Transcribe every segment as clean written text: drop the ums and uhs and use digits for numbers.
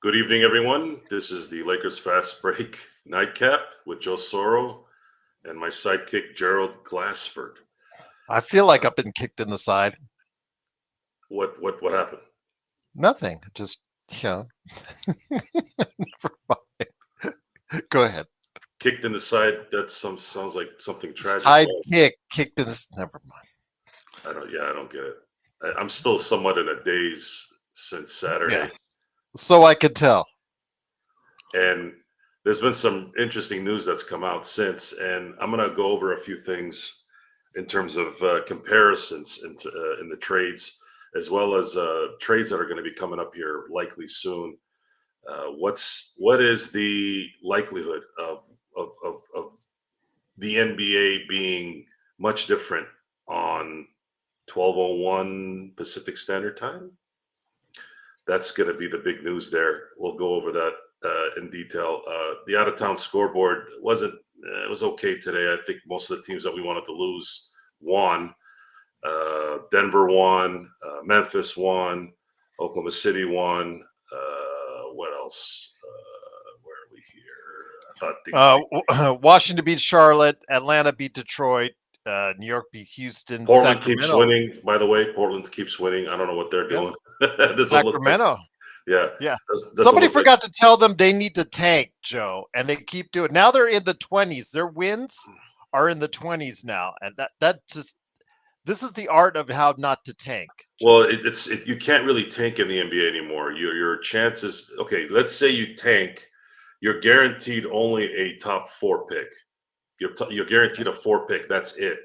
Good evening, everyone. This is the Lakers Fast Break Nightcap with Joe Soro and my sidekick, Gerald Glassford. I feel like I've been kicked in the side. What happened? Nothing. Just, Never mind. Go ahead. Kicked in the side? That sounds like something tragic. Side kick, kicked in the. Never mind. I don't get it. I'm still somewhat in a daze since Saturday. Yes. So I could tell. And there's been some interesting news that's come out since, and I'm going to go over a few things in terms of comparisons in the trades, as well as trades that are going to be coming up here likely soon. What is the likelihood of the NBA being much different on 12:01 Pacific Standard Time? That's going to be the big news there. We'll go over that in detail. The out of town scoreboard wasn't. It was okay today. I think most of the teams that we wanted to lose won. Denver won. Memphis won. Oklahoma City won. What else? Where are we here? I thought Washington beat Charlotte. Atlanta beat Detroit. New York beat Houston. Portland Sacramento keeps winning. By the way, Portland keeps winning. I don't know what they're doing. Sacramento. Yeah. Somebody forgot to tell them they need to tank, Joe, and they keep doing it. Now they're in the 20s. Their wins are in the 20s now, and this is the art of how not to tank. Well, you can't really tank in the NBA anymore. Your chances. Okay, let's say you tank, you're guaranteed only a top 4 pick. You're guaranteed a 4 pick. That's it.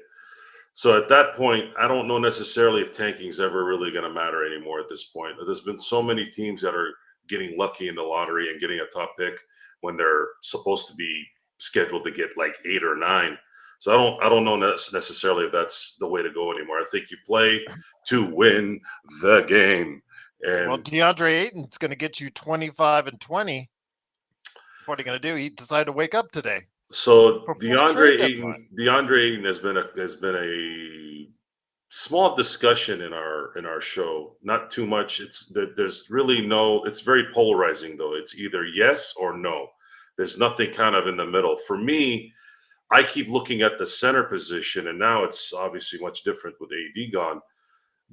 So at that point, I don't know necessarily if tanking is ever really going to matter anymore at this point. There's been so many teams that are getting lucky in the lottery and getting a top pick when they're supposed to be scheduled to get like 8 or 9. So I don't know necessarily if that's the way to go anymore. I think you play to win the game. And well, DeAndre Ayton's going to get you 25 and 20. What are you going to do? He decided to wake up today. So DeAndre Ayton has been a small discussion in our show. Not too much. There's really no. It's very polarizing though. It's either yes or no. There's nothing kind of in the middle. For me, I keep looking at the center position, and now it's obviously much different with AD gone.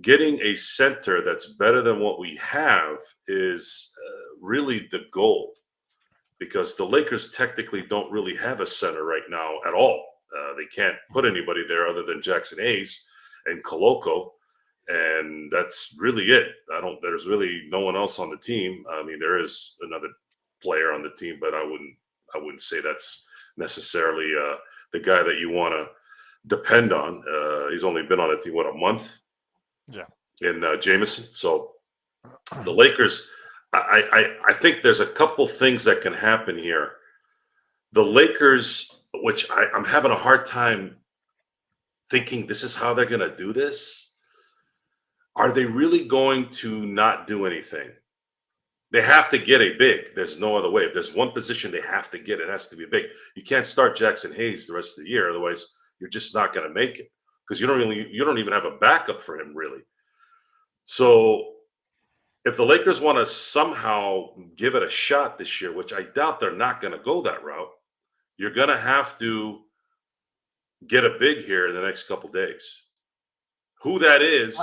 Getting a center that's better than what we have is really the goal, because the Lakers technically don't really have a center right now at all. They can't put anybody there other than Jackson Hayes and Koloko, and that's really it. There's really no one else on the team. I mean, there is another player on the team, but I wouldn't say that's necessarily the guy that you want to depend on. He's only been on the team a month. Yeah. In Jameson. So the Lakers, I think there's a couple things that can happen here. The Lakers, which I'm having a hard time thinking this is how they're going to do this. Are they really going to not do anything? They have to get a big. There's no other way. If there's one position they have to get, it has to be a big. You can't start Jackson Hayes the rest of the year. Otherwise, you're just not going to make it, because you don't even have a backup for him, really. So if the Lakers want to somehow give it a shot this year, which I doubt they're not going to go that route, you're going to have to get a big here in the next couple days. Who that is,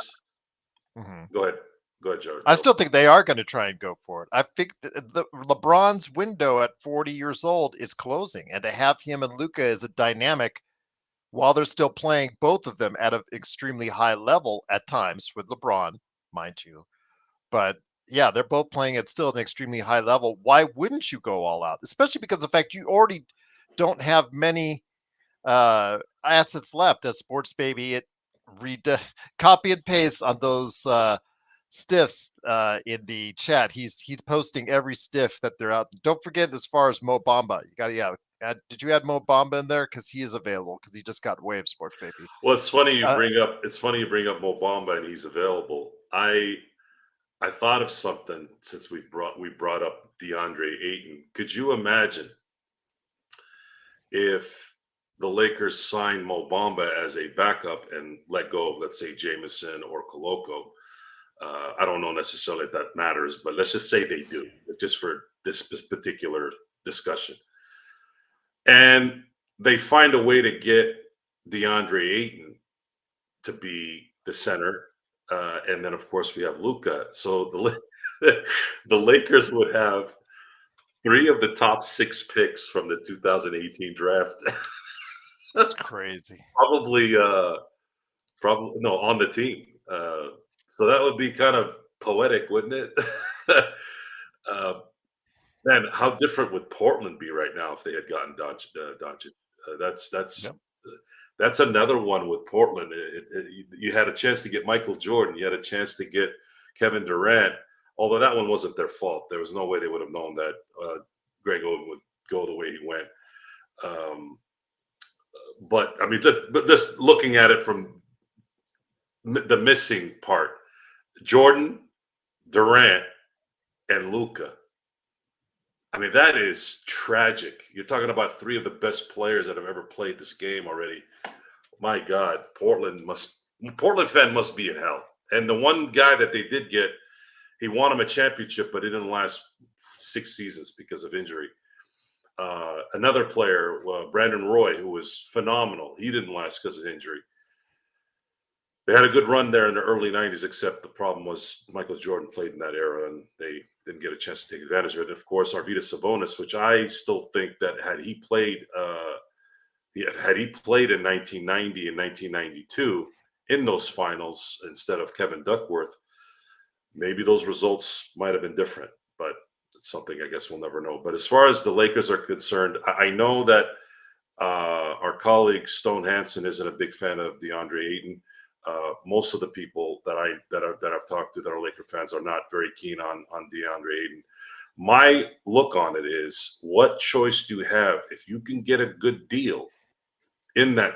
Go ahead, Jared. I still think they are going to try and go for it. I think the LeBron's window at 40 years old is closing, and to have him and Luka as a dynamic while they're still playing both of them at an extremely high level at times with LeBron, mind you. But yeah, they're both playing at still an extremely high level. Why wouldn't you go all out? Especially because of the fact you already don't have many assets left at Sports Baby. Copy and paste on those stiffs in the chat. He's posting every stiff that they're out. Don't forget, as far as Mo Bamba, you got did you add Mo Bamba in there, because he is available, because he just got waived, Sports Baby? Well, it's funny you bring up Mo Bamba and he's available. I thought of something since we brought up DeAndre Ayton. Could you imagine if the Lakers signed Mo Bamba as a backup and let go of, let's say, Jameson or Koloko? I don't know necessarily if that matters, but let's just say they do, just for this particular discussion. And they find a way to get DeAndre Ayton to be the center. And then, of course, we have Luka. So the Lakers would have three of the top six picks from the 2018 draft. That's crazy. Probably no on the team. So that would be kind of poetic, wouldn't it? uh, Man, how different would Portland be right now if they had gotten Doncic? That's Yep. that's another one with Portland. You had a chance to get Michael Jordan. You had a chance to get Kevin Durant. Although that one wasn't their fault. There was no way they would have known that Greg Oden would go the way he went. Um, but I mean, just looking at it from the missing part, Jordan, Durant, and Luka. I mean, that is tragic. You're talking about three of the best players that have ever played this game already. My God, Portland fan must be in hell. And the one guy that they did get, he won him a championship, but it didn't last 6 seasons because of injury. Another player, Brandon Roy, who was phenomenal, he didn't last because of injury. They had a good run there in the early 90s, except the problem was Michael Jordan played in that era and they didn't get a chance to take advantage of it. And of course, Arvydas Sabonis, which I still think that had he played in 1990 and 1992 in those finals instead of Kevin Duckworth, maybe those results might have been different. But it's something I guess we'll never know. But as far as the Lakers are concerned, I know that our colleague Stone Hansen isn't a big fan of DeAndre Ayton. Most of the people that I've talked to that are Laker fans are not very keen on DeAndre Ayton. My look on it is, what choice do you have if you can get a good deal in that?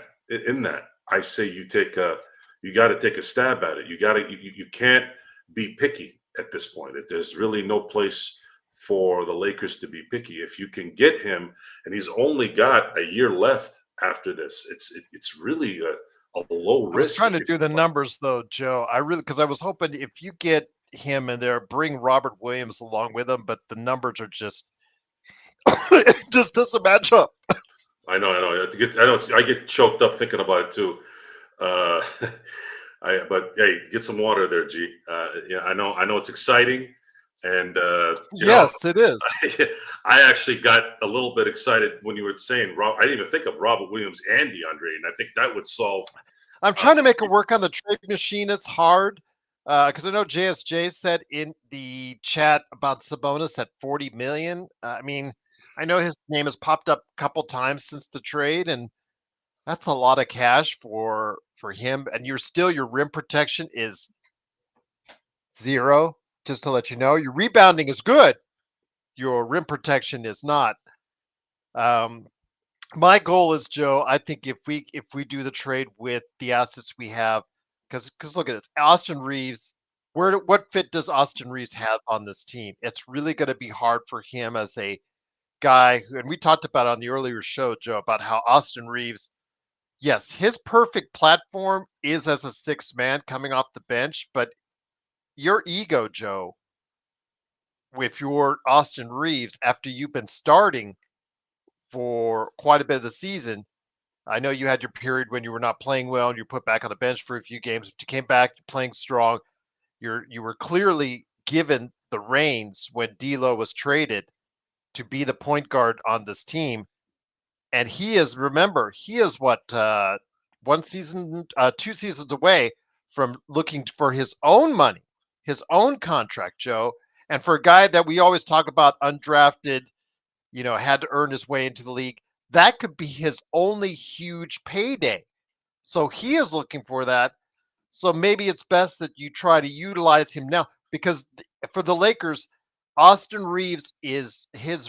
I say you got to take a stab at it. You can't be picky at this point. There's really no place for the Lakers to be picky. If you can get him, and he's only got a year left after this, it's really a low I was risk. trying to do the numbers though, Joe. Because I was hoping if you get him in there, bring Robert Williams along with him, but the numbers are just it just doesn't match up. I know. I get choked up thinking about it too. Uh, but hey, get some water there, G. Yeah, I know it's exciting, and Yes, it is. I actually got a little bit excited when you were saying Rob. I didn't even think of Robert Williams and DeAndre, and I think that would solve. I'm trying to make it work on the trade machine. It's hard because I know JSJ said in the chat about Sabonis at 40 million. I mean, I know his name has popped up a couple times since the trade, and that's a lot of cash for him. And your rim protection is 0. Just to let you know, your rebounding is good. Your rim protection is not. My goal is, Joe, I think if we do the trade with the assets we have, because look at this, Austin Reeves. What fit does Austin Reeves have on this team? It's really going to be hard for him as a guy who, and we talked about it on the earlier show, Joe, about how Austin Reeves, yes, his perfect platform is as a sixth man coming off the bench, but your ego, Joe, with your Austin Reeves after you've been starting for quite a bit of the season. I know you had your period when you were not playing well and you were put back on the bench for a few games, but you came back playing strong. You were clearly given the reins when D'Lo was traded to be the point guard on this team. And he is, remember, he is what, 2 seasons away from looking for his own money, his own contract, Joe. And for a guy that we always talk about, undrafted, had to earn his way into the league, that could be his only huge payday. So he is looking for that. So maybe it's best that you try to utilize him now because for the Lakers, Austin Reeves his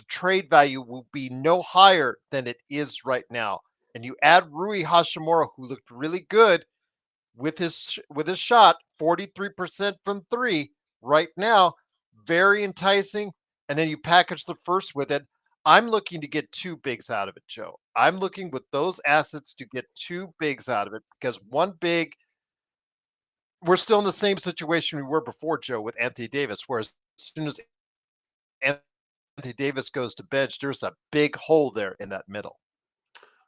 trade value will be no higher than it is right now. And you add Rui Hashimura, who looked really good with his shot, 43% from 3 right now, very enticing. And then you package the first with it. I'm looking to get 2 bigs out of it, Joe. I'm looking with those assets to get 2 bigs out of it because one big we're still in the same situation we were before, Joe, with Anthony Davis, where as soon as Anthony Davis goes to bench, there's a big hole there in that middle.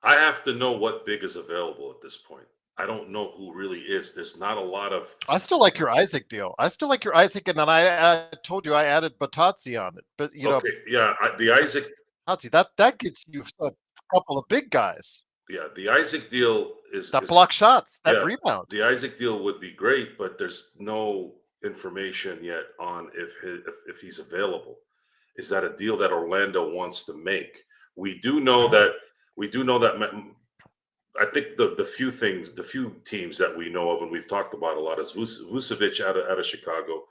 I have to know what big is available at this point. I don't know who really is. There's not a lot of. I still like your Isaac deal. I still like your Isaac, and then I told you I added Batazzi on it. But Okay, yeah, the Isaac. Batazzi, that gets you a couple of big guys. Yeah, the Isaac deal that block shots, that yeah, rebound. the Isaac deal would be great, but there's no information yet on if he's available. Is that a deal that Orlando wants to make? We do know that. I think the few teams that we know of and we've talked about a lot is Vucevic out of Chicago.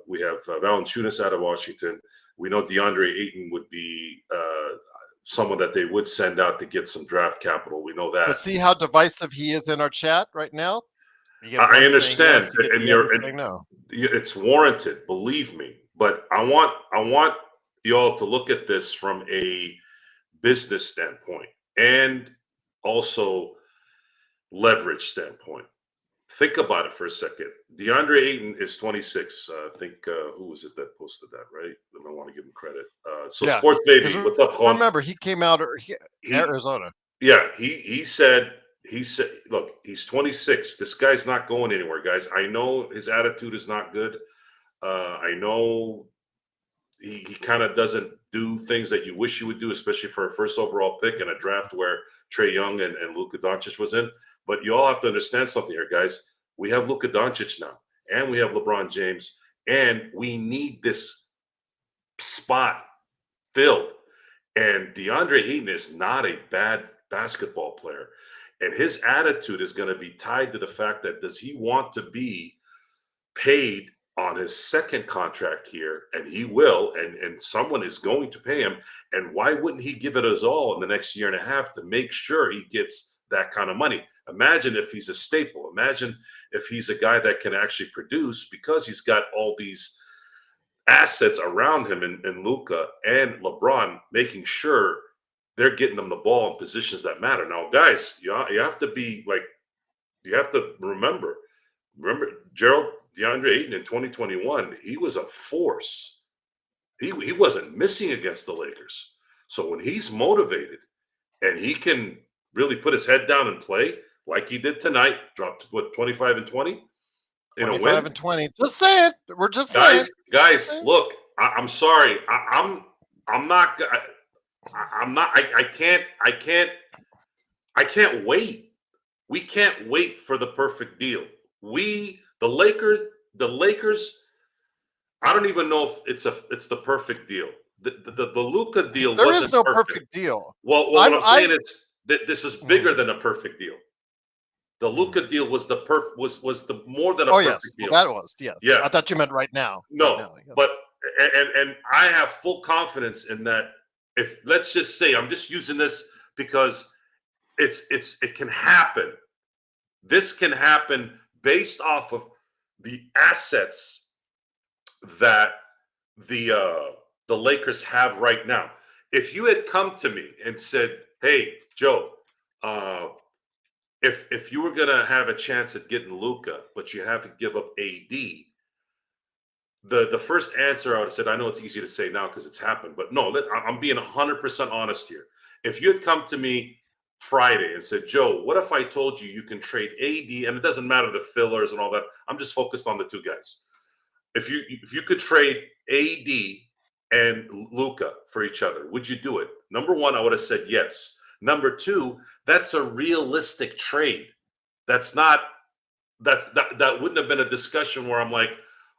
We have Valanciunas out of Washington. We know DeAndre Ayton would be someone that they would send out to get some draft capital. We know that. But see how divisive he is in our chat right now? I understand, yes, and no. It's warranted, believe me. But I want y'all to look at this from a business standpoint and also leverage standpoint. Think about it for a second. DeAndre Ayton is 26. I think who was it that posted that, right? I want to give him credit. Yeah, Sports Baby, what's up, Juan? Remember, he came out Arizona. Yeah, he said, look, he's 26. This guy's not going anywhere, guys. I know his attitude is not good. I know he kind of doesn't do things that you wish he would do, especially for a first overall pick in a draft where Trae Young and Luka Doncic was in. But you all have to understand something here, guys. We have Luka Doncic now, and we have LeBron James, and we need this spot filled. And DeAndre Ayton is not a bad basketball player. And his attitude is going to be tied to the fact that does he want to be paid on his second contract here? And he will, and someone is going to pay him. And why wouldn't he give it his all in the next year and a half to make sure he gets that kind of money? Imagine if he's a staple. Imagine if he's a guy that can actually produce because he's got all these assets around him and Luka and LeBron, making sure they're getting them the ball in positions that matter. Now, guys, you have to be like, you have to remember Gerald, DeAndre Ayton in 2021, he was a force. He wasn't missing against the Lakers. So when he's motivated and he can really put his head down and play like he did tonight, dropped 25 and 20 in a win. 25 and 20. Just say it. We're just saying. Guys, look, I'm sorry. I'm not. I can't wait. We can't wait for the perfect deal. The Lakers. I don't even know if it's the perfect deal. The Luka deal. There wasn't is no perfect deal. Well, what I'm saying is that this was bigger than a perfect deal. The Luka deal was the more than a perfect deal. Well, that was, yes. Yeah. I thought you meant right now. No, right now, yes. But and I have full confidence in that. If let's just say I'm just using this because it can happen. This can happen based off of the assets that the Lakers have right now. If you had come to me and said, "Hey, Joe, if you were going to have a chance at getting Luka, but you have to give up AD," the first answer I would have said, I know it's easy to say now because it's happened, but no, I'm being 100% honest here. If you had come to me Friday and said, "Joe, what if I told you can trade AD," and it doesn't matter the fillers and all that, I'm just focused on the two guys. If you could trade AD and Luka for each other, would you do it? Number one, I would have said yes. Number two, that's a realistic trade. That wouldn't have been a discussion where I'm like,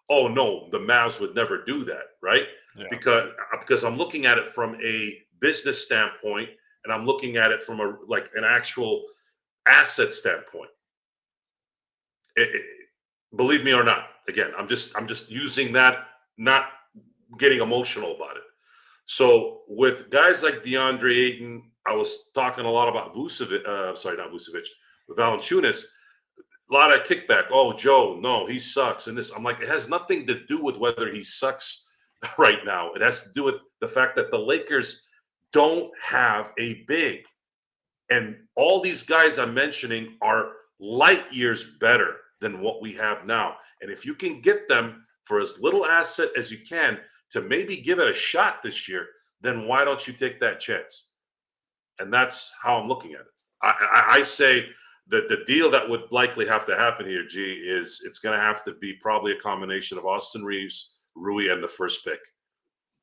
"Oh no, the Mavs would never do that," right? Yeah. Because I'm looking at it from a business standpoint, and I'm looking at it from an actual asset standpoint. Believe me or not, again, I'm just using that, not getting emotional about it. So with guys like DeAndre Ayton, I was talking a lot about Vucevic. Not Vucevic, Valanciunas. A lot of kickback. "Oh, Joe, no, he sucks." And this, I'm like, it has nothing to do with whether he sucks right now. It has to do with the fact that the Lakers don't have a big. And all these guys I'm mentioning are light years better than what we have now. And if you can get them for as little asset as you can to maybe give it a shot this year, then why don't you take that chance? And that's how I'm looking at it. I say that the deal that would likely have to happen here, G, is it's going to have to be probably a combination of Austin Reeves, Rui, and the first pick.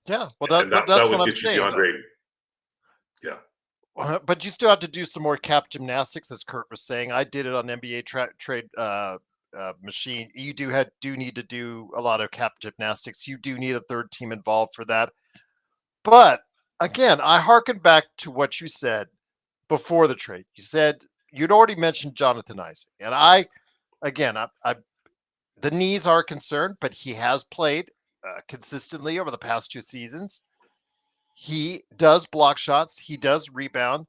Yeah, well, And that's that what would I'm get you saying, though. DeAndre. Yeah. But you still have to do some more cap gymnastics, as Kurt was saying. I did it on NBA trade machine. You do need to do a lot of cap gymnastics. You do need a third team involved for that. But again, I harken back to what you said before the trade. You said you'd already mentioned Jonathan Isaac, and I the knees are a concern, but he has played consistently over the past 2 seasons. He does block shots. He does rebound.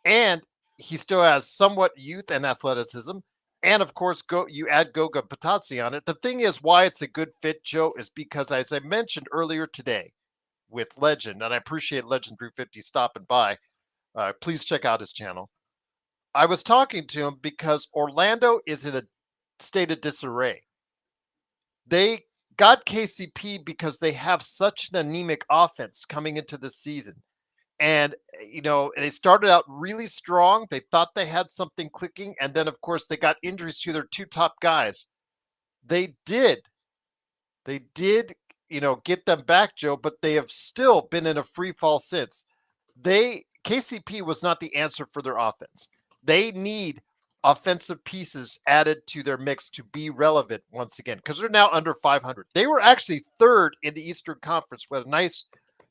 And he still has somewhat youth and athleticism. And of course, you add Goga Patazzi on it. The thing is, why it's a good fit, Joe, is because, as I mentioned earlier today with Legend, and I appreciate Legend 350 stopping by. Please check out his channel. I was talking to him because Orlando is in a state of disarray. They got KCP because they have such an anemic offense coming into the season. And, they started out really strong. They thought they had something clicking. And then, of course, they got injuries to their 2 top guys. They did, get them back, Joe, but they have still been in a free fall since. KCP was not the answer for their offense. They need offensive pieces added to their mix to be relevant once again, because they're now under 500. They were actually 3rd in the Eastern Conference with a nice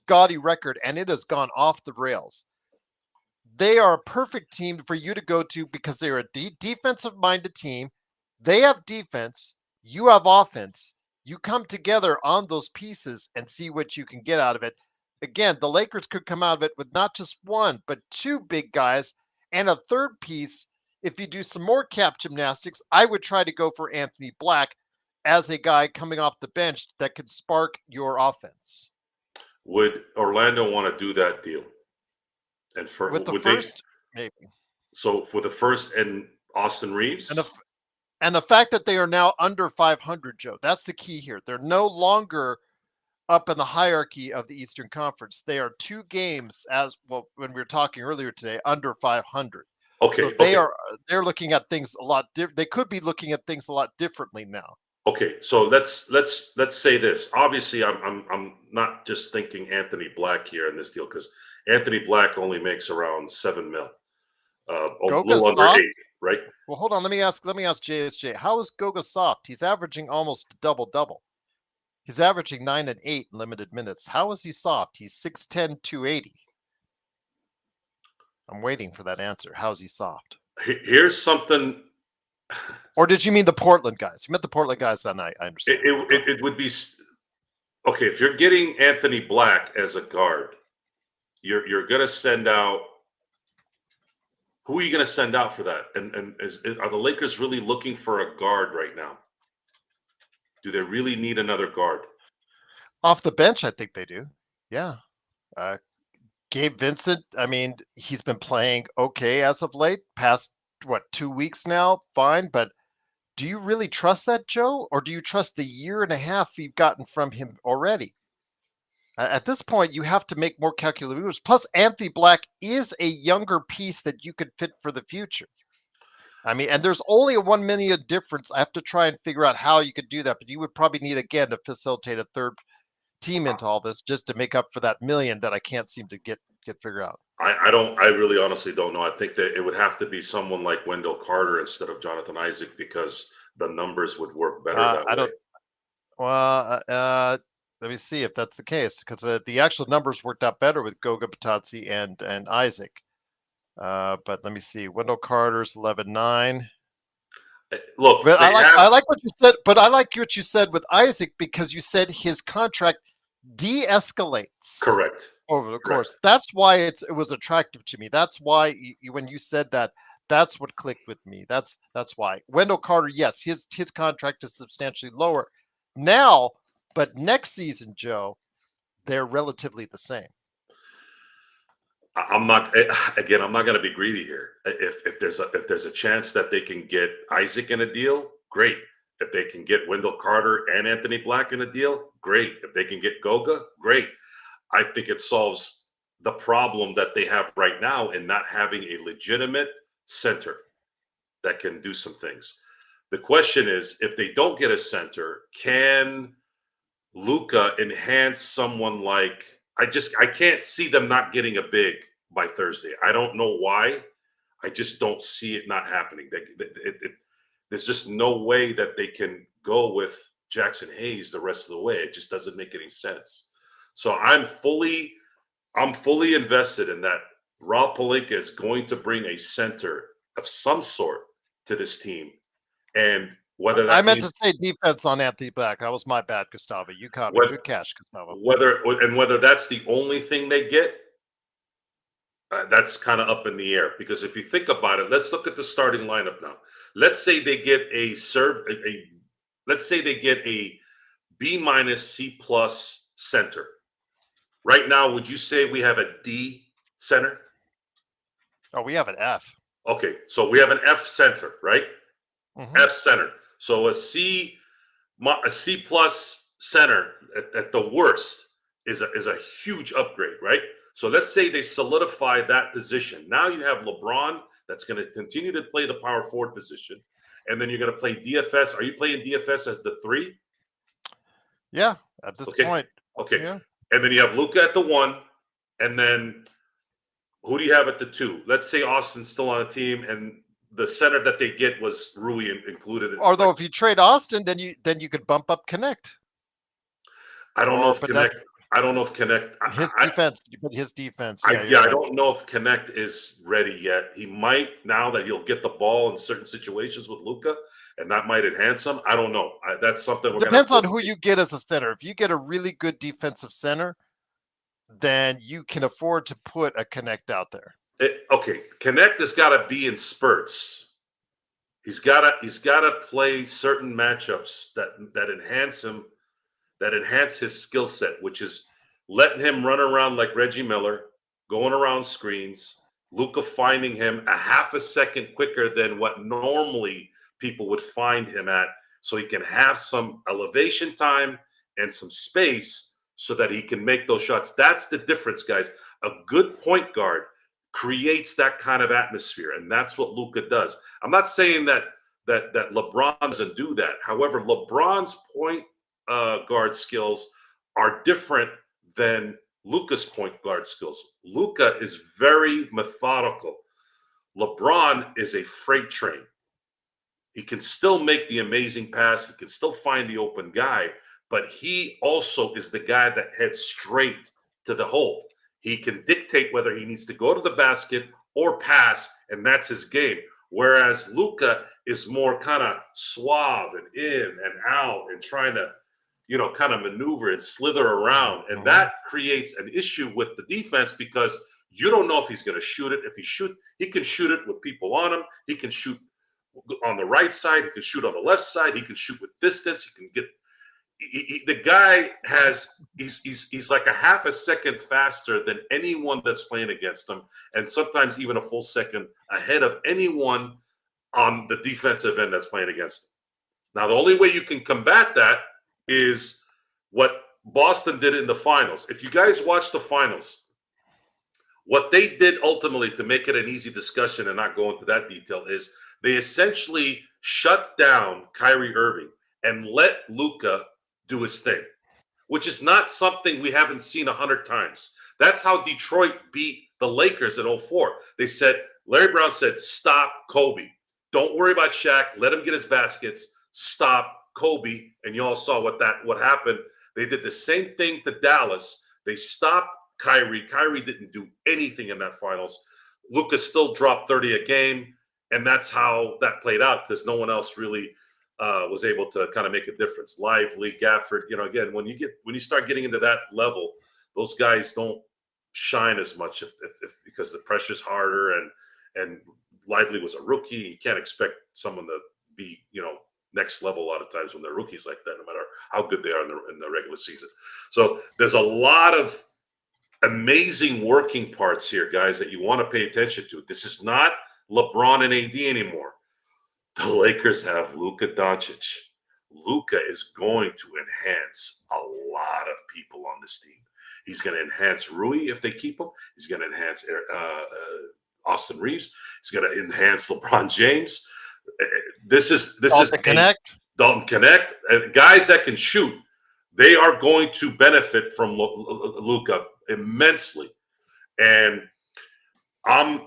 gaudy record, and it has gone off the rails. They are a perfect team for you to go to because they're a defensive minded team. They have defense, you have offense. You come together on those pieces and see what you can get out of it. Again, the Lakers could come out of it with not just 1, but 2 big guys and a third piece. If you do some more cap gymnastics, I would try to go for Anthony Black as a guy coming off the bench that could spark your offense. Would Orlando want to do that deal? And with the first, maybe. So for the first and Austin Reeves? And the fact that they are now under 500, Joe, that's the key here. They're no longer up in the hierarchy of the Eastern Conference. They are 2 games, as well, when we were talking earlier today, under 500. Okay. So they're looking at things a lot different. They could be looking at things a lot differently now. Okay, so let's say this. Obviously, I'm not just thinking Anthony Black here in this deal, because Anthony Black only makes around $7 million, a little under soft? 8, right? Well, hold on. Let me ask JSJ. How is Goga soft? He's averaging almost double. He's averaging 9 and 8 in limited minutes. How is he soft? He's 6'10", 280. I'm waiting for that answer. How's he soft? Here's something. Or did you mean the Portland guys? You meant the Portland guys that night. I understand. It would be okay if you're getting Anthony Black as a guard. You're going to send out. Who are you going to send out for that? And are the Lakers really looking for a guard right now? Do they really need another guard? Off the bench, I think they do. Yeah. Gabe Vincent, I mean, he's been playing okay as of late. Past, 2 weeks now? Fine. But do you really trust that, Joe? Or do you trust the year and a half you've gotten from him already? At this point, you have to make more calculated moves. Plus, Anthony Black is a younger piece that you could fit for the future. I mean, and there's only a $1 million difference. I have to try and figure out how you could do that, but you would probably need, again, to facilitate a third team into all this just to make up for that $1 million that I can't seem to get figured out. I really honestly don't know. I think that it would have to be someone like Wendell Carter instead of Jonathan Isaac, because the numbers would work better that way. Well, let me see if that's the case, because the actual numbers worked out better with Goga Patazzi and Isaac. But let me see. Wendell Carter's 11-9. Look, but I like what you said. But I like what you said with Isaac, because you said his contract de-escalates. Correct. Over the course. That's why it was attractive to me. That's why when you said that, that's what clicked with me. That's why. Wendell Carter, yes, his contract is substantially lower now, but next season, Joe, they're relatively the same. I'm not going to be greedy here. If there's a chance that they can get Isaac in a deal, great. If they can get Wendell Carter and Anthony Black in a deal, great. If they can get Goga, great. I think it solves the problem that they have right now in not having a legitimate center that can do some things. The question is, if they don't get a center, can Luka enhance someone like I can't see them not getting a big by Thursday. I don't know why. I just don't see it not happening. There's just no way that they can go with Jackson Hayes the rest of the way. It just doesn't make any sense. So I'm fully invested in that. Rob Pelinka is going to bring a center of some sort to this team, and whether that I meant to say defense on Anthony Black. That was my bad, Gustavo. You caught me. Good catch, Gustavo. Whether that's the only thing they get, that's kind of up in the air. Because if you think about it, let's look at the starting lineup now. Let's say they get let's say they get a B- C+ center. Right now, would you say we have a D center? Oh, we have an F. Okay, so we have an F center, right? Mm-hmm. F center. So a C+ center at the worst is a huge upgrade, right? So let's say they solidify that position. Now you have LeBron that's going to continue to play the power forward position, and then you're going to play DFS. Are you playing DFS as the 3? Yeah, at this point. Okay. Yeah. And then you have Luka at the 1, and then who do you have at the 2? Let's say Austin's still on the team, and the center that they get was Rui included. Although if you trade Austin, then you could bump up Connect. I don't know if Connect. His defense. Yeah, I don't know if Connect is ready yet. He might, now that he'll get the ball in certain situations with Luka, and that might enhance him. I don't know. That's something we're depends on who you get as a center. If you get a really good defensive center, then you can afford to put a Connect out there. Okay, Connect has got to be in spurts. He's got to play certain matchups that enhance him, that enhance his skill set, which is letting him run around like Reggie Miller, going around screens, Luka finding him a half a second quicker than what normally people would find him at, so he can have some elevation time and some space so that he can make those shots. That's the difference, guys. A good point guard creates that kind of atmosphere, and that's what Luka does. I'm not saying that LeBron doesn't do that. However, LeBron's point guard skills are different than Luka's point guard skills. Luka is very methodical. LeBron is a freight train. He can still make the amazing pass. He can still find the open guy, but he also is the guy that heads straight to the hole. He can dictate whether he needs to go to the basket or pass, and that's his game. Whereas Luka is more kind of suave and in and out and trying to, kind of maneuver and slither around. And that creates an issue with the defense because you don't know if he's going to shoot it. If he can shoot it with people on him. He can shoot on the right side. He can shoot on the left side. He can shoot with distance. He can get. The guy he's like a half a second faster than anyone that's playing against him, and sometimes even a full second ahead of anyone on the defensive end that's playing against him. Now, the only way you can combat that is what Boston did in the finals. If you guys watch the finals, what they did ultimately to make it an easy discussion and not go into that detail is they essentially shut down Kyrie Irving and let Luka do his thing, which is not something we haven't seen 100 times. That's how Detroit beat the Lakers in 2004. They said, Larry Brown said, stop Kobe. Don't worry about Shaq. Let him get his baskets. Stop Kobe. And you all saw what happened. They did the same thing to Dallas. They stopped Kyrie. Kyrie didn't do anything in that finals. Luka still dropped 30 a game. And that's how that played out because no one else really was able to kind of make a difference. Lively, Gafford, again, when you start getting into that level, those guys don't shine as much if because the pressure's harder and Lively was a rookie. You can't expect someone to be, next level a lot of times when they're rookies like that, no matter how good they are in the regular season. So there's a lot of amazing working parts here, guys, that you want to pay attention to. This is not LeBron and AD anymore. The Lakers have Luka Doncic. Luka is going to enhance a lot of people on this team. He's going to enhance Rui if they keep him. He's going to enhance Austin Reeves. He's going to enhance LeBron James. This is Connect. Dalton Connect, guys that can shoot. They are going to benefit from Luka immensely, and I'm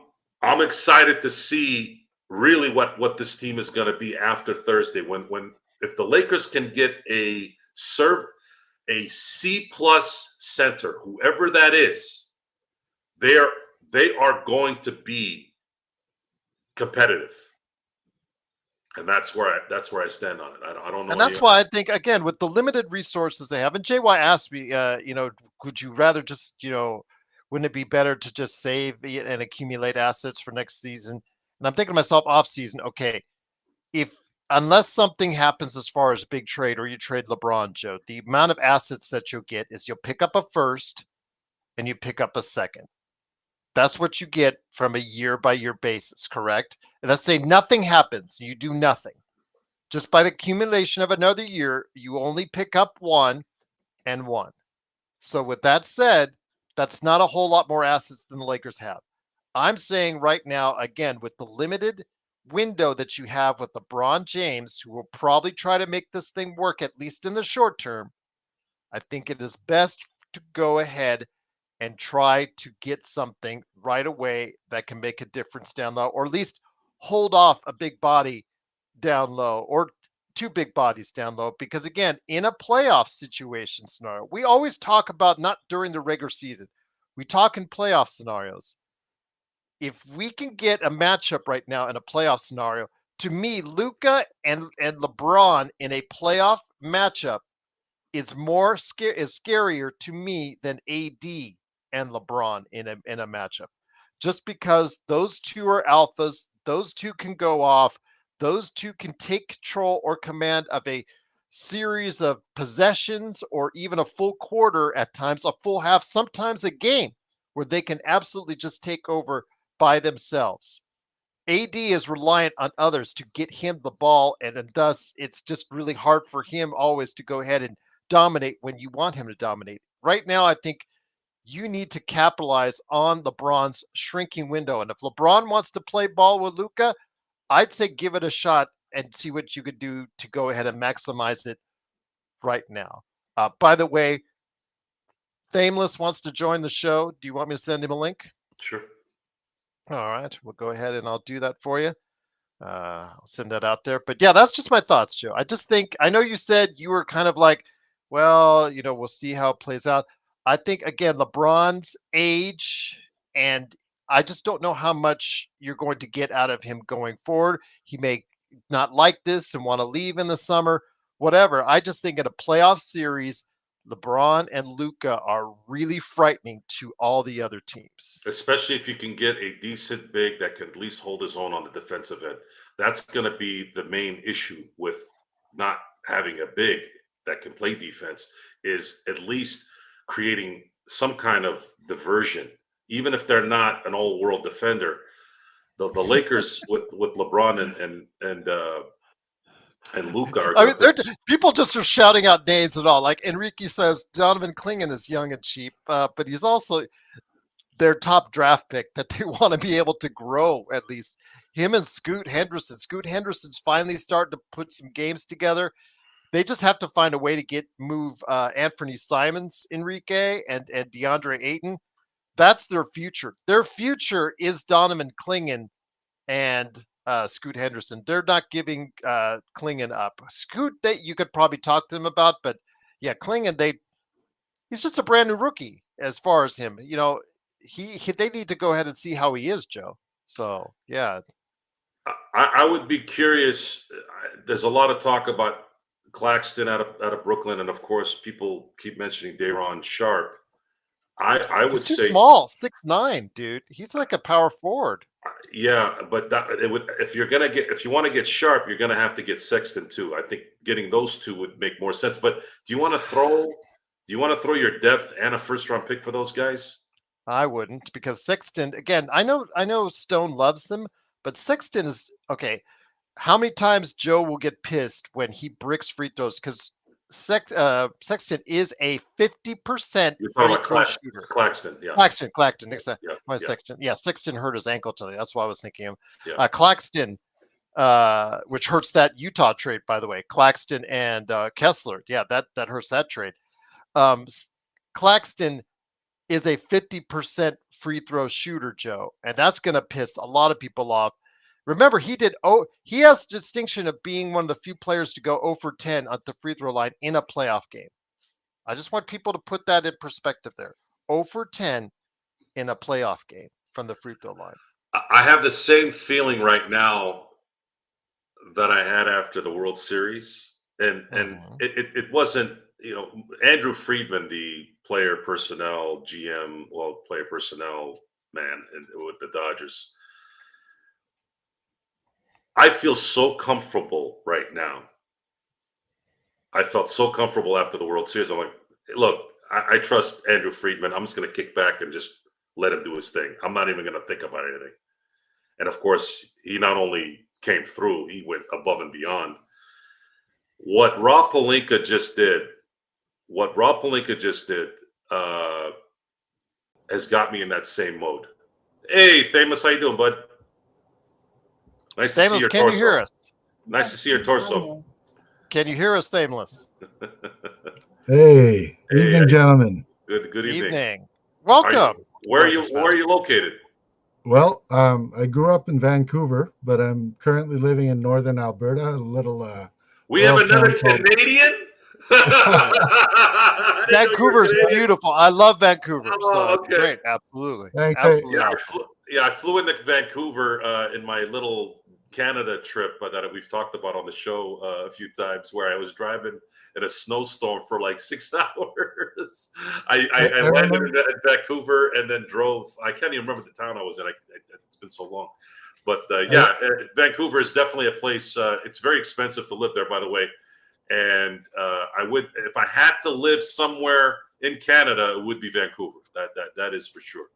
excited to see really what this team is going to be after Thursday. When if the Lakers can get a C+ center, whoever that is, they are going to be competitive. And that's where I stand on it. I don't know. And that's why I think, again, with the limited resources they have, and JY asked me, could you rather just, wouldn't it be better to just save and accumulate assets for next season? And I'm thinking to myself, off season, okay, unless something happens as far as big trade or you trade LeBron, Joe, the amount of assets that you'll get is you'll pick up a first and you pick up a second. That's what you get from a year-by-year basis, correct? And let's say nothing happens, you do nothing. Just by the accumulation of another year, you only pick up 1 and 1. So with that said, that's not a whole lot more assets than the Lakers have. I'm saying right now, again, with the limited window that you have with LeBron James, who will probably try to make this thing work, at least in the short term, I think it is best to go ahead and try to get something right away that can make a difference down low, or at least hold off a big body down low, or 2 big bodies down low. Because again, in a playoff situation scenario, we always talk about not during the regular season. We talk in playoff scenarios. If we can get a matchup right now in a playoff scenario, to me, Luka and LeBron in a playoff matchup is scarier to me than AD and LeBron in a matchup, just because those 2 are alphas. Those 2 can go off. Those 2 can take control or command of a series of possessions, or even a full quarter at times, a full half, sometimes a game, where they can absolutely just take over by themselves. AD is reliant on others to get him the ball, and thus it's just really hard for him always to go ahead and dominate when you want him to dominate. Right now, I think you need to capitalize on LeBron's shrinking window. And if LeBron wants to play ball with Luka, I'd say give it a shot and see what you could do to go ahead and maximize it right now. By the way, Thameless wants to join the show. Do you want me to send him a link? Sure. All right, we'll go ahead and I'll do that for you. I'll send that out there. But yeah, that's just my thoughts, Joe. I just think, I know you said you were kind of like, well, we'll see how it plays out. I think, again, LeBron's age, and I just don't know how much you're going to get out of him going forward. He may not like this and want to leave in the summer, whatever. I just think in a playoff series, LeBron and Luka are really frightening to all the other teams. Especially if you can get a decent big that can at least hold his own on the defensive end. That's going to be the main issue with not having a big that can play defense, is at least creating some kind of diversion. Even if they're not an all-world defender, the Lakers with LeBron and Luka are. I mean, people just are shouting out names at all. Like Enrique says, Donovan Clingan is young and cheap, but he's also their top draft pick that they want to be able to grow at least. Him and Scoot Henderson. Scoot Henderson's finally starting to put some games together. They just have to find a way to move Anthony Simons, Enrique, and DeAndre Ayton. That's their future. Their future is Donovan Clingan and Scoot Henderson. They're not giving Clingan up. Scoot, that you could probably talk to them about, but yeah, Clingan, he's just a brand new rookie as far as him. They need to go ahead and see how he is, Joe. So yeah, I would be curious. There's a lot of talk about Claxton out of Brooklyn, and of course, people keep mentioning Day'Ron Sharp. I would he's too say small, 6'9", dude. He's like a power forward. Yeah, but it would, if you want to get Sharp, you're gonna have to get Sexton too. I think getting those 2 would make more sense. But do you want to throw your depth and a first-round pick for those guys? I wouldn't, because Sexton, again, I know Stone loves them, but Sexton is okay. how many times Joe will get pissed when he bricks free throws because Sexton is a 50% You're talking free about throw shooter. Claxton, yeah. Claxton. Yeah. Sexton. Yeah, Sexton hurt his ankle today. That's why I was thinking of Yeah. Claxton, which hurts that Utah trade, by the way. Claxton and Kessler. Yeah, that hurts that trade. Claxton is a 50% free throw shooter, Joe, and that's going to piss a lot of people off. Remember, he has the distinction of being one of the few players to go 0 for 10 at the free throw line in a playoff game. I just want people to put that in perspective there. 0 for 10 in a playoff game from the free throw line. I have the same feeling right now that I had after the World Series, and it wasn't, Andrew Friedman, the player personnel GM, player personnel man, with the Dodgers. I feel so comfortable right now. I felt so comfortable after the World Series. I'm like, look, I trust Andrew Friedman. I'm just going to kick back and just let him do his thing. I'm not even going to think about anything. And of course, he not only came through, he went above and beyond. What Rob Pelinka just did, has got me in that same mode. Hey, Famous, how you doing, bud? Nice to see your torso. Can you hear us? Nice to see your torso. Can you hear us, Thameless? Hey, evening, gentlemen. Good evening. Welcome. Where are you located? Well, I grew up in Vancouver, but I'm currently living in northern Alberta. We have another Canadian. Vancouver's beautiful. I love Vancouver. Okay. Great, absolutely. Thanks. Absolutely. I flew into Vancouver in my little Canada trip that we've talked about on the show a few times, where I was driving in a snowstorm for like 6 hours. I landed in Vancouver and then drove. I can't even remember the town I was in. It's been so long. But Vancouver is definitely a place. It's very expensive to live there, by the way. And I would, if I had to live somewhere in Canada, it would be Vancouver. That is for sure.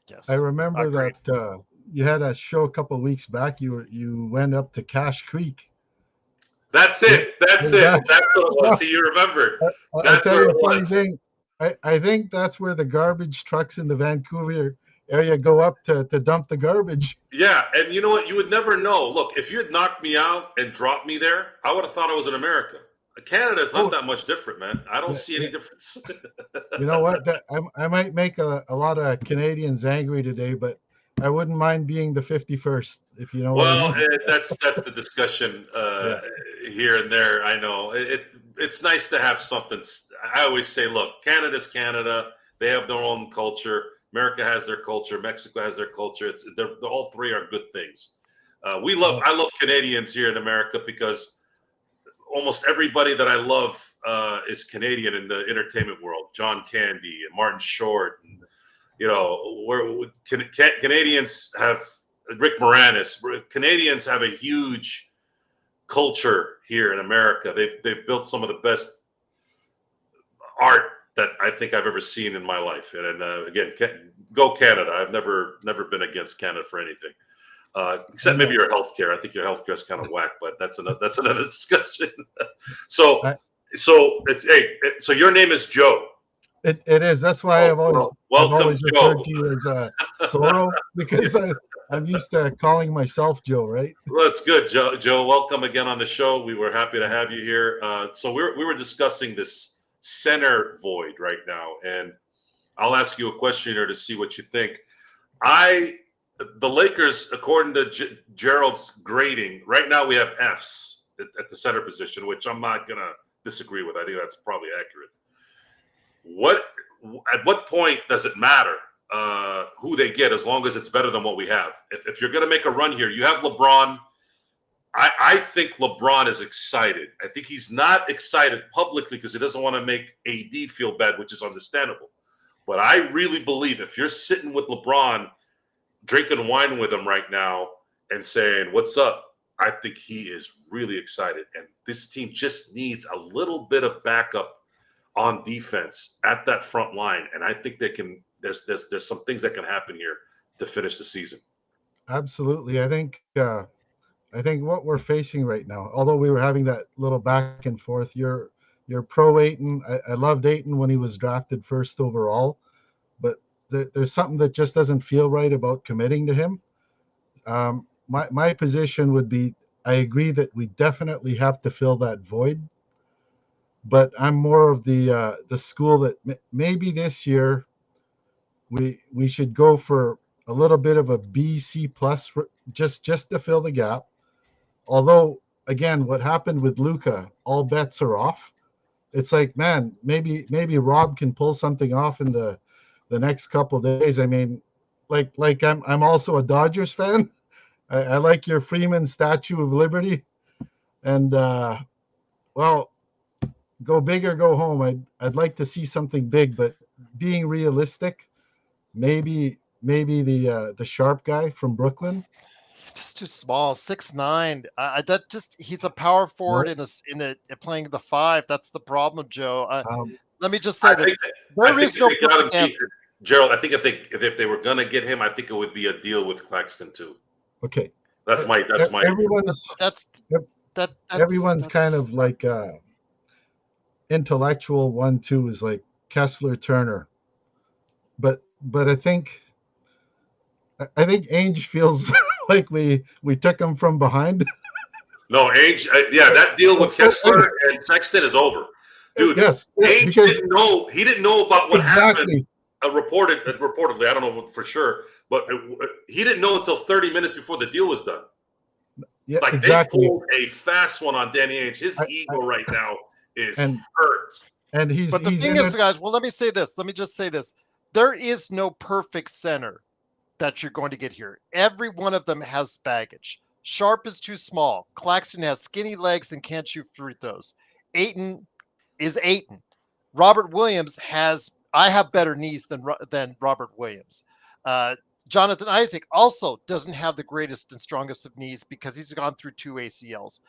Yes, I remember that you had a show a couple of weeks back. You went up to Cache Creek. That's it. That's what it was. See, you remembered. I'll tell you a funny thing. I think that's where the garbage trucks in the Vancouver area go up to dump the garbage. Yeah, and you know what? You would never know. Look, if you had knocked me out and dropped me there, I would have thought I was in America. Canada is not that much different, man. I don't see any difference. You know what? I might make a lot of Canadians angry today, but I wouldn't mind being the 51st, if you know what I mean. that's the discussion here and there. I know it's nice to have something. I always say, look, Canada's Canada. They have their own culture. America has their culture. Mexico has their culture. All three are good things. I love Canadians here in America because almost everybody that I love is Canadian in the entertainment world. John Candy and Martin Short. And, Canadians have Rick Moranis. Canadians have a huge culture here in America. They've built some of the best art that I think I've ever seen in my life. And again, go Canada. I've never been against Canada for anything, except maybe your healthcare. I think your healthcare is kind of whack, but that's another discussion. So your name is Joe. It is. That's why I've always referred to you as Soro, because I'm used to calling myself Joe, right? Well, that's good, Joe. Welcome again on the show. We were happy to have you here. So we were discussing this center void right now, and I'll ask you a question here to see what you think. The Lakers, according to Gerald's grading, right now we have Fs at the center position, which I'm not gonna disagree with. I think that's probably accurate. At what point does it matter who they get, as long as it's better than what we have? If you're going to make a run here, you have LeBron. I think LeBron is excited. I think he's not excited publicly because he doesn't want to make AD feel bad, which is understandable. But I really believe if you're sitting with LeBron, drinking wine with him right now and saying, "What's up?" I think he is really excited. And this team just needs a little bit of backup on defense at that front line, and I think there's some things that can happen here to finish the season. Absolutely. I think I think what we're facing right now, although we were having that little back and forth, you're pro Aiton. I loved Aiton when he was drafted first overall, but there's something that just doesn't feel right about committing to him. My position would be, I agree that we definitely have to fill that void, but I'm more of the school that maybe this year we should go for a little bit of a B C plus just to fill the gap. Although again, what happened with Luka, all bets are off. It's like, man, maybe Rob can pull something off in the next couple of days. I mean, like I'm also a Dodgers fan. I like your Freeman Statue of Liberty, and well, go big or go home. I'd like to see something big, but being realistic, maybe the sharp guy from Brooklyn. He's just too small, 6'9". That just he's a power forward No, in playing the five. That's the problem, Joe. um, Let me just I say this: think there is if no they got him, perfect answer. Gerald. I think if they were gonna get him, I think it would be a deal with Claxton too. okay, That's my everyone's That's everyone's that's kind just of like intellectual one too is like Kessler Turner, but I think Ainge feels like we took him from behind. no Ainge. Yeah, that deal with Kessler and Sexton is over, dude. Yes, Ainge because didn't know. He didn't know about what happened. exactly. Reportedly, I don't know for sure, but he didn't know until 30 minutes before the deal was done. Yeah, Like they exactly. pulled a fast one on Danny Ainge. His I ego right now is and hurt. and But the he's thing in is, it. guys, well, let me say this. Let me just say this. There is no perfect center that you're going to get here. Every one of them has baggage. Sharp is too small. Claxton has skinny legs and can't shoot free throws. Aiton is Aiton. Robert Williams has, I have better knees than Robert Williams. Uh, Jonathan Isaac also doesn't have the greatest and strongest of knees because he's gone through 2 ACLs.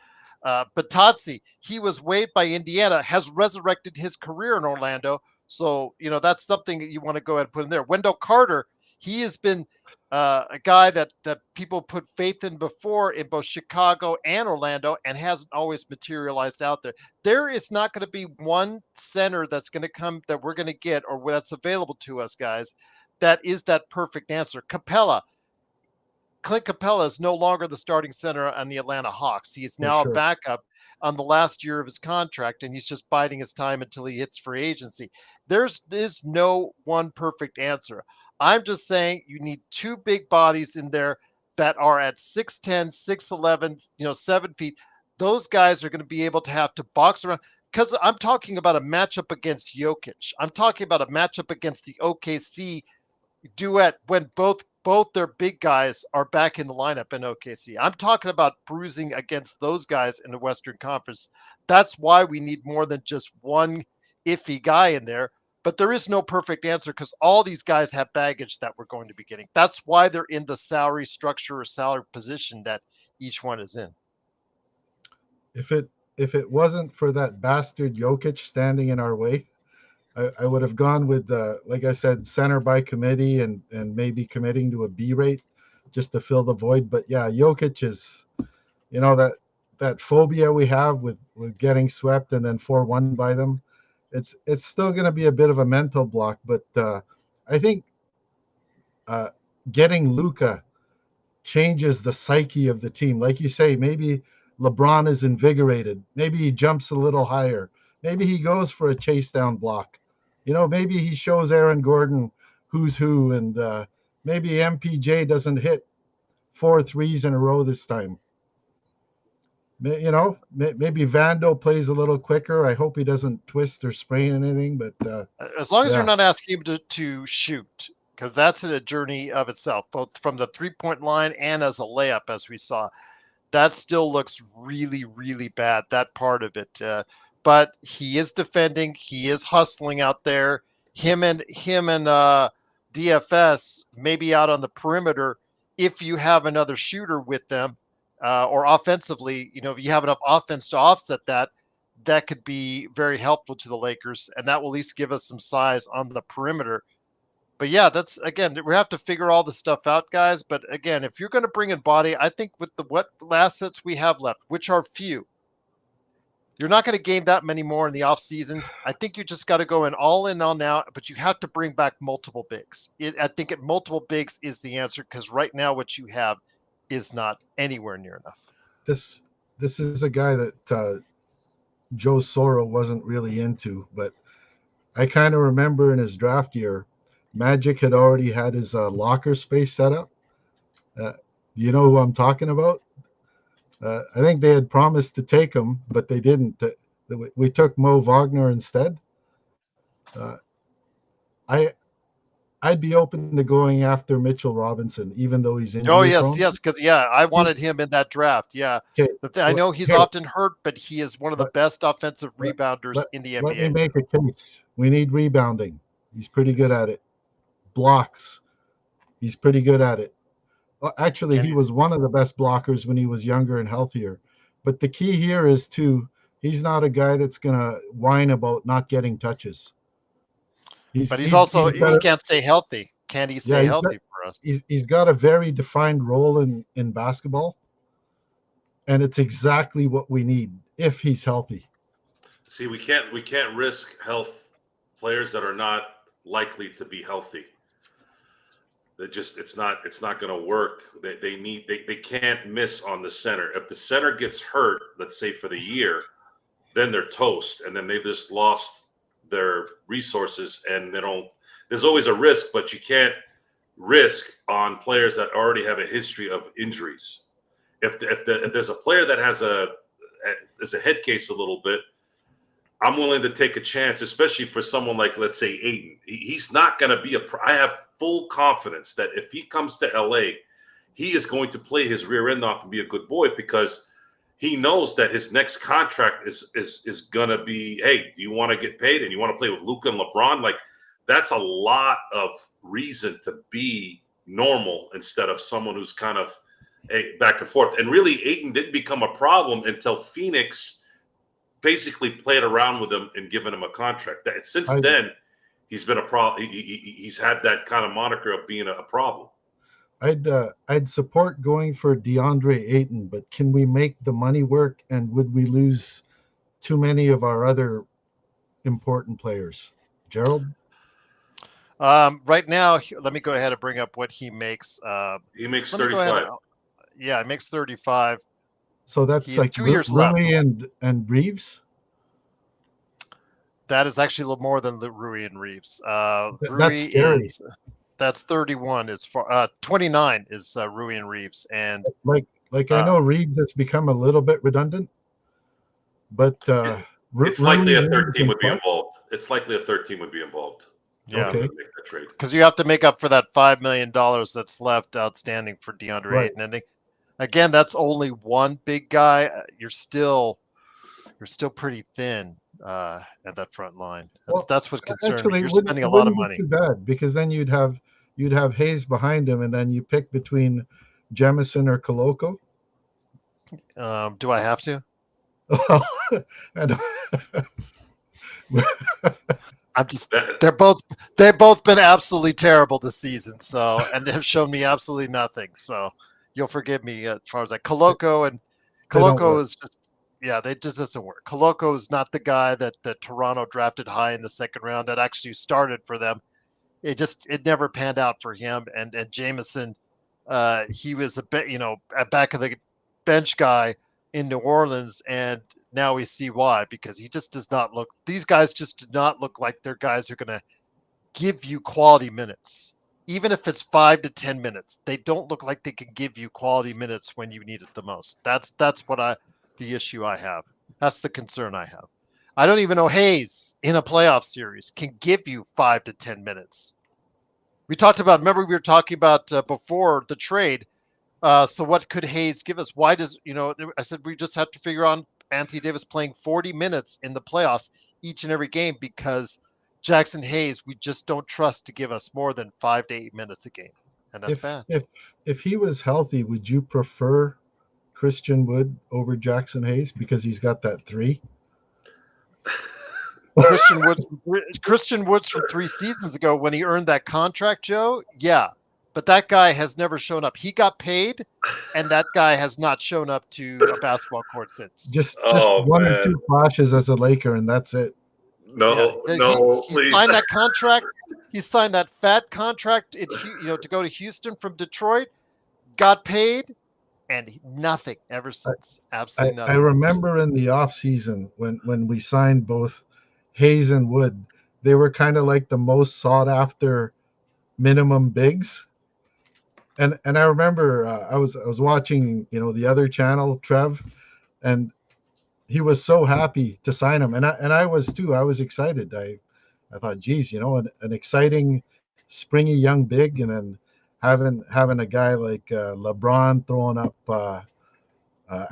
Batazzi, he was waived by Indiana, has resurrected his career in Orlando. So, that's something that you want to go ahead and put in there. Wendell Carter, he has been a guy that people put faith in before in both Chicago and Orlando and hasn't always materialized out there. There is not going to be one center that's going to come that we're going to get or that's available to us, guys. That is that perfect answer. Clint Capella is no longer the starting center on the Atlanta Hawks. He is For now a sure. backup on the last year of his contract, and he's just biding his time until he hits free agency. There is no one perfect answer. I'm just saying you need two big bodies in there that are at 6'10", 6'11", 7 feet. Those guys are going to be able to have to box around because I'm talking about a matchup against Jokic. I'm talking about a matchup against the OKC duet when both their big guys are back in the lineup in OKC. I'm talking about bruising against those guys in the Western Conference. That's why we need more than just one iffy guy in there. But there is no perfect answer because all these guys have baggage that we're going to be getting. That's why they're in the salary structure or salary position that each one is in. If it wasn't for that bastard Jokic standing in our way, I would have gone with like I said, center by committee and maybe committing to a B rate just to fill the void. But yeah, Jokic is, that phobia we have with getting swept and then 4-1 by them. It's still going to be a bit of a mental block, but I think uh, getting Luka changes the psyche of the team. Like you say, maybe LeBron is invigorated. Maybe he jumps a little higher. Maybe he goes for a chase down block. Maybe he shows Aaron Gordon who's who, and maybe MPJ doesn't hit 4 threes in a row this time. Maybe Vando plays a little quicker. I hope he doesn't twist or sprain anything, but as long as you're yeah. not asking him to shoot, because that's a journey of itself, both from the 3-point line and as a layup, as we saw. That still looks really, really bad, that part of it. But he is defending. He is hustling out there. Him and DFS maybe out on the perimeter if you have another shooter with them or offensively, if you have enough offense to offset that, that could be very helpful to the Lakers. And that will at least give us some size on the perimeter. But yeah, that's again, we have to figure all the stuff out, guys. But again, if you're going to bring in body, I think with the what assets we have left, which are few, you're not going to gain that many more in the off season. I think you just got to go in all in on now, but you have to bring back multiple bigs. I think multiple bigs is the answer because right now what you have is not anywhere near enough. This is a guy that Joe Soro wasn't really into, but I kind of remember in his draft year, Magic had already had his locker space set up. You know who I'm talking about? I think they had promised to take him, but they didn't. We took Mo Wagner instead. I'd be open to going after Mitchell Robinson, even though he's injury Oh yes, prone. yes, because I wanted him in that draft. Yeah, Okay. I know he's often hurt, but he is one of the best offensive rebounders in the NBA. Let me make a case. We need rebounding. He's pretty good at it. Blocks. He's pretty good at it. Well, actually, he was one of the best blockers when he was younger and healthier. But the key here is he's not a guy that's gonna whine about not getting touches. But he's also he can't stay healthy. Can he stay healthy for us? He's got a very defined role in basketball, and it's exactly what we need if he's healthy. See, we can't risk health players that are not likely to be healthy. It's not going to work. They can't miss on the center. If the center gets hurt, let's say for the year, then they're toast, and then they just lost their resources, and there's always a risk, but you can't risk on players that already have a history of injuries. If there's a player that has a head case a little bit, I'm willing to take a chance, especially for someone like, let's say, Ayton. He's not going to be I have full confidence that if he comes to LA, he is going to play his rear end off and be a good boy because he knows that his next contract is going to be, hey, do you want to get paid and you want to play with Luka and LeBron? Like, that's a lot of reason to be normal instead of someone who's kind of back and forth. And really, Ayton didn't become a problem until Phoenix basically played around with him and given him a contract. Since then, he's been a problem. He's had that kind of moniker of being a problem. I'd support going for DeAndre Ayton, but can we make the money work? And would we lose too many of our other important players? Gerald? Right now, let me go ahead and bring up what he makes. He makes 35. Yeah, he makes 35. So that's like 2 years left. Rui and Reeves? That is actually a little more than Rui and Reeves. That's scary. That's 31. It's for 29 is Rui and Reeves, and I know Reeves has become a little bit redundant, but it's likely a third team would be involved. It's likely a third team would be involved. Yeah, okay. Make that trade because you have to make up for that $5 million that's left outstanding for DeAndre Ayton, and again, that's only one big guy. You're still pretty thin at that front line. That's what concerns me. You're spending a lot of money. Too bad, because then you'd have Hayes behind him, and then you pick between Jemison or Koloko. Do I have to? I'm just. They've both been absolutely terrible this season. So, and they have shown me absolutely nothing. So, you'll forgive me as far as that. Koloko is just. Yeah, they just doesn't work. Koloko is not the guy that Toronto drafted high in the second round that actually started for them. It never panned out for him. And Jameson, he was a back of the bench guy in New Orleans, and now we see why, because he just does not look. These guys just do not look like they're guys who are going to give you quality minutes, even if it's 5 to 10 minutes. They don't look like they can give you quality minutes when you need it the most. That's what the issue I have. That's the concern I have. I don't even know Hayes in a playoff series can give you 5 to 10 minutes. We talked about, remember we were talking about before the trade. So what could Hayes give us? Why does, I said we just have to figure out Anthony Davis playing 40 minutes in the playoffs each and every game, because Jackson Hayes, we just don't trust to give us more than 5 to 8 minutes a game. And that's bad. If he was healthy, would you prefer Christian Wood over Jackson Hayes because he's got that 3? Christian Woods from 3 seasons ago when he earned that contract, Joe. Yeah, but that guy has never shown up. He got paid, and that guy has not shown up to a basketball court since. Just Oh one or man, two flashes as a Laker, and that's it. no, Yeah, no, he please. signed that contract. He signed that fat contract to go to Houston from Detroit. Got paid, and nothing ever since. Absolutely I nothing. remember in the off season when we signed both Hayes and Wood, they were kind of like the most sought after minimum bigs. And I remember I was watching the other channel, Trev, and he was so happy to sign him, and I was too. I was excited. I thought, geez, an exciting, springy young big, and then having a guy like LeBron throwing up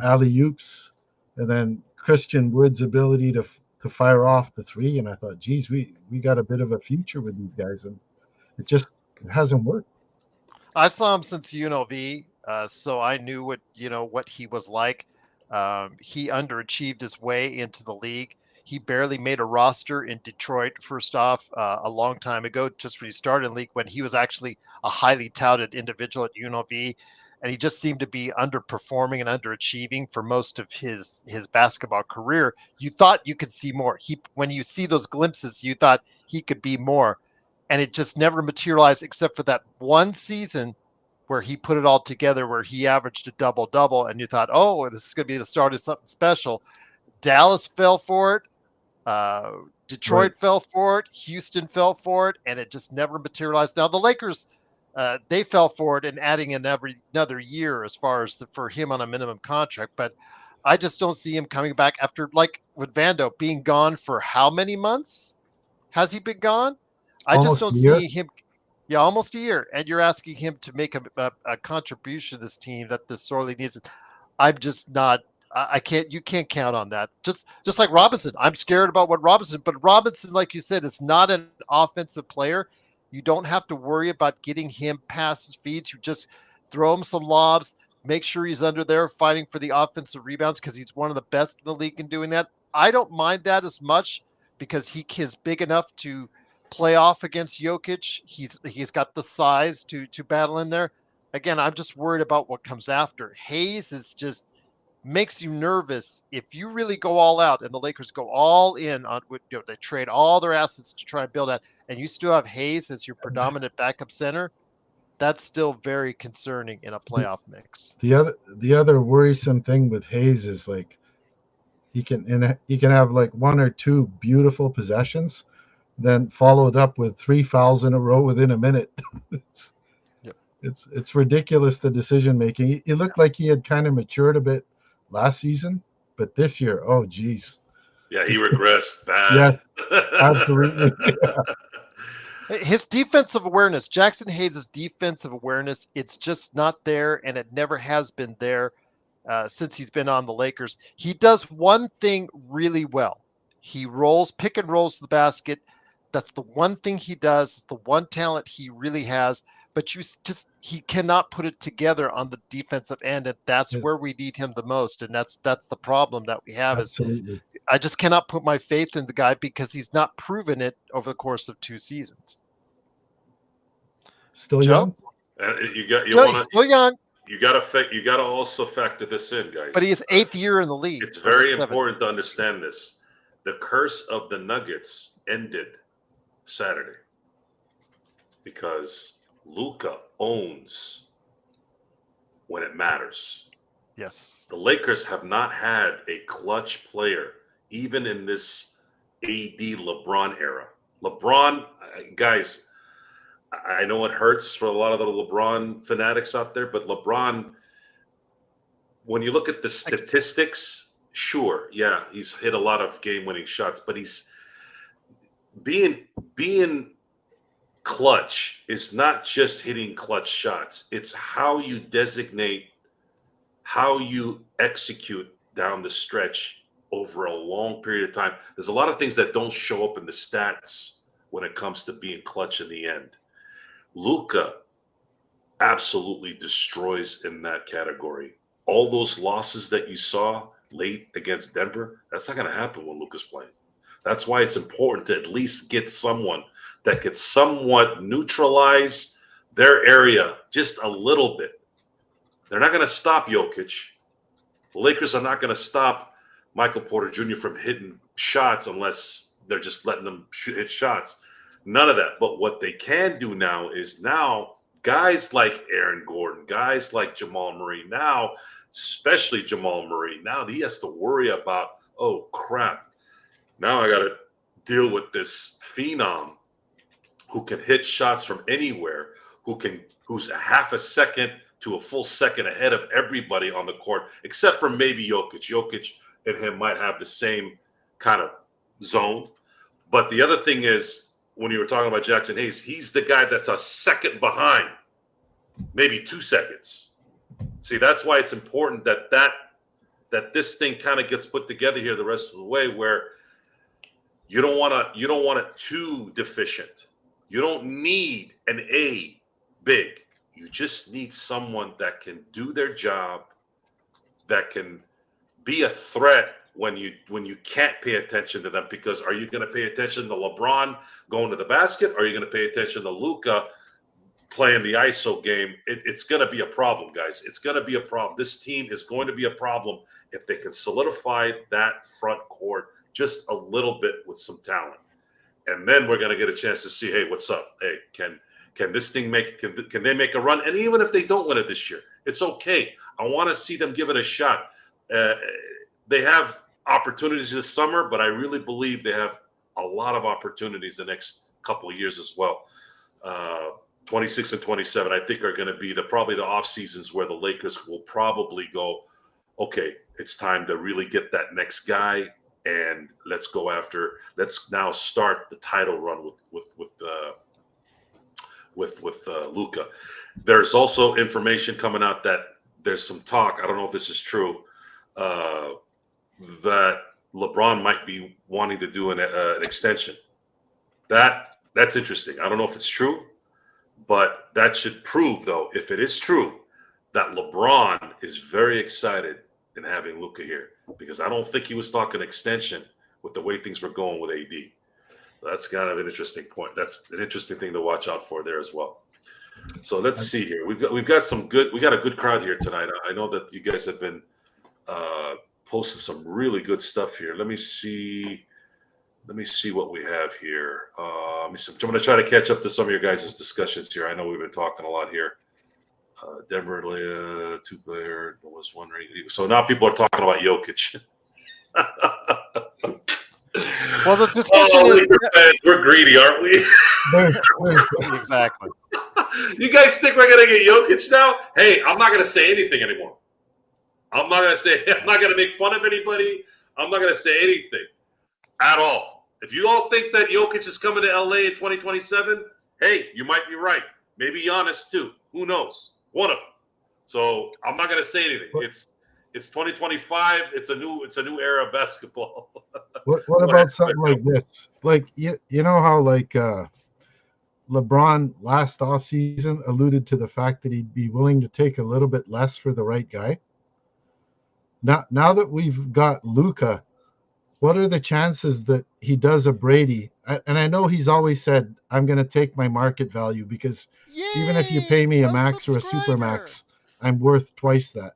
alley oops, and then Christian Wood's ability to fire off the three, and I thought, geez, we got a bit of a future with these guys, and it hasn't worked. I saw him since UNLV, so I knew what he was like. He underachieved his way into the league. He barely made a roster in Detroit. First off, a long time ago, just when he started in the league, when he was actually a highly touted individual at UNLV, and he just seemed to be underperforming and underachieving for most of his basketball career. You thought you could see more. When you see those glimpses, you thought he could be more, and it just never materialized except for that one season where he put it all together, where he averaged a double-double, and you thought, oh, this is going to be the start of something special. Dallas fell for it. Right. Detroit fell for it. Houston fell for it, and it just never materialized. Now, the Lakers, they fell for it and adding another year as far as for him on a minimum contract, but I just don't see him coming back after, like with Vando, being gone for how many months has he been gone? I just Almost don't a year. see him. Yeah, almost a year, and you're asking him to make a contribution to this team that this sorely needs. I'm just not. I can't. You can't count on that. Just like Robinson, I'm scared about what Robinson. But Robinson, like you said, is not an offensive player. You don't have to worry about getting him past his feet. You just throw him some lobs. Make sure he's under there fighting for the offensive rebounds because he's one of the best in the league in doing that. I don't mind that as much because he is big enough to play off against Jokic. He's got the size to battle in there. Again, I'm just worried about what comes after. Hayes is just makes you nervous if you really go all out and the Lakers go all in on they trade all their assets to try and build that, and you still have Hayes as your predominant backup center. That's still very concerning in a playoff mix. The other worrisome thing with Hayes is like he can have like one or two beautiful possessions, then followed up with three fouls in a row within a minute. it's, Yep. it's ridiculous, the decision making. It looked like he had kind of matured a bit last season, but this year, oh geez. Yeah, he regressed Yeah, bad. absolutely. His defensive awareness, Jackson Hayes' defensive awareness, it's just not there, and it never has been there since he's been on the Lakers. He does one thing really well. He pick and rolls the basket. That's the one thing he does, the one talent he really has. But he cannot put it together on the defensive end, and that's Yes, where we need him the most. And that's the problem that we have is absolutely. I just cannot put my faith in the guy because he's not proven it over the course of 2 seasons. Still Joe? young. And you Joe, want he's to still young, you got to also factor this in, but he guys. is 8th year in the league. It's Or is it very 7th? important to understand this. The curse of the Nuggets ended Saturday because Luka owns when it matters. Yes. The Lakers have not had a clutch player, even in this AD LeBron era. LeBron, guys, I know it hurts for a lot of the LeBron fanatics out there, but LeBron, when you look at the statistics, sure, yeah, he's hit a lot of game-winning shots, but he's being clutch is not just hitting clutch shots. It's how you designate, how you execute down the stretch over a long period of time. There's a lot of things that don't show up in the stats when it comes to being clutch in the end. Luka absolutely destroys in that category. All those losses that you saw late against Denver, that's not going to happen when Luka's playing. That's why it's important to at least get someone that could somewhat neutralize their area just a little bit. They're not going to stop Jokic. The Lakers are not going to stop Michael Porter Jr. from hitting shots unless they're just letting them hit shots. None of that. But what they can do now is guys like Aaron Gordon, guys like Jamal Murray, now, especially Jamal Murray, now he has to worry about, oh, crap. Now I got to deal with this phenom who can hit shots from anywhere, who's a half a second to a full second ahead of everybody on the court, except for maybe Jokic. Jokic and him might have the same kind of zone. But the other thing is, when you were talking about Jackson Hayes, he's the guy that's a second behind, maybe 2 seconds. See, that's why it's important that this thing kind of gets put together here the rest of the way, where you don't want it too deficient. You don't need an A big. You just need someone that can do their job, that can be a threat when you can't pay attention to them. Because are you going to pay attention to LeBron going to the basket? Or are you going to pay attention to Luka playing the ISO game? It's going to be a problem, guys. It's going to be a problem. This team is going to be a problem if they can solidify that front court just a little bit with some talent. And then we're going to get a chance to see, hey, what's up? Hey, can this thing can they make a run? And even if they don't win it this year, it's okay. I want to see them give it a shot. They have opportunities this summer, but I really believe they have a lot of opportunities the next couple of years as well. 26 and 27, I think, are going to be probably the off seasons where the Lakers will probably go, okay, it's time to really get that next guy, and let's now start the title run with Luka. There's also information coming out that there's some talk, I don't know if this is true, that LeBron might be wanting to do an extension. That's interesting. I don't know if it's true, but that should prove, though, if it is true, that LeBron is very excited in having Luka here, because I don't think he was talking extension with the way things were going with AD. That's kind of an interesting point. That's an interesting thing to watch out for there as well. So let's see here. We got a good crowd here tonight. I know that you guys have been posting some really good stuff here. Let me see what we have here. I'm going to try to catch up to some of your guys' discussions here. I know we've been talking a lot here. Denver, 2-player, was wondering. So now people are talking about Jokic. Well, the discussion is we're greedy, aren't we? Exactly. You guys think we're gonna get Jokic now? Hey, I'm not gonna say anything anymore. I'm not gonna make fun of anybody. I'm not gonna say anything at all. If you all think that Jokic is coming to LA in 2027, hey, you might be right. Maybe Giannis too. Who knows? One of them. So I'm not gonna say anything. It's 2025. It's a new era of basketball. What about something like this? Like you know how like LeBron last offseason alluded to the fact that he'd be willing to take a little bit less for the right guy. Now that we've got Luka, what are the chances that he does a Brady? And I know he's always said, I'm going to take my market value, because even if you pay me a max or a super max, I'm worth twice that.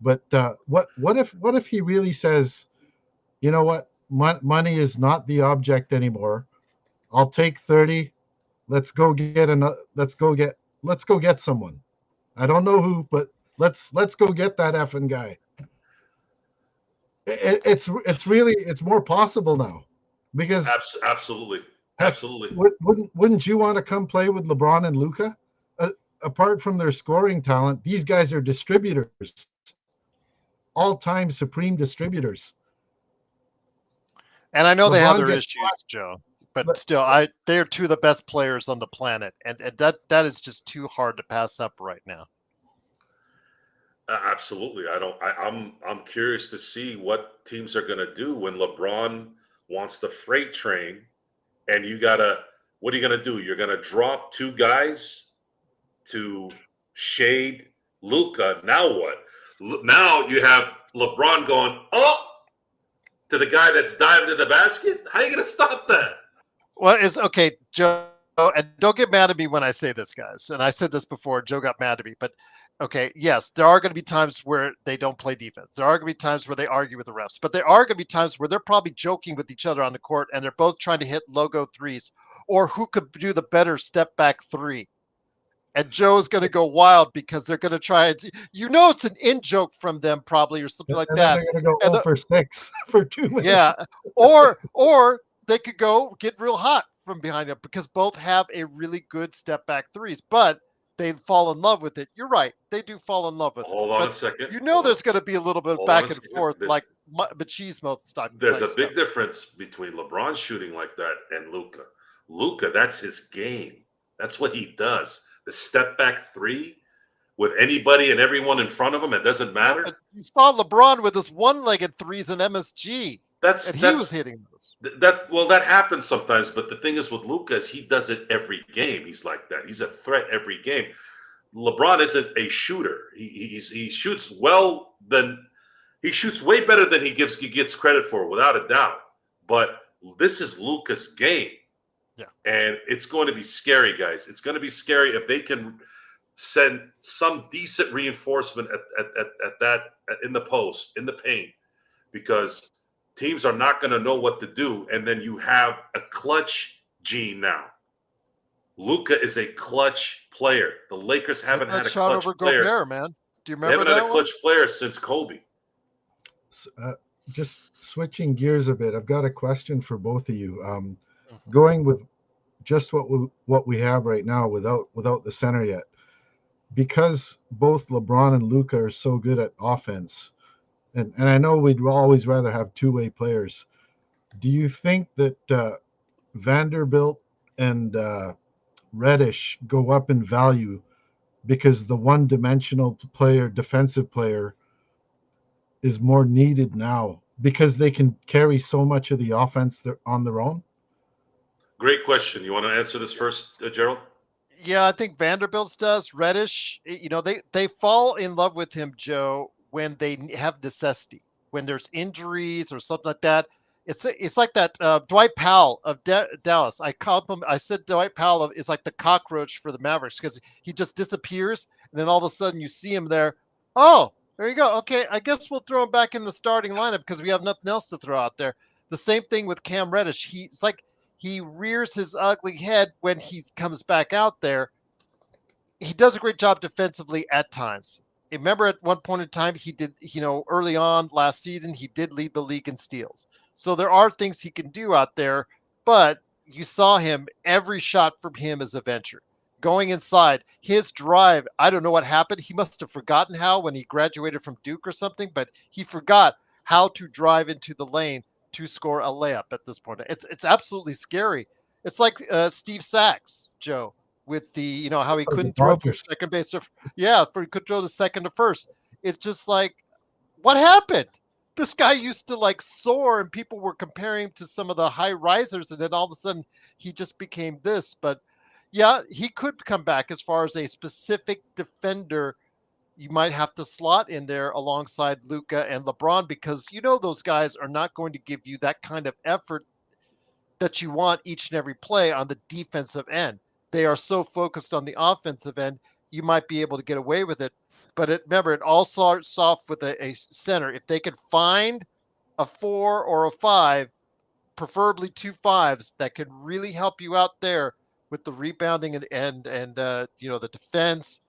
But what if he really says, you know what, money is not the object anymore. I'll take 30. Let's go get someone. I don't know who, but let's go get that effing guy. It's more possible now, because absolutely. Wouldn't you want to come play with LeBron and Luka? Apart from their scoring talent, these guys are distributors, all-time supreme distributors. And I know LeBron they have their gets issues, Joe, but still, they are two of the best players on the planet, and that is just too hard to pass up right now. Absolutely. I'm curious to see what teams are going to do when LeBron wants the freight train, and what are you going to do? You're going to drop two guys to shade Luka. Now what? Now you have LeBron going, oh, to the guy that's diving to the basket? How are you going to stop that? Well, it's okay, Joe, and don't get mad at me when I say this, guys. And I said this before. Joe got mad at me, but okay, yes, there are going to be times where they don't play defense. There are going to be times where they argue with the refs, but there are going to be times where they're probably joking with each other on the court, and they're both trying to hit logo threes, or who could do the better step back three. And Joe's going to go wild because they're going to try and, it's an in joke from them probably or something like And then that. they're going to go And 0 for 6 for 2 minutes. yeah, or they could go get real hot from behind them because both have a really good step back threes, but they fall in love with it. You're right, they do fall in love with it. Hold on a second. There's going to be a little bit of back and forth, like machismo stuff. There's a big difference between LeBron shooting like that and Luka. Luka, that's his game. That's what he does. The step back three with anybody and everyone in front of him, it doesn't matter. You saw LeBron with his one-legged threes in MSG. He was hitting those. That happens sometimes, but the thing is with Luka is he does it every game. He's like that. He's a threat every game. LeBron isn't a shooter. He shoots he shoots way better than he gets credit for, without a doubt. But this is Luka's game. Yeah. And it's going to be scary, guys. It's going to be scary if they can send some decent reinforcement at that in the post, in the paint, because teams are not going to know what to do. And then you have a clutch gene now. Luka is a clutch player. The Lakers haven't had a clutch player. Gobert, man. Do you remember they haven't that had a clutch player since Kobe. Just switching gears a bit, I've got a question for both of you. Going with just what we have right now without the center yet, because both LeBron and Luka are so good at offense, and I know we'd always rather have two-way players. Do you think that Vanderbilt and Reddish go up in value because the one-dimensional player, defensive player, is more needed now because they can carry so much of the offense on their own? Great question. You want to answer this first, Gerald? Yeah, I think Vanderbilt's does. Reddish, they fall in love with him, Joe, when they have necessity, when there's injuries or something like that. It's like that Dwight Powell of Dallas. I said Dwight Powell is like the cockroach for the Mavericks because he just disappears, and then all of a sudden you see him there. Oh, there you go. Okay, I guess we'll throw him back in the starting lineup because we have nothing else to throw out there. The same thing with Cam Reddish. He rears his ugly head when he comes back out there. He does a great job defensively at times. Remember at one point in time, he did, early on last season, he did lead the league in steals. So there are things he can do out there, but you saw him, every shot from him is a venture. Going inside, his drive, I don't know what happened. He must have forgotten how when he graduated from Duke or something, but he forgot how to drive into the lane to score a layup at this point. It's absolutely scary. It's like Steve Sachs, Joe, with the how he couldn't throw from second base to he could throw to second to first. It's just like, what happened? This guy used to soar, and people were comparing him to some of the high risers, and then all of a sudden he just became this. But yeah, he could come back as far as a specific defender. You might have to slot in there alongside Luka and LeBron because those guys are not going to give you that kind of effort that you want each and every play on the defensive end. They are so focused on the offensive end, you might be able to get away with it. But remember, it all starts off with a center. If they could find a 4 or a 5, preferably 2 5s, that could really help you out there with the rebounding and the defense,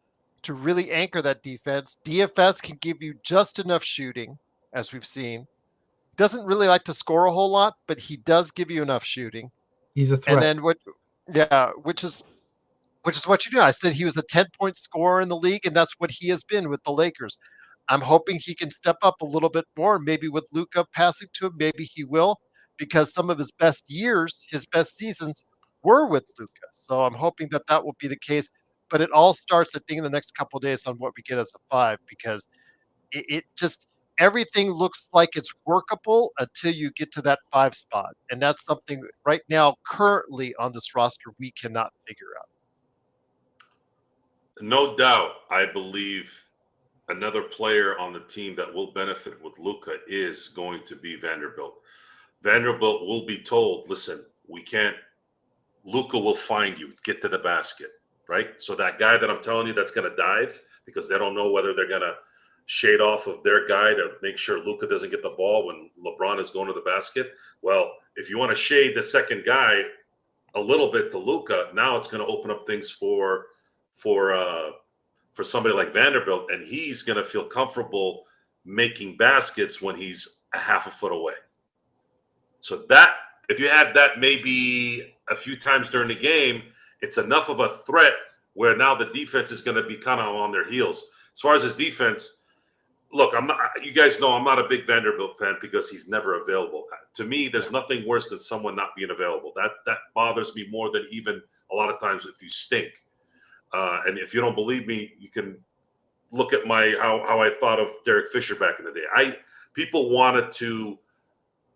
to really anchor that defense. DFS can give you just enough shooting, as we've seen. Doesn't really like to score a whole lot, but he does give you enough shooting. He's a threat. And then which is what you do. I said he was a 10-point scorer in the league, and that's what he has been with the Lakers. I'm hoping he can step up a little bit more, maybe with Luka passing to him. Maybe he will, because some of his best years, his best seasons were with Luka. So I'm hoping that will be the case. But it all starts, I think, in the next couple of days on what we get as a 5, because it just everything looks like it's workable until you get to that 5 spot. And that's something right now, currently on this roster, we cannot figure out. No doubt, I believe another player on the team that will benefit with Luka is going to be Vanderbilt. Vanderbilt will be told, listen, we can't, Luka will find you, get to the basket, right? So that guy that I'm telling you that's going to dive because they don't know whether they're going to shade off of their guy to make sure Luka doesn't get the ball when LeBron is going to the basket. Well, if you want to shade the second guy a little bit to Luka, now it's going to open up things for somebody like Vanderbilt, and he's going to feel comfortable making baskets when he's a half a foot away. So that, if you had that maybe a few times during the game, it's enough of a threat where now the defense is going to be kind of on their heels. As far as his defense, look, I'm not. You guys know I'm not a big Vanderbilt fan because he's never available. To me, there's nothing worse than someone not being available. That bothers me more than even a lot of times if you stink. And if you don't believe me, you can look at how I thought of Derek Fisher back in the day. People wanted to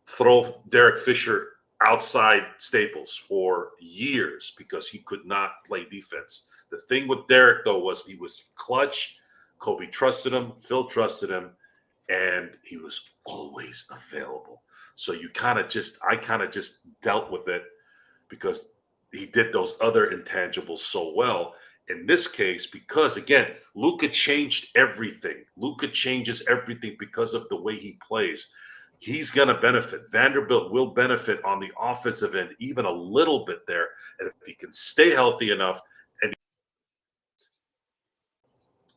throw Derek Fisher outside Staples for years because he could not play defense. The thing with Derek, though, was he was clutch. Kobe trusted him. Phil trusted him. And he was always available. So I kind of just dealt with it because he did those other intangibles so well. In this case, because, again, Luka changed everything. Luka changes everything because of the way he plays. He's going to benefit. Vanderbilt will benefit on the offensive end, even a little bit there. And if he can stay healthy enough, and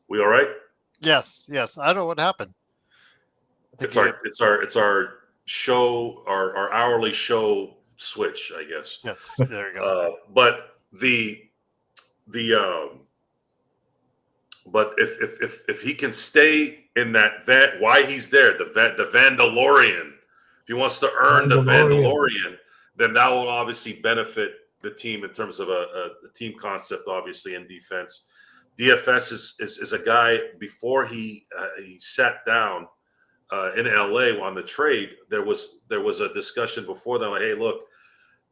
we all right? Yes. I don't know what happened. It's our show, our hourly show switch, I guess. Yes, there you go. But but if he can stay in that why he's there, the Vandalorian, if he wants to earn the Vandalorian, then that will obviously benefit the team in terms of a team concept, obviously, in defense. DFS is a guy, before he sat down in LA on the trade, there was a discussion before that, like, hey, look,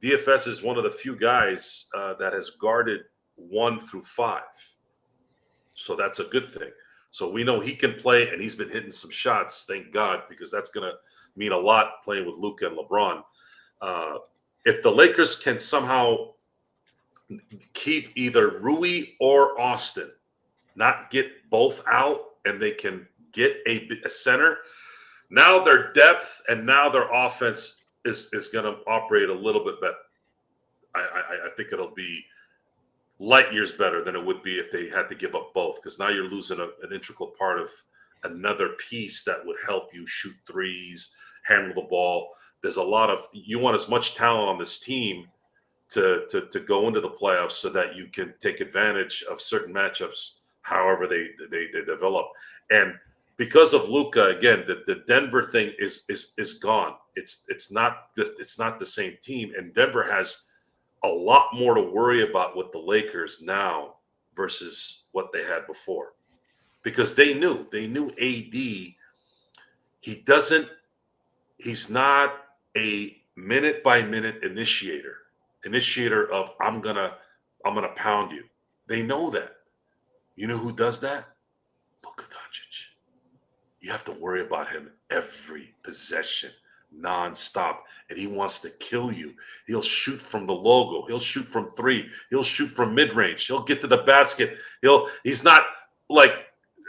DFS is one of the few guys that has guarded 1 through 5. So that's a good thing. So we know he can play, and he's been hitting some shots, thank God, because that's going to mean a lot playing with Luka and LeBron. If the Lakers can somehow keep either Rui or Austin, not get both out, and they can get a center, now their depth and now their offense is going to operate a little bit better. I think it'll be light years better than it would be if they had to give up both, because now you're losing an integral part of another piece that would help you shoot threes, handle the ball. There's a lot of, you want as much talent on this team to go into the playoffs so that you can take advantage of certain matchups however they develop. And because of Luka, again, the Denver thing is gone. It's not the same team, and Denver has a lot more to worry about with the Lakers now versus what they had before, because they knew AD. He's not a minute by minute initiator of I'm gonna pound you. They know that. You know who does that? Luka Doncic. You have to worry about him every possession, nonstop, and he wants to kill you. He'll shoot from the logo. He'll shoot from 3. He'll shoot from mid-range. He'll get to the basket. He's not like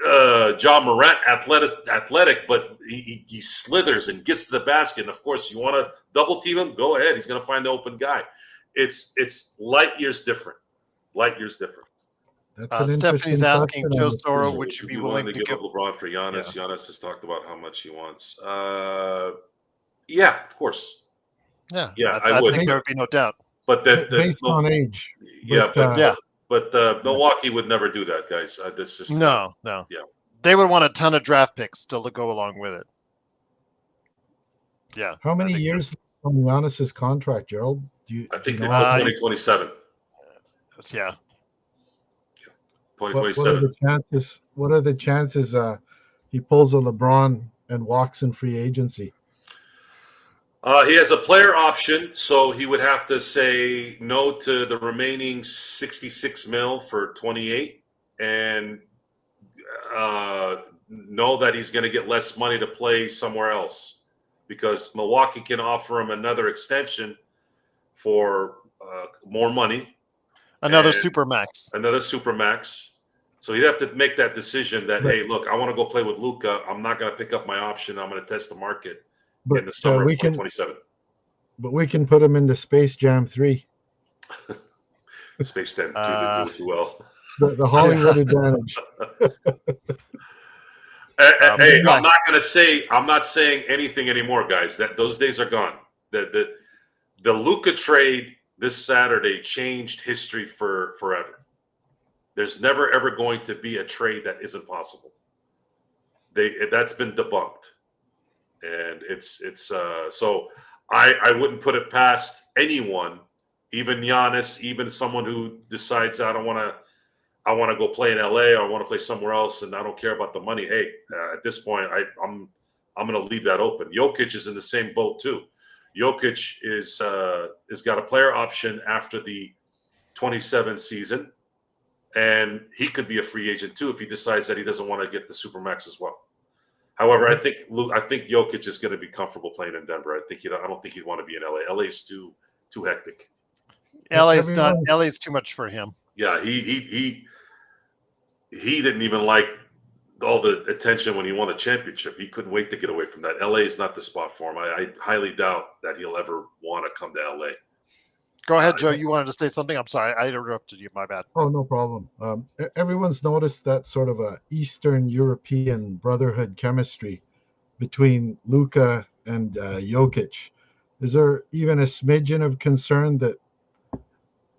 Ja Morant athletic, but he slithers and gets to the basket. And of course, you want to double team him? Go ahead. He's going to find the open guy. It's light years different. Light years different. Stephanie's asking Joe Soro, would you be willing to give up LeBron for Giannis? Yeah. Giannis has talked about how much he wants. Yeah, of course. Yeah, I would. think there would be no doubt. But based on age. But Milwaukee would never do that, guys. This just no. Yeah, they would want a ton of draft picks still to go along with it. Yeah. How many years on Giannis's contract, Gerald? I think until 2027. Yeah. 2027. What are the chances he pulls a LeBron and walks in free agency? He has a player option, so he would have to say no to the remaining $66 million for 28, and know that he's going to get less money to play somewhere else because Milwaukee can offer him another extension for more money. Another and supermax. Another supermax. So he'd have to make that decision that, hey, look, I want to go play with Luka. I'm not going to pick up my option. I'm going to test the market in the summer of 2027. But we can put him into Space Jam 3. Space Jam 2 didn't do too well. The Hollywood advantage. Hey, I'm not saying anything anymore, guys. That those days are gone. The Luka trade this Saturday changed history for forever. There's never ever going to be a trade that isn't possible. That's been debunked, and it's so I wouldn't put it past anyone, even Giannis, even someone who decides I want to go play in LA or I want to play somewhere else, and I don't care about the money. Hey, at this point, I'm going to leave that open. Jokic is in the same boat too. Jokic is got a player option after the 27 season, and he could be a free agent too if he decides that he doesn't want to get the supermax as well. However, I think Jokic is going to be comfortable playing in Denver. I don't think he'd want to be in LA. LA's too hectic. LA's too much for him. Yeah, he didn't even like all the attention when he won the championship. He couldn't wait to get away from that. LA is not the spot for him. I highly doubt that he'll ever want to come to LA. Go ahead, Joe. You wanted to say something? I'm sorry. I interrupted you. My bad. Oh, no problem. Everyone's noticed that sort of a Eastern European brotherhood chemistry between Luka and Jokic. Is there even a smidgen of concern that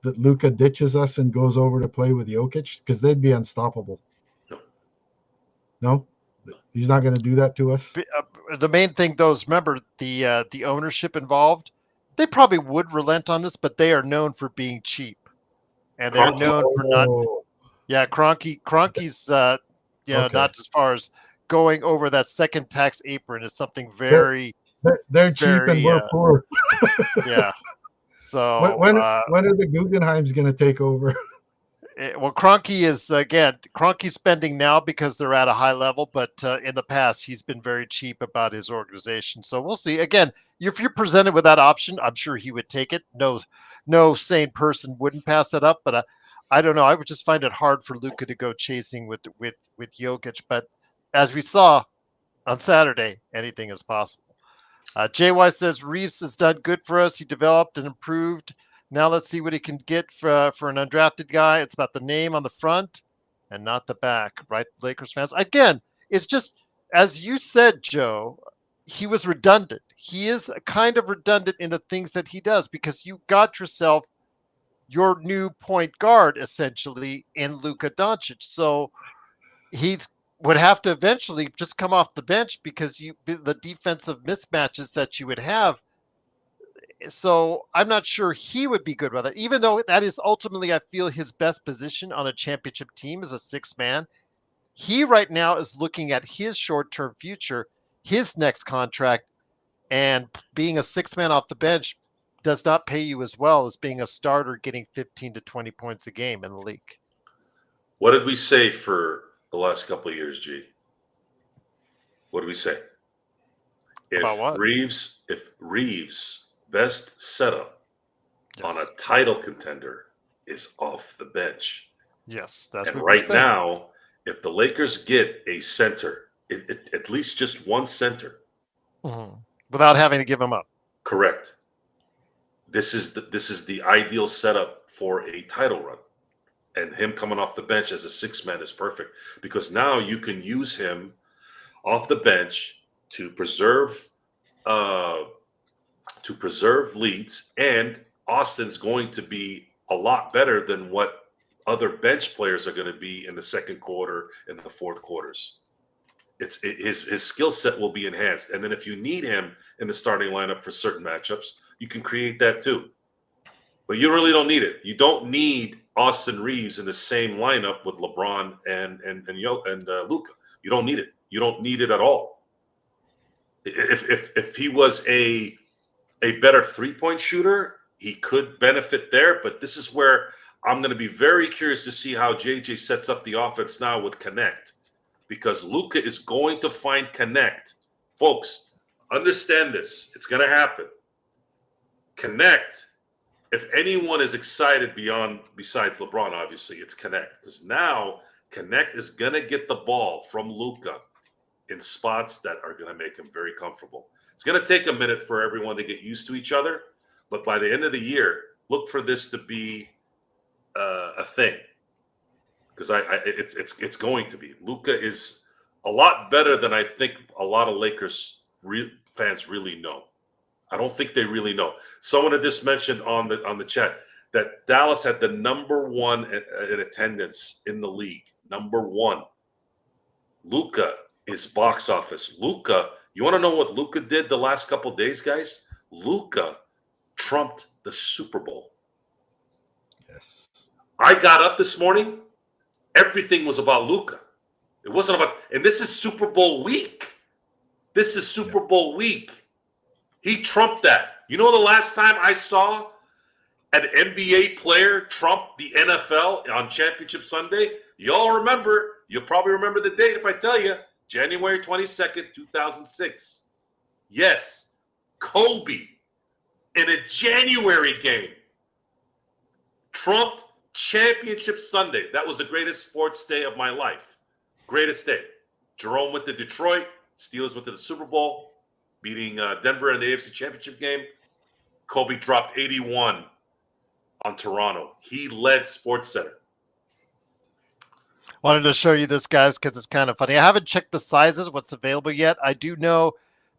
Luka ditches us and goes over to play with Jokic? Because they'd be unstoppable. No? He's not going to do that to us? The main thing, though, is remember the ownership involved. They probably would relent on this, but they are known for being cheap, and they're known for not. Yeah, Kroenke's not as far as going over that second tax apron is something very. They're cheap and we're poor. Yeah. So when are the Guggenheims going to take over? Well, Kroenke's spending now because they're at a high level, but in the past he's been very cheap about his organization. So we'll see. Again, if you're presented with that option, I'm sure he would take it. No sane person wouldn't pass that up. But I don't know. I would just find it hard for Luka to go chasing with Jokic. But as we saw on Saturday, anything is possible. JY says Reeves has done good for us. He developed and improved. Now let's see what he can get for an undrafted guy. It's about the name on the front and not the back, right, Lakers fans? Again, it's just, as you said, Joe, he was redundant. He is kind of redundant in the things that he does because you got yourself your new point guard, essentially, in Luka Doncic. So he's would have to eventually just come off the bench because the defensive mismatches that you would have. So I'm not sure he would be good with it, even though that is ultimately, I feel, his best position on a championship team as a sixth man. He right now is looking at his short-term future, his next contract, and being a sixth man off the bench does not pay you as well as being a starter getting 15 to 20 points a game in the league. What did we say for the last couple of years, G? What did we say? About what? If Reeves' best setup on a title contender is off the bench. Yes, that's and what right now, if the Lakers get a center, at least just one center, without having to give him up. Correct. This is the ideal setup for a title run, and him coming off the bench as a sixth man is perfect because now you can use him off the bench to preserve leads, and Austin's going to be a lot better than what other bench players are going to be in the second quarter and the fourth quarters. His skill set will be enhanced, and then if you need him in the starting lineup for certain matchups, you can create that too. But you really don't need it. You don't need Austin Reeves in the same lineup with LeBron and Luka. You don't need it. You don't need it at all. If he was a better three-point shooter, he could benefit there. But this is where I'm going to be very curious to see how JJ sets up the offense now with Connect. because Luka is going to find connect. Folks, understand this. It's going to happen. Connect. If anyone is excited besides LeBron, obviously, it's Connect. Because now Connect is going to get the ball from Luka in spots that are going to make him very comfortable. It's going to take a minute for everyone to get used to each other. But by the end of the year, look for this to be a thing. Because it's going to be. Luka is a lot better than I think a lot of Lakers fans really know. I don't think they really know. Someone had just mentioned on the chat that Dallas had the number one in attendance in the league. Number one. Luka is box office. Luka, you want to know what Luka did the last couple of days, guys? Luka trumped the Super Bowl. Yes. I got up this morning. Everything was about Luka. It wasn't about, and this is Super Bowl week. This is Super Bowl week. He trumped that. You know the last time I saw an NBA player trump the NFL on Championship Sunday? Y'all remember, you'll probably remember the date if I tell you, January 22nd, 2006. Yes, Kobe in a January game trumped Championship Sunday. That was the greatest sports day of my life. Greatest day. Jerome went to Detroit. Steelers went to the Super Bowl, beating Denver in the AFC Championship game. Kobe dropped 81 on Toronto. He led SportsCenter. Wanted to show you this, guys, because it's kind of funny. I haven't checked the sizes, what's available yet. I do know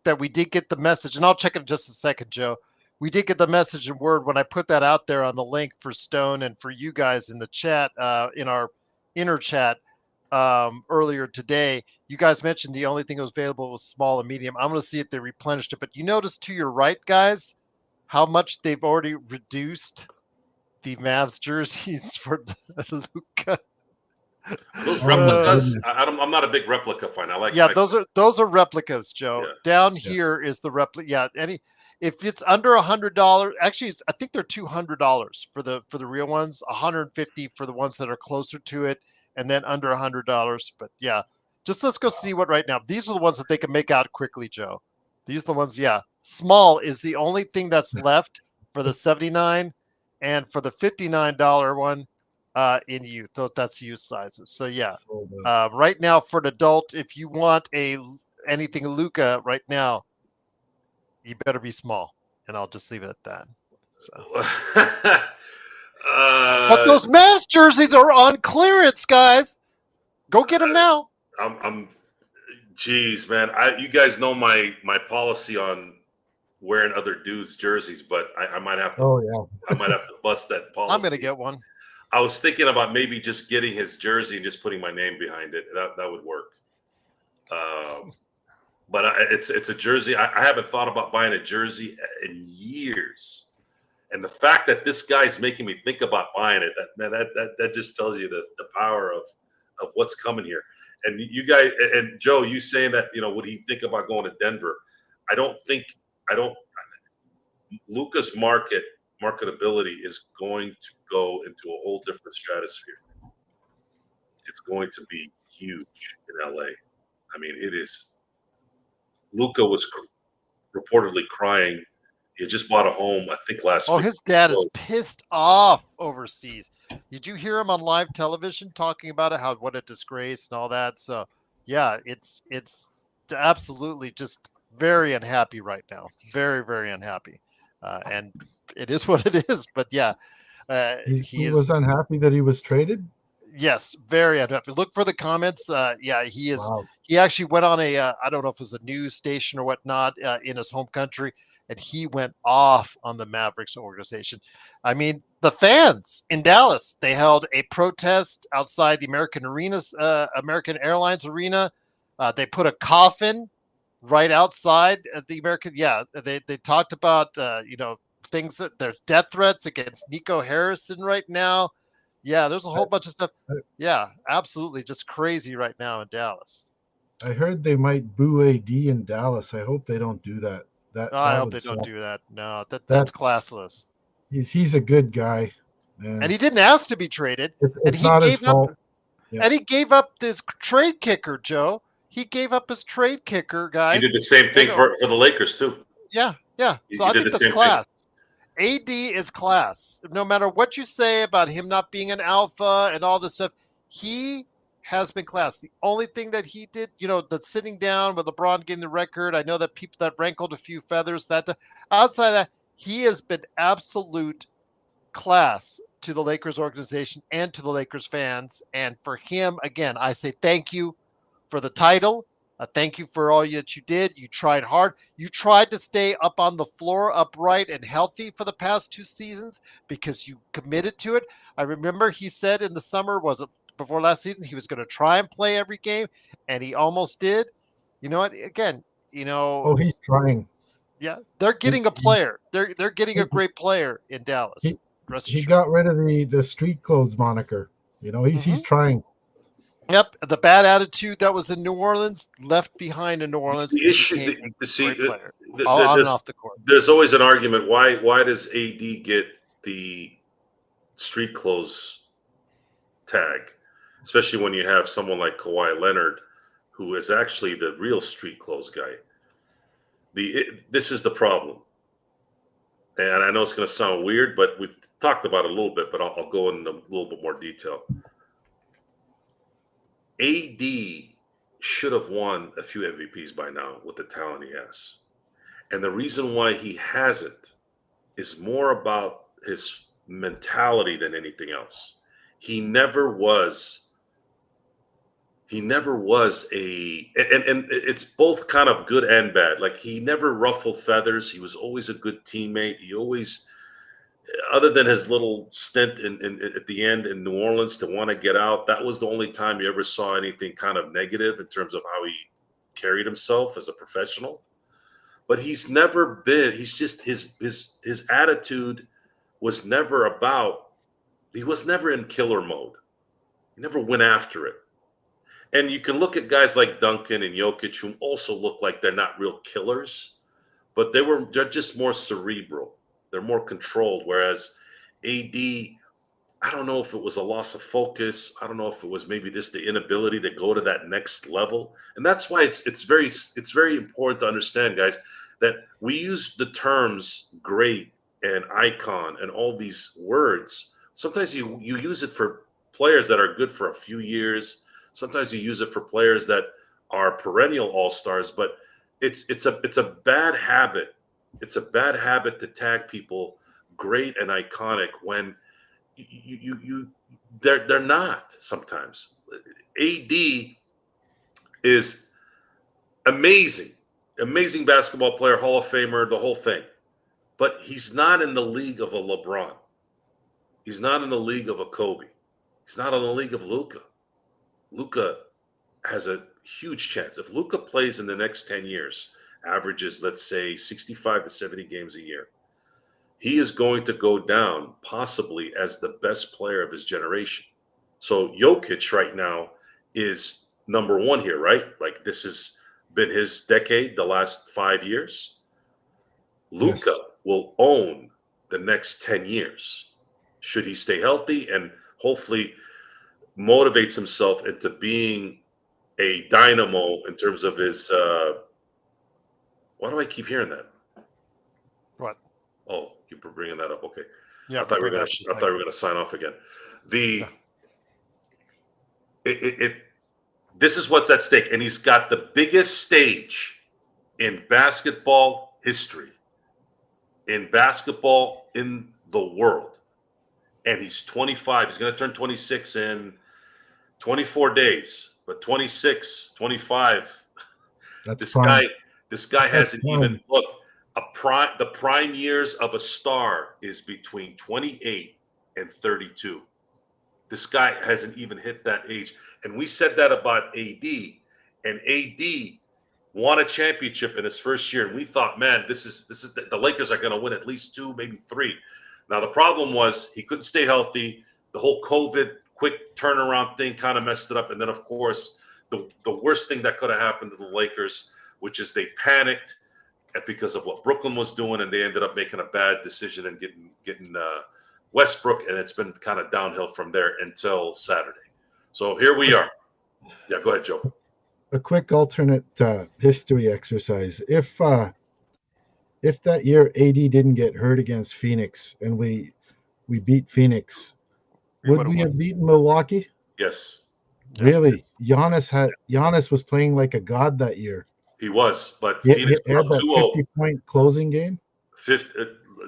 that we did get the message, and I'll check it in just a second, Joe. We did get the message in Word when I put that out there on the link for Stone and for you guys in the chat, in our inner chat earlier today. You guys mentioned the only thing that was available was small and medium. I'm going to see if they replenished it. But you notice to your right, guys, how much they've already reduced the Mavs jerseys for Luka. Those replicas, I'm not a big replica fan. I like. Those are replicas, Joe. Yeah. Down here is the replica. Yeah, if it's under $100, actually, I think they're $200 for the real ones. $150 for the ones that are closer to it, and then under $100. But yeah, just let's go see what right now. These are the ones that they can make out quickly, Joe. These are the ones. Yeah, small is the only thing that's left for the $79, and for the $59 one. In youth, that's youth sizes. So yeah, right now for an adult, if you want anything Luka right now, you better be small, and I'll just leave it at that. So. But those Mavs jerseys are on clearance, guys. Go get them now. Geez, man, you guys know my policy on wearing other dudes' jerseys, but I might have to. Oh yeah, I might have to bust that policy. I'm gonna get one. I was thinking about maybe just getting his jersey and just putting my name behind it. That would work. But it's a jersey. I haven't thought about buying a jersey in years. And the fact that this guy's making me think about buying it, that just tells you the power of what's coming here. And you guys, and Joe, you saying that, would he think about going to Denver? I don't. Luka's marketability is going to go into a whole different stratosphere. It's going to be huge in LA. I mean, it is. Luka was reportedly crying. He had just bought a home, I think, last week. Oh, his dad is pissed off overseas. Did you hear him on live television talking about it? What a disgrace and all that. So, yeah, it's absolutely just very unhappy right now. Very, very unhappy. And it is what it is. But yeah, he was unhappy that he was traded. Yes, very unhappy. Look for the comments. Yeah, he is. Wow. He actually went on I don't know if it was a news station or whatnot in his home country, and he went off on the Mavericks organization. I mean, the fans in Dallas, they held a protest outside the American Airlines Arena. They put a coffin right outside the American. Yeah, they talked about things that there's death threats against Nico Harrison right now. Yeah, there's a whole bunch of stuff. Yeah, absolutely, just crazy right now in Dallas. I heard they might boo AD in Dallas. I hope they don't do that. I hope they don't do that. No, that's classless. He's a good guy, man. And he didn't ask to be traded. It's not his fault. Yeah. And he gave up this trade kicker, Joe. He gave up his trade kicker, guys. He did the same thing for the Lakers too. Yeah. So He I did think the that's same class. AD is class. No matter what you say about him not being an alpha and all this stuff, he has been class. The only thing that he did, the sitting down with LeBron getting the record, I know that people that rankled a few feathers. That outside of that, he has been absolute class to the Lakers organization and to the Lakers fans. And for him, again, I say thank you for the title. Thank you for all that you did. You tried hard. You tried to stay up on the floor, upright and healthy for the past 2 seasons because you committed to it. I remember he said in the summer, was it before last season, he was going to try and play every game, and he almost did. You know what? Again, Oh, he's trying. yeah, they're getting a player. They're getting a great player in He, Dallas. he got rid of the street clothes moniker. He's trying. Yep, the bad attitude that was in New Orleans left behind in New Orleans. The He issue, became a see, great player on and off the court. there's always an argument. Why does AD get the street clothes tag, especially when you have someone like Kawhi Leonard, who is actually the real street clothes guy? This is the problem, and I know it's going to sound weird, but we've talked about it a little bit. But I'll go in a little bit more detail. AD should have won a few MVPs by now with the talent he has. And the reason why he hasn't is more about his mentality than anything else. He never was a and it's both kind of good and bad. Like, he never ruffled feathers. He was always a good teammate. He always, other than his little stint at the end in New Orleans to want to get out, that was the only time you ever saw anything kind of negative in terms of how he carried himself as a professional. But he's never been. He's just his attitude was never about. He was never in killer mode. He never went after it. And you can look at guys like Duncan and Jokic, who also look like they're not real killers, but they're just more cerebral. They're more controlled. Whereas AD, I don't know if it was a loss of focus. I don't know if it was maybe just the inability to go to that next level. And that's why it's very important to understand, guys, that we use the terms great and icon and all these words. Sometimes you use it for players that are good for a few years. Sometimes you use it for players that are perennial all-stars, but it's a bad habit. It's a bad habit to tag people great and iconic when they're not sometimes. AD is amazing basketball player, Hall of Famer, the whole thing. But he's not in the league of a LeBron. He's not in the league of a Kobe. He's not in the league of Luka. Luka has a huge chance. If Luka plays in the next 10 years, averages, let's say, 65 to 70 games a year, he is going to go down possibly as the best player of his generation. So Jokic right now is number one here, right? Like, this has been his decade, the last 5 years. Luka will own the next 10 years, should he stay healthy and hopefully motivates himself into being a dynamo in terms of his why do I keep hearing that? What? Oh, you're bringing that up. Okay. Yeah, I thought we were going to sign off again. This is what's at stake, and he's got the biggest stage in basketball history, in basketball in the world. And he's 25. He's going to turn 26 in 24 days, but 26, 25. This guy hasn't even look. The prime years of a star is between 28 and 32. This guy hasn't even hit that age. And we said that about AD, and AD won a championship in his first year. And we thought, man, this is the Lakers are going to win at least 2, maybe 3. Now, the problem was he couldn't stay healthy. The whole COVID quick turnaround thing kind of messed it up. And then, of course, the worst thing that could have happened to the Lakers, which is they panicked because of what Brooklyn was doing, and they ended up making a bad decision and getting Westbrook, and it's been kind of downhill from there until Saturday. So here we are. Yeah, go ahead, Joe. A quick alternate history exercise. If that year AD didn't get hurt against Phoenix and we beat Phoenix, would we have beaten Milwaukee? Yes. Really? Giannis was playing like a god that year. He was, but He Phoenix was had up that 2-0. 50-point closing game.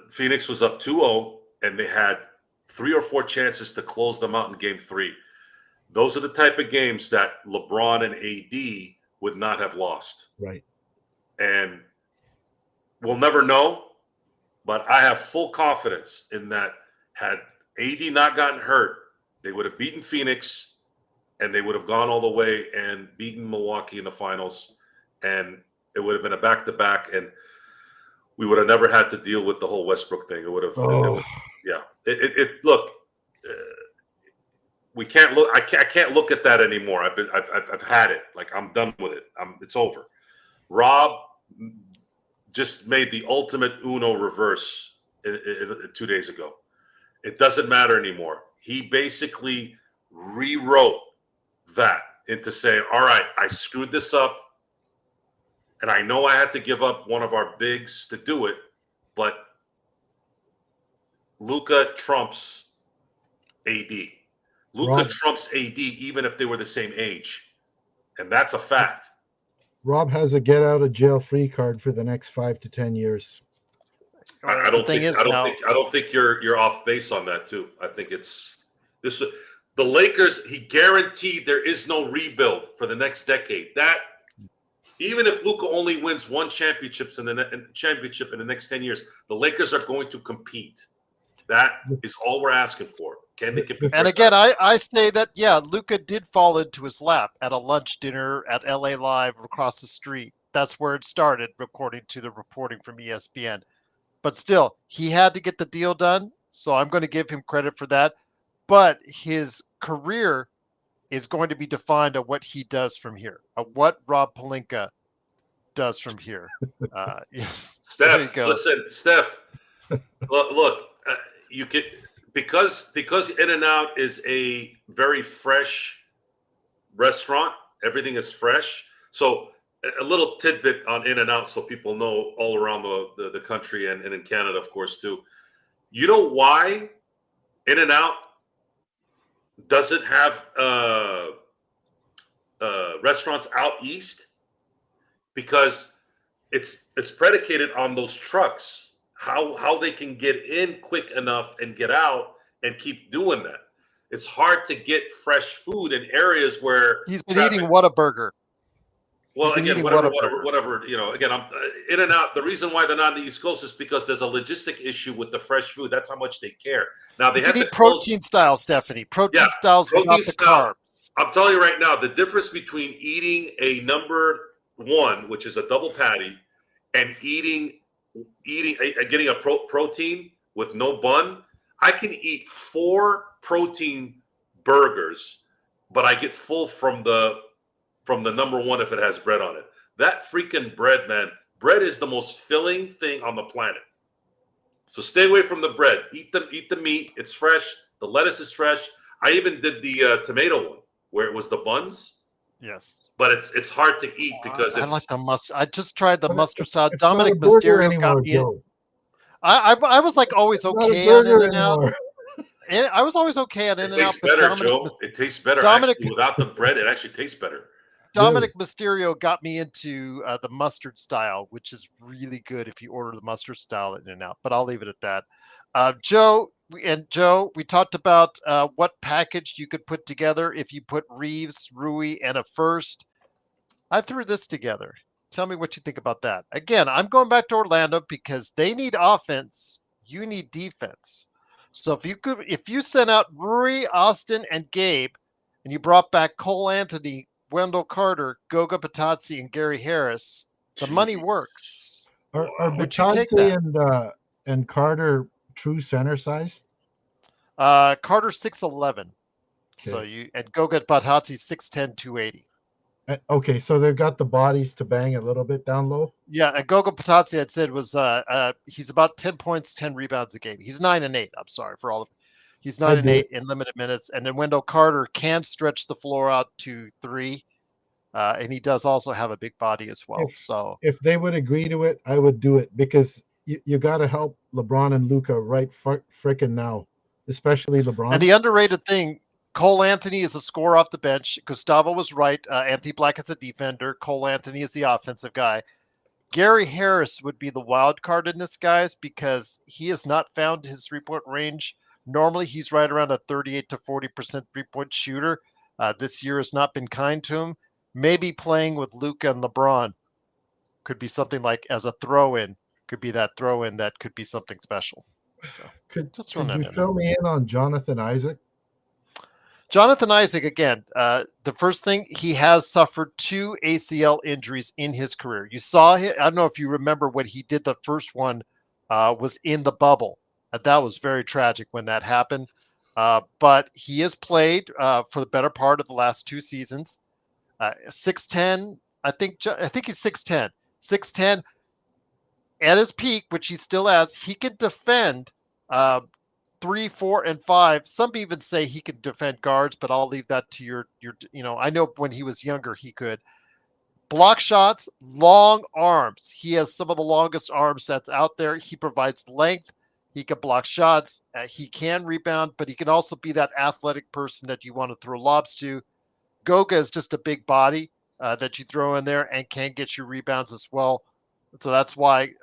Phoenix was up 2-0, and they had 3 or 4 chances to close them out in game 3. Those are the type of games that LeBron and AD would not have lost. Right. And we'll never know, but I have full confidence in that had AD not gotten hurt, they would have beaten Phoenix, and they would have gone all the way and beaten Milwaukee in the finals, and it would have been a back-to-back, and we would have never had to deal with the whole Westbrook thing. It would have, yeah. Look, we can't look. I can't look at that anymore. I've had it. Like, I'm done with it. It's over. Rob just made the ultimate Uno reverse 2 days ago. It doesn't matter anymore. He basically rewrote that into saying, all right, I screwed this up, and I know I had to give up one of our bigs to do it, but Luka trumps AD. Luka trumps AD even if they were the same age, and that's a fact. Rob has a get out of jail free card for the next 5 to 10 years. I don't think you're off base on that too. I think it's this. The Lakers, he guaranteed there is no rebuild for the next decade. That even if Luka only wins one championship in the next 10 years, the Lakers are going to compete. That is all we're asking for. Can they compete? And again, I say that, yeah, Luka did fall into his lap at a lunch dinner at LA Live across the street. That's where it started, according to the reporting from ESPN. But still, he had to get the deal done, so I'm going to give him credit for that. But his career is going to be defined on what he does from here, what Rob Pelinka does from here. Yes. Steph, listen, Steph, look, you can, because In-N-Out is a very fresh restaurant. Everything is fresh. So a little tidbit on In-N-Out so people know all around the country and in Canada, of course, too. You know why In-N-Out doesn't have restaurants out east? Because it's predicated on those trucks. How they can get in quick enough and get out and keep doing that. It's hard to get fresh food in areas where he's been eating Whataburger. Well, again, whatever, you know, again, I'm In-N-Out. The reason why they're not on the East Coast is because there's a logistic issue with the fresh food. That's how much they care. Now they have to protein style, Stephanie. Protein styles without the carbs. I'm telling you right now, the difference between eating a number one, which is a double patty, and getting a protein with no bun. I can eat 4 protein burgers, but I get full from the number one if it has bread on it. That freaking bread, man. Bread is the most filling thing on the planet. So stay away from the bread. Eat the meat. It's fresh. The lettuce is fresh. I even did the tomato one where it was the buns. Yes. But it's hard to eat because I like the mustard. I just tried the mustard salad. It's Dominic not a burger Mysterio anymore, got me Joe. in. I was like always It's not a okay on burger In-N-Out. anymore. I was always okay on In-N-Out. It tastes better, Joe. It tastes better. Actually, without the bread, it actually tastes better. Dominic Mysterio got me into the mustard style, which is really good if you order the mustard style at In-N-Out. But I'll leave it at that. Joe, we talked about what package you could put together if you put Reeves, Rui, and a first. I threw this together. Tell me what you think about that. Again, I'm going back to Orlando because they need offense. You need defense. So if you sent out Rui, Austin, and Gabe, and you brought back Cole Anthony, Wendell Carter, Goga Batazzi, and Gary Harris, the money works. Are Batazzi and Carter true center size? Carter's 6'11". Okay. So and Goga Batazzi 6'10", 280. Okay, so they've got the bodies to bang a little bit down low. Yeah, and Goga Batazzi, I'd said, was he's about 10 points, 10 rebounds a game. He's 9 and 8. I'm sorry for all of. He's not I'd an do 8 it. in limited minutes. And then Wendell Carter can stretch the floor out to 3. And he does also have a big body as well. So If they would agree to it, I would do it because you got to help LeBron and Luka right frickin' now, especially and LeBron. the underrated thing, Cole Anthony is a scorer off the bench. Gustavo was right. Anthony Black is a defender. Cole Anthony is the offensive guy. Gary Harris would be the wild card in this, guys, because he has not found his 3-point range. Normally, he's right around a 38 to 40% 3-point shooter. This year has not been kind to him. Maybe playing with Luka and LeBron could be something like as a throw-in. Could be that throw-in that could be something special. So just throwing Could that you in there. fill me in on Jonathan Isaac? Jonathan Isaac, again, the first thing, he has suffered 2 ACL injuries in his career. You saw him, I don't know if you remember when he did the first one, was in the bubble. That was very tragic when that happened. But he has played for the better part of the last 2 seasons. 6'10", I think he's 6'10". 6'10", at his peak, which he still has, he can defend 3, 4, and 5. Some even say he can defend guards, but I'll leave that to your. I know when he was younger, he could block shots, long arms. He has some of the longest arm sets out there. He provides length. He can block shots. He can rebound, but he can also be that athletic person that you want to throw lobs to. Goga is just a big body that you throw in there and can get you rebounds as well. So that's why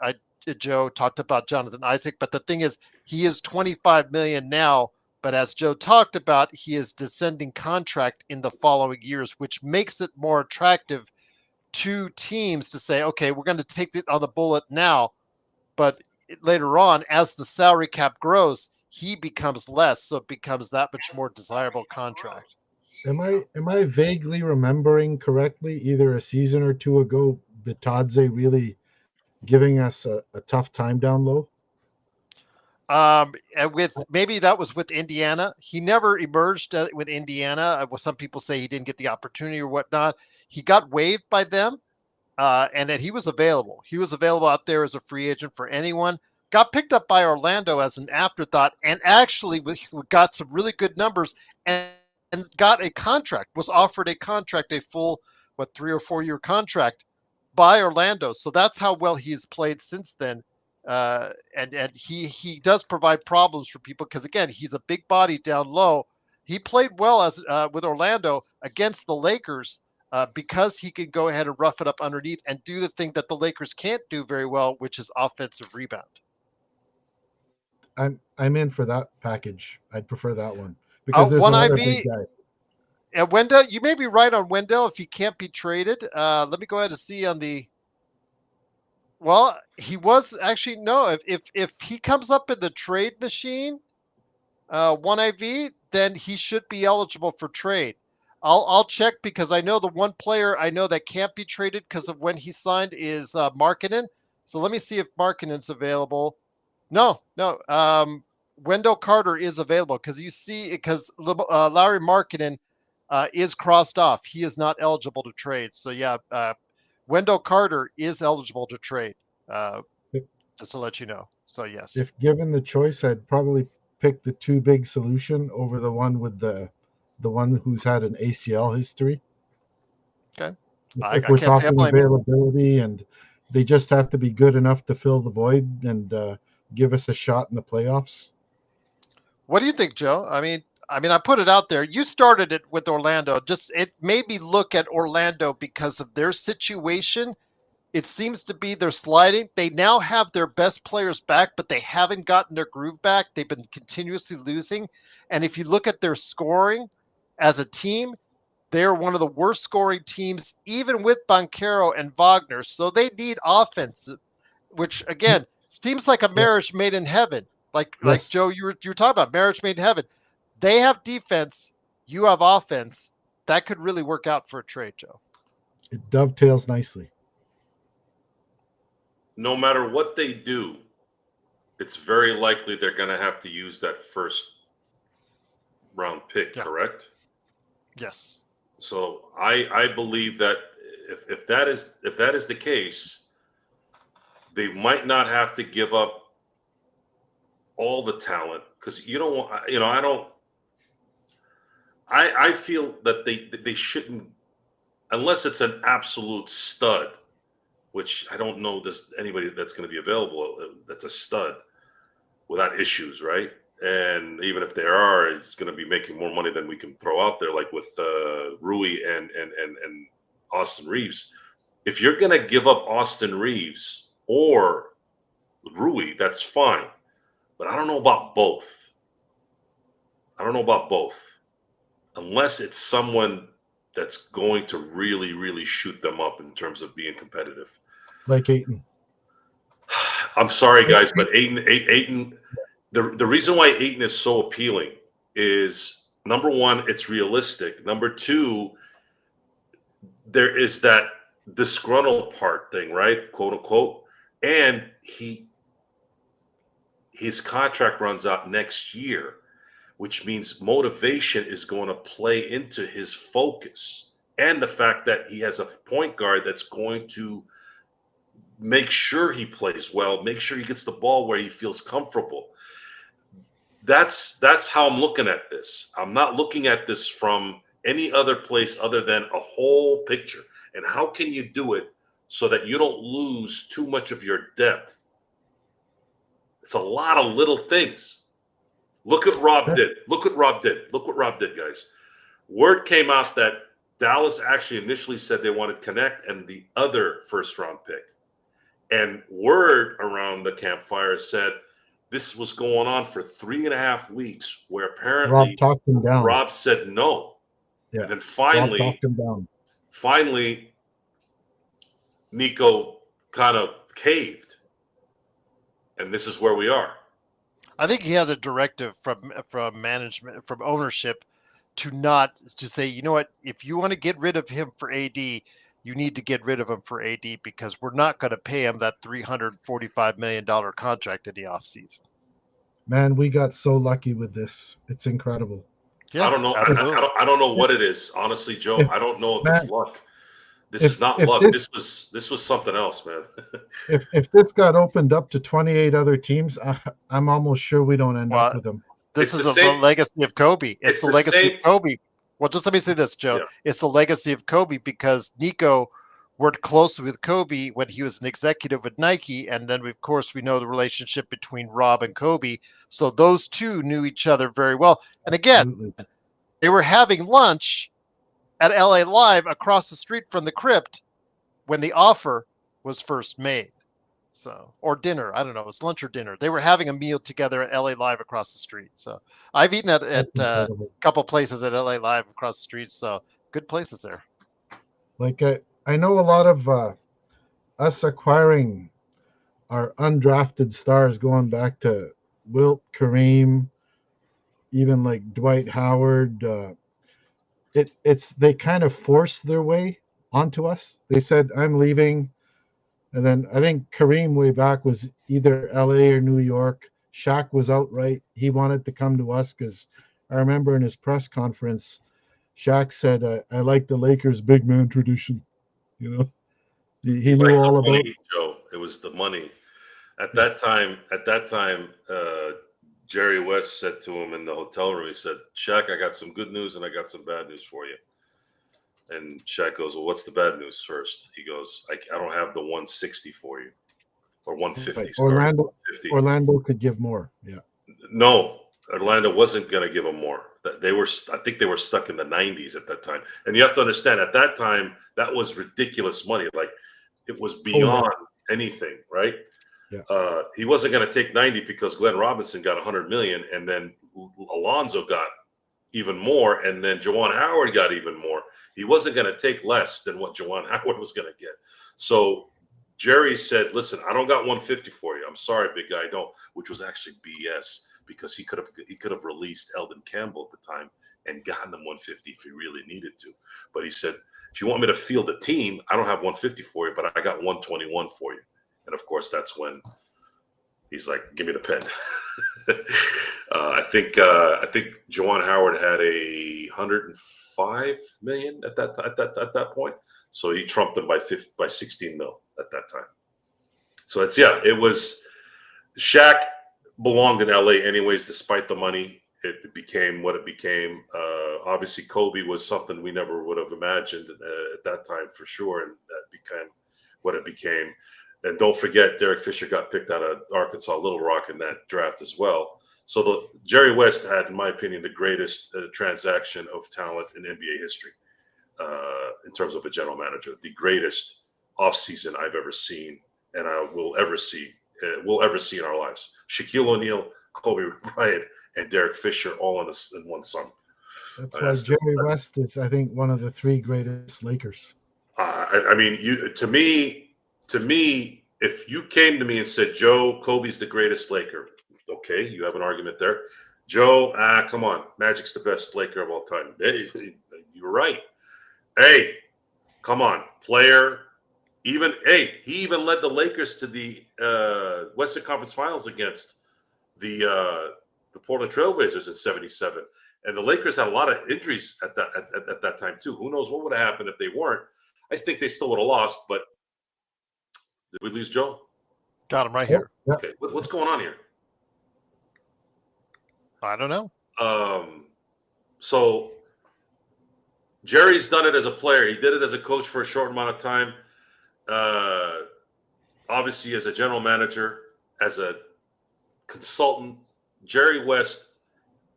Joe talked about Jonathan Isaac. But the thing is, he is $25 million now. But as Joe talked about, he is descending contract in the following years, which makes it more attractive to teams to say, okay, we're going to take it on the bullet now. But later on, as the salary cap grows, he becomes less. So it becomes that much more desirable contract. Am I vaguely remembering correctly, either a season or 2 ago, Bitadze really giving us a tough time down low? And with maybe that was with Indiana. He never emerged with Indiana. Some people say he didn't get the opportunity or whatnot. He got waived by them, and that he was available. He was available out there as a free agent for anyone. Got picked up by Orlando as an afterthought, and actually got some really good numbers and got a contract. Was offered a contract, a full 3 or 4 year contract by Orlando. So that's how well he's played since then. And he does provide problems for people because, again, he's a big body down low. He played well as with Orlando against the Lakers because he can go ahead and rough it up underneath and do the thing that the Lakers can't do very well, which is offensive rebound. I'm in for that package. I'd prefer that one because there's One another big IV. guy. And Wendell, you may be right on Wendell if he can't be traded. Let me go ahead and see on the. Well, he was actually no. If he comes up in the trade machine, 1IV, then he should be eligible for trade. I'll check because I know the one player I know that can't be traded because of when he signed is Markkanen. So let me see if Markkanen's available. No. Wendell Carter is available because you see because Larry Markkanen is crossed off. He is not eligible to trade. So yeah, Wendell Carter is eligible to trade. Just to let you know. So yes. If given the choice, I'd probably pick the too big solution over the one with the one who's had an ACL history. Okay. If I we're can't say I talking blame you. availability, and they just have to be good enough to fill the void and give us a shot in the playoffs. What do you think, Joe? I mean, I put it out there. You started it with Orlando. Just it made me look at Orlando because of their situation. It seems to be they're sliding. They now have their best players back, but they haven't gotten their groove back. They've been continuously losing. And if you look at their scoring as a team, they're one of the worst scoring teams, even with Banchero and Wagner. So they need offense, which again seems like a Yeah. marriage made in heaven. Like Yes, Joe, you were talking about marriage made in heaven. They have defense, you have offense. That could really work out for a trade, Joe. it dovetails nicely. No matter what they do, it's very likely they're going to have to use that first round pick, Yeah. correct? Yes. So I believe that if that is the case, they might not have to give up all the talent because you don't want, I don't. I feel that they shouldn't unless it's an absolute stud, which I don't know this anybody that's going to be available that's a stud without issues, right? And even if there are, it's going to be making more money than we can throw out there, like with Rui and Austin Reeves. If you're going to give up Austin Reeves or Rui, that's fine. But I don't know about both. I don't know about both. Unless it's someone that's going to really, really shoot them up in terms of being competitive. Like Ayton. I'm sorry, guys, but Ayton, the reason why Ayton is so appealing is, number one, it's realistic. Number two, there is that disgruntled part thing, right? Quote unquote. And his contract runs out next year, which means motivation is going to play into his focus. And the fact that he has a point guard that's going to make sure he plays well, make sure he gets the ball where he feels comfortable. That's how I'm looking at this. I'm not looking at this from any other place other than a whole picture. And how can you do it so that you don't lose too much of your depth? It's a lot of little things. Look what Rob did. Look what Rob did, guys. Word came out that Dallas actually initially said they wanted Connect and the other first-round pick. And word around the campfire said this was going on for 3.5 weeks, where apparently Rob talked him down. Rob said no. Yeah. And then Rob talked him down. finally, Nico kind of caved. And this is where we are. I think he has a directive from management, from ownership, to say, you know what, if you want to get rid of him for AD, you need to get rid of him for AD because we're not going to pay him that $345 million contract in the offseason. Man, we got so lucky with this. It's incredible. Yes, I don't know. I don't know what it is, honestly, Joe. I don't know if it's luck. This is not luck. This was something else, man. if this got opened up to 28 other teams, I'm almost sure we don't end up with them. This is the legacy of Kobe. It's the legacy of Kobe. Well, just let me say this, Joe. Yeah. It's the legacy of Kobe because Nico worked closely with Kobe when he was an executive with Nike. And then, of course, we know the relationship between Rob and Kobe. So those two knew each other very well. And again, absolutely, they were having lunch at LA Live across the street from the crypt when the offer was first made. So, or dinner, I don't know, it was lunch or dinner. They were having a meal together at LA Live across the street. So I've eaten at a couple places at LA Live across the street. So good places there. Like I know a lot of us acquiring our undrafted stars going back to Wilt, Kareem, even like Dwight Howard. It's they kind of forced their way onto us. They said, I'm leaving. And then I think Kareem way back was either LA or New York. Shaq was outright. He wanted to come to us because I remember in his press conference, Shaq said, I like the Lakers big man tradition. You know, he knew all about it. Joe, it was the money. At that time, Jerry West said to him in the hotel room, he said, Shaq, I got some good news and I got some bad news for you. And Shaq goes, well, what's the bad news first? He goes, I don't have the 160 for you. Or 150. Right. Orlando could give more. Yeah. No, Orlando wasn't going to give him more. I think they were stuck in the 90s at that time. And you have to understand, at that time, that was ridiculous money. Like, it was beyond anything, right? Yeah. He wasn't going to take 90 because Glenn Robinson got 100 million, and then Alonzo got even more, and then Juwan Howard got even more. He wasn't going to take less than what Juwan Howard was going to get. So Jerry said, listen, I don't got 150 for you. I'm sorry, big guy, I don't, which was actually BS because he could have released Eldon Campbell at the time and gotten him 150 if he really needed to. But he said, if you want me to field the team, I don't have 150 for you, but I got 121 for you. And of course, that's when he's like, give me the pen. I think Juwan Howard had 105 million at that point, so he trumped him by 16 mil at that time. So it was Shaq belonged in LA anyways, despite the money. It became what it became. Obviously, Kobe was something we never would have imagined at that time for sure, and that became what it became. And don't forget, Derek Fisher got picked out of Arkansas Little Rock in that draft as well. So Jerry West had, in my opinion, the greatest transaction of talent in NBA history in terms of a general manager. The greatest offseason I've ever seen, and I will ever see. We'll ever see in our lives. Shaquille O'Neal, Kobe Bryant, and Derek Fisher all in one son. That's why Jerry West is, I think, one of the 3 greatest Lakers. I mean, to me, if you came to me and said, Joe, Kobe's the greatest Laker, okay, you have an argument there. Joe, come on, Magic's the best Laker of all time. Hey, you're right. Hey, come on, player. He even led the Lakers to the Western Conference Finals against the Portland Trailblazers in '77, and the Lakers had a lot of injuries at that time too. Who knows what would have happened if they weren't? I think they still would have lost, but did we lose Joe? Got him right here. Okay, what's going on here? I don't know. So Jerry's done it as a player. He did it as a coach for a short amount of time. Obviously, as a general manager, as a consultant, Jerry West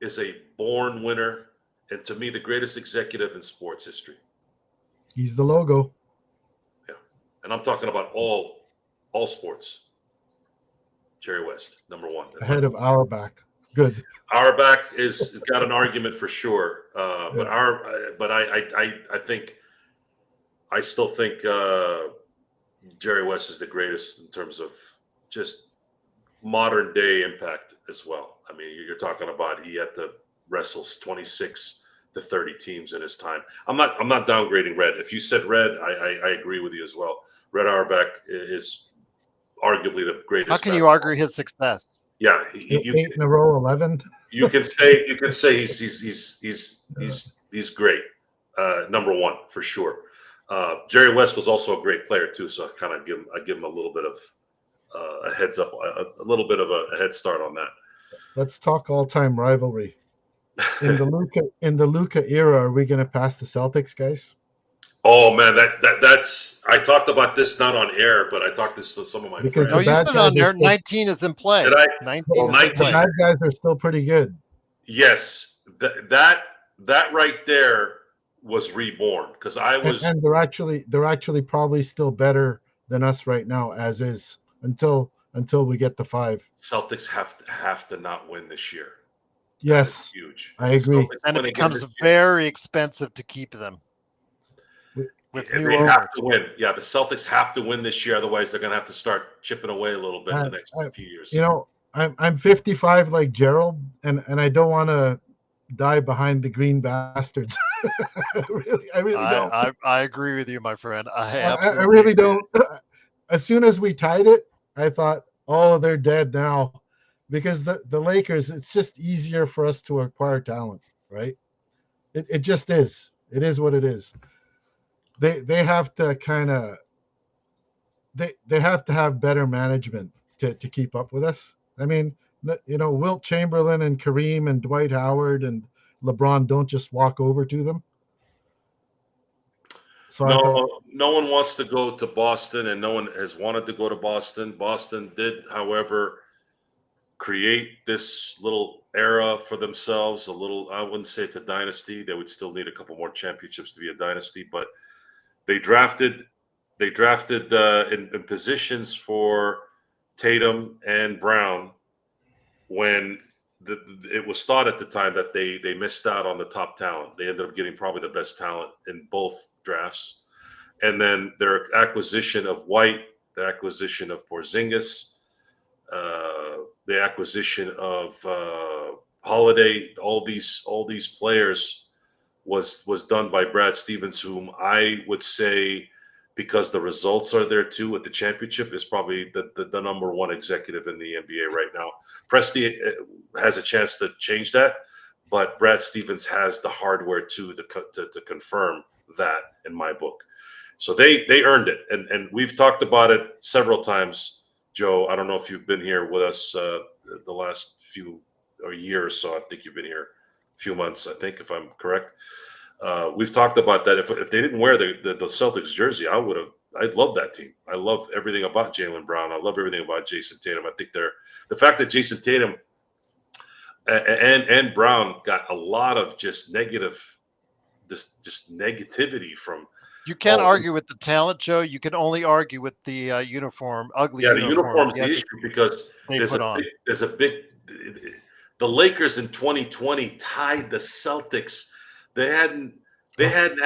is a born winner, and to me, the greatest executive in sports history. He's the logo. Yeah, and I'm talking about all sports. Jerry West, number 1. Ahead of Auerbach. Good. Auerbach is got an argument for sure, but I still think Jerry West is the greatest in terms of just modern day impact as well. I mean, you're talking about he had to wrestle 26 to 30 teams in his time. I'm not downgrading Red. If you said Red, I agree with you as well. Red Auerbach is arguably the greatest. How can you argue his success? Yeah, 8 in a row, 11. You can say he's great. Number 1 for sure. Jerry West was also a great player too, so I give him a little bit of a heads up, a little bit of a head start on that. Let's talk all-time rivalry. In the Luka era, are we going to pass the Celtics, guys? Oh man, that's I talked about this not on air, but I talked to some of my friends. No, you said it on there. 19 is in play. Did I? 19 is 19. in play. The bad guys are still pretty good. Yes, that right there was reborn because I was, and they're actually probably still better than us right now as is until we get the 5. Celtics have to not win this year. Yes, huge. I agree. And it becomes very expensive to keep them. They have to win. Yeah, the Celtics have to win this year. Otherwise, they're going to have to start chipping away a little bit in the next few years. You know, I'm 55 like Gerald, and I don't want to die behind the green bastards. I really don't. I agree with you, my friend. I really don't. As soon as we tied it, I thought, oh, they're dead now. Because the Lakers, it's just easier for us to acquire talent, right? It just is. It is what it is. They have to kind of they have to have better management to keep up with us. I mean, you know, Wilt Chamberlain and Kareem and Dwight Howard and LeBron don't just walk over to them. So no one wants to go to Boston, and no one has wanted to go to Boston. Boston did, however, create this little era for themselves. I wouldn't say it's a dynasty. They would still need a couple more championships to be a dynasty, but they drafted in positions for Tatum and Brown when it was thought at the time that they missed out on the top talent. They ended up getting probably the best talent in both drafts. And then their acquisition of White, the acquisition of Porzingis, the acquisition of Holiday, all these players was done by Brad Stevens, whom I would say, because the results are there too with the championship, is probably the number 1 executive in the NBA right now. Presti has a chance to change that, but Brad Stevens has the hardware too to confirm that in my book. So they earned it, and we've talked about it several times. Joe, I don't know if you've been here with us the last few or year or so. I think you've been here a few months, I think, if I'm correct. We've talked about that. If they didn't wear the Celtics jersey, I'd love that team. I love everything about Jaylen Brown. I love everything about Jason Tatum. I think the fact that Jason Tatum and Brown got a lot of just negativity from. You can't argue with the talent, Joe. You can only argue with the uniform, ugly Yeah, the uniform. uniform's the issue because there's a big. The Lakers in 2020 tied the Celtics. They hadn't had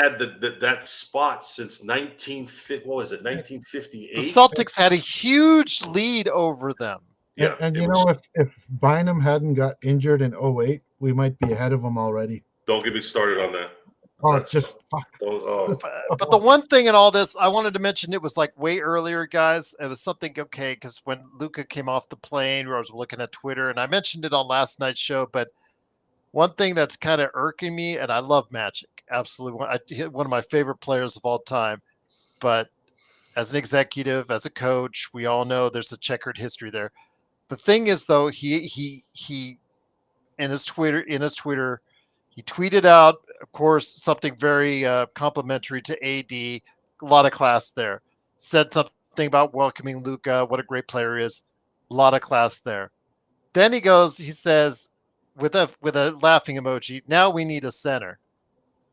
that spot since 1958. The Celtics had a huge lead over them. Yeah, and if Bynum hadn't got injured in 2008, we might be ahead of them already. Don't get me started on that. Oh, just fuck. But the one thing in all this, I wanted to mention, it was like way earlier, guys. It was something, okay, because when Luka came off the plane, I was looking at Twitter, and I mentioned it on last night's show, but one thing that's kind of irking me, and I love Magic, absolutely. One of my favorite players of all time, but as an executive, as a coach, we all know there's a checkered history there. The thing is, though, he in his Twitter, he tweeted out, of course, something very complimentary to AD. A lot of class there. Said something about welcoming Luka, what a great player he is. A lot of class there. Then he says, with a laughing emoji, now we need a center.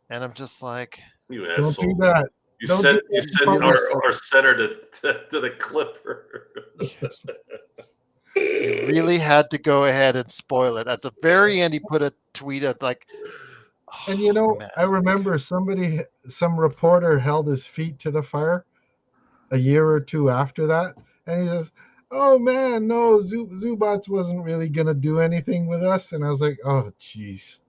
And I'm just like, you asshole. Don't do that. You sent our center to the Clipper. You really had to go ahead and spoil it. At the very end, he put a tweet at like, and I remember some reporter held his feet to the fire a year or two after that, and he says, "Oh man, no, Zubats wasn't really gonna do anything with us." And I was like, "Oh, jeez,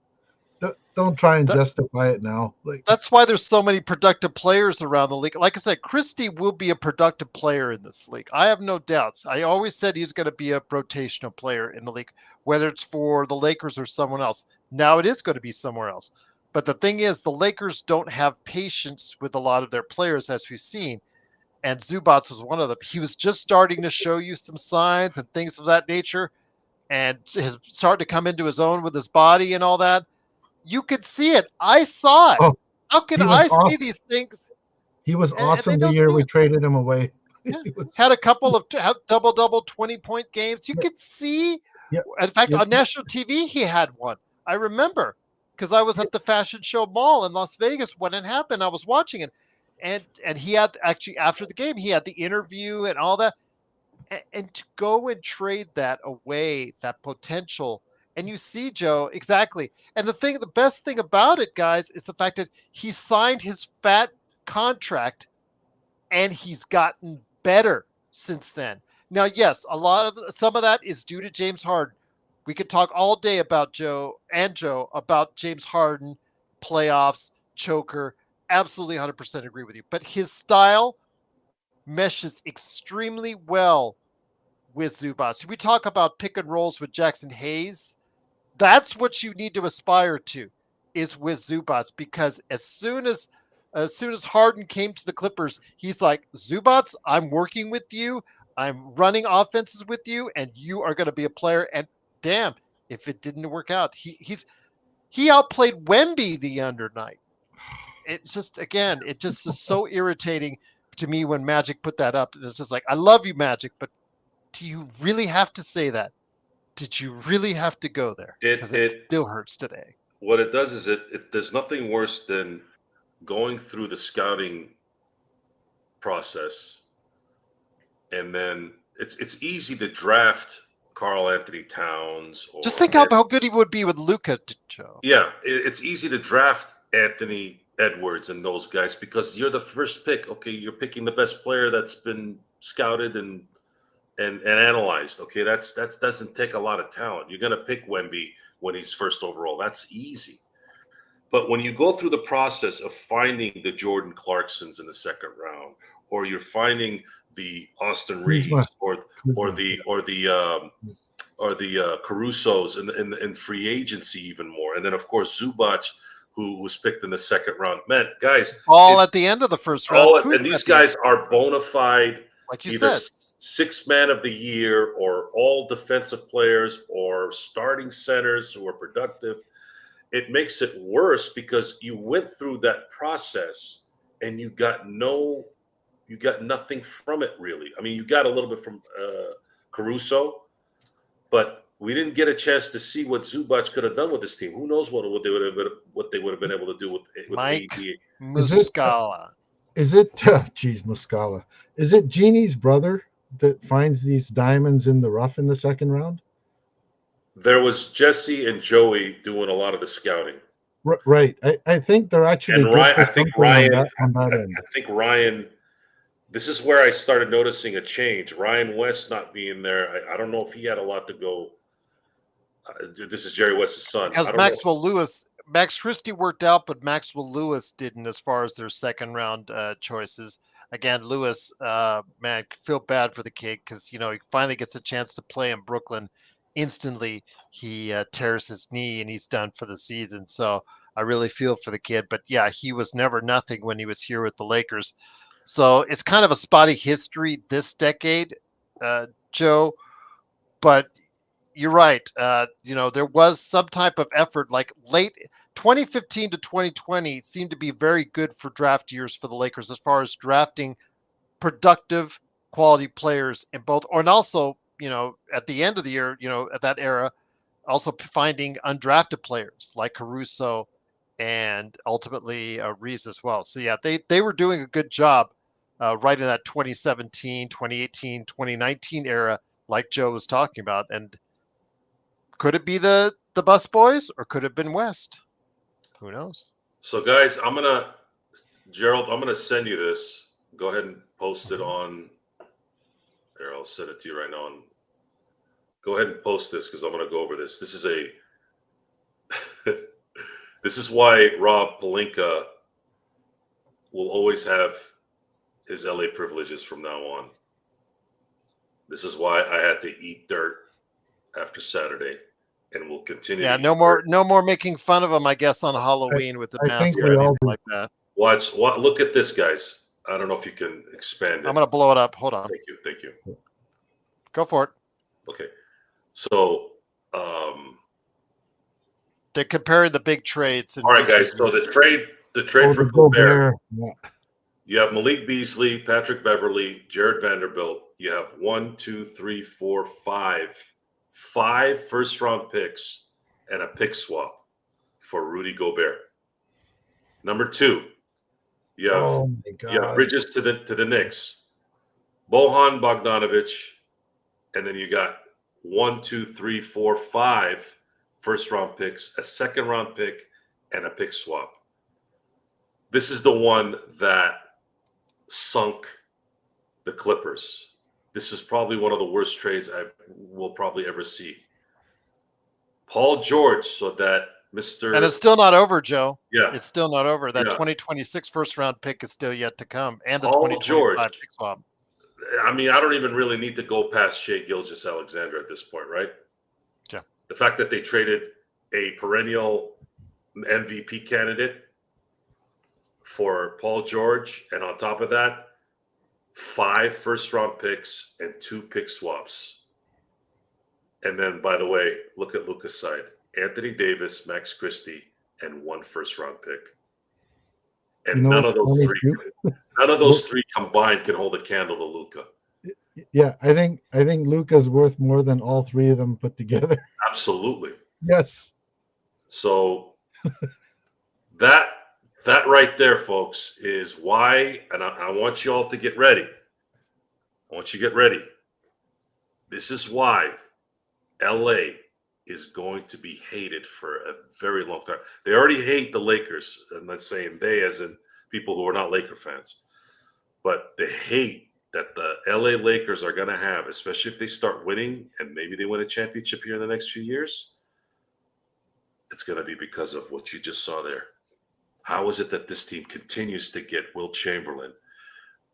don't try and justify it now." Like, that's why there's so many productive players around the league. Like I said, Christie will be a productive player in this league. I have no doubts. I always said he's going to be a rotational player in the league, whether it's for the Lakers or someone else. Now it is going to be somewhere else. But the thing is, the Lakers don't have patience with a lot of their players, as we've seen. And Zubats was one of them. He was just starting to show you some signs and things of that nature, and has started to come into his own with his body and all that. You could see it. I saw it. Oh, how can I see these things? He was awesome the year we traded him away. Yeah. Had a couple of double 20-point games. You could see. Yeah. In fact, on national TV, he had one. I remember because I was at the Fashion Show Mall in Las Vegas when it happened. I was watching it. And he had actually, after the game, he had the interview and all that. And to go and trade that away, that potential. And you see, Joe, exactly. And the best thing about it, guys, is the fact that he signed his fat contract and he's gotten better since then. Now, yes, some of that is due to James Harden. We could talk all day about Joe about James Harden, playoffs, choker. Absolutely 100% agree with you. But his style meshes extremely well with Zubats. We talk about pick and rolls with Jackson Hayes. That's what you need to aspire to, is with Zubats, because as soon as Harden came to the Clippers, he's like, Zubats, I'm working with you. I'm running offenses with you, and you are going to be a player. And damn, if it didn't work out, he outplayed Wemby the other night. It's just, again, it just is so irritating to me when Magic put that up. It's just like, I love you, Magic, but do you really have to say that? Did you really have to go there? Because it still hurts today. What it does is there's nothing worse than going through the scouting process, and then it's easy to draft Karl Anthony Towns. Just think how good he would be with Luka, Joe. Yeah, it's easy to draft Anthony Edwards and those guys because you're the first pick. Okay, you're picking the best player that's been scouted and analyzed. Okay, that doesn't take a lot of talent. You're gonna pick Wemby when he's first overall. That's easy. But when you go through the process of finding the Jordan Clarksons in the second round, or you're finding the Austin Reeves, or the Carusos in free agency even more, and then of course Zubac, who was picked in the second round. Man, guys, all at the end of the first round. And these guys are bona fide like you either said. sixth man of the year or all defensive players or starting centers who are productive. It makes it worse because you went through that process and you got nothing from it really. I mean, you got a little bit from Caruso, but we didn't get a chance to see what Zubac could have done with this team. Who knows what they would have been able to do with Mike AD. Muscala. Is it geez, Muscala? Is it Genie's brother that finds these diamonds in the rough in the second round? There was Jesse and Joey doing a lot of the scouting. Right. I think they're actually And good Ryan, for I think something Ryan, on that I end. think Ryan. This is where I started noticing a change. Ryan West not being there. I don't know if he had a lot to go. This is Jerry West's son. Because I don't know. Max Christie worked out, but Maxwell Lewis didn't as far as their second round choices. Again, Lewis, man, feel bad for the kid because he finally gets a chance to play in Brooklyn. Instantly, he tears his knee and he's done for the season. So I really feel for the kid. But yeah, he was never nothing when he was here with the Lakers. So it's kind of a spotty history this decade, Joe. But you're right. There was some type of effort, like late 2015 to 2020 seemed to be very good for draft years for the Lakers as far as drafting productive quality players in both, and also, at the end of the year, at that era, also finding undrafted players like Caruso and ultimately Reeves as well. So yeah, they were doing a good job right in that 2017, 2018, 2019 era, like Joe was talking about. And could it be the Bus Boys or could it have been West? Who knows? So, guys, Gerald, I'm gonna send you this. Go ahead and post it on. Here, I'll send it to you right now. Go ahead and post this because I'm gonna go over this. This is this is why Rob Pelinka will always have his LA privileges from now on. This is why I had to eat dirt after Saturday, and will continue. Yeah, to no more making fun of him, I guess, on Halloween with the I mask think or we all anything do. like that. Look at this, guys. I don't know if you can expand it. I'm gonna blow it up. Hold on. Thank you. Go for it. Okay, so they're comparing the big trades. All right, guys. So the trade for Gobert. Yeah. You have Malik Beasley, Patrick Beverly, Jared Vanderbilt. You have 1, 2, 3, 4, 5 first-round picks and a pick swap for Rudy Gobert. Number 2, you have Bridges to the Knicks, Bojan Bogdanovic, and then you got 1, 2, 3, 4, 5 first-round picks, a second-round pick, and a pick swap. This is the one that sunk the Clippers. This is probably one of the worst trades I will probably ever see. Paul George, so that Mr. And it's still not over, Joe. Yeah. It's still not over. That 2026 first round pick is still yet to come. And the Paul 2025 George, pick swap. I mean, I don't even really need to go past Shea Gilgeous-Alexander at this point, right? Yeah. The fact that they traded a perennial MVP candidate for Paul George, and on top of that, 5 first-round picks and 2 pick swaps. And then, by the way, look at Luka's side. Anthony Davis, Max Christie, and 1 first-round pick. And none of those three combined can hold a candle to Luka. Yeah, I think Luka's worth more than all 3 of them put together. Absolutely. Yes. So that right there, folks, is why, and I want you all to get ready. I want you to get ready. This is why LA is going to be hated for a very long time. They already hate the Lakers. I'm not saying they as in people who are not Laker fans. But the hate that the LA Lakers are going to have, especially if they start winning and maybe they win a championship here in the next few years, it's going to be because of what you just saw there. How is it that this team continues to get Wilt Chamberlain,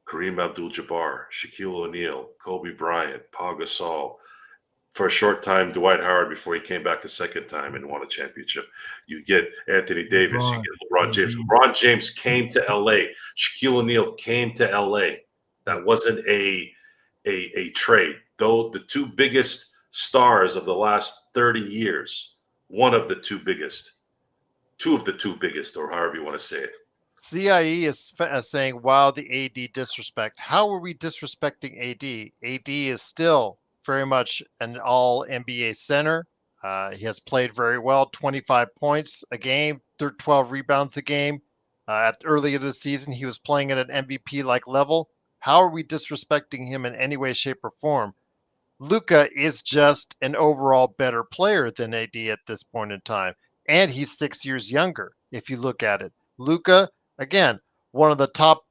Kareem Abdul-Jabbar, Shaquille O'Neal, Kobe Bryant, Pau Gasol, for a short time, Dwight Howard before he came back the second time and won a championship. You get Anthony Davis, you get LeBron James. LeBron James came to LA. Shaquille O'Neal came to LA. That wasn't a a trade. Though the two biggest stars of the last 30 years, one of the two biggest, two of the two biggest, or however you want to say it. CIE is saying, wow, the AD disrespect. How are we disrespecting AD? AD is still very much an all NBA center. He has played very well, 25 points a game, 12 rebounds a game. Earlier this season, he was playing at an MVP-like level. How are we disrespecting him in any way, shape, or form? Luka is just an overall better player than AD at this point in time. And he's 6 years younger, if you look at it. Luka, again, one of the top,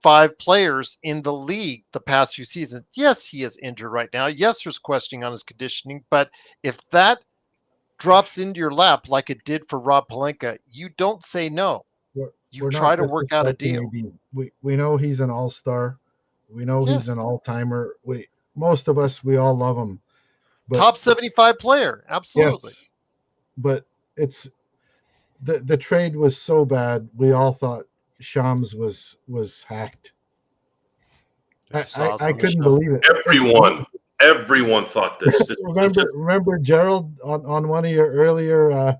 5 players in the league the past few seasons. Yes, he is injured right now. Yes, there's questioning on his conditioning. But if that drops into your lap like it did for Rob Pelinka, you don't say no. You try to work out a deal. We know he's an all-star. We know he's an all-timer. Most of us, we all love him. But, top 75 player, absolutely. Yes, but it's the trade was so bad. We all thought Shams was hacked. I couldn't believe it. Everyone thought this. Remember, Gerald, on one of your earlier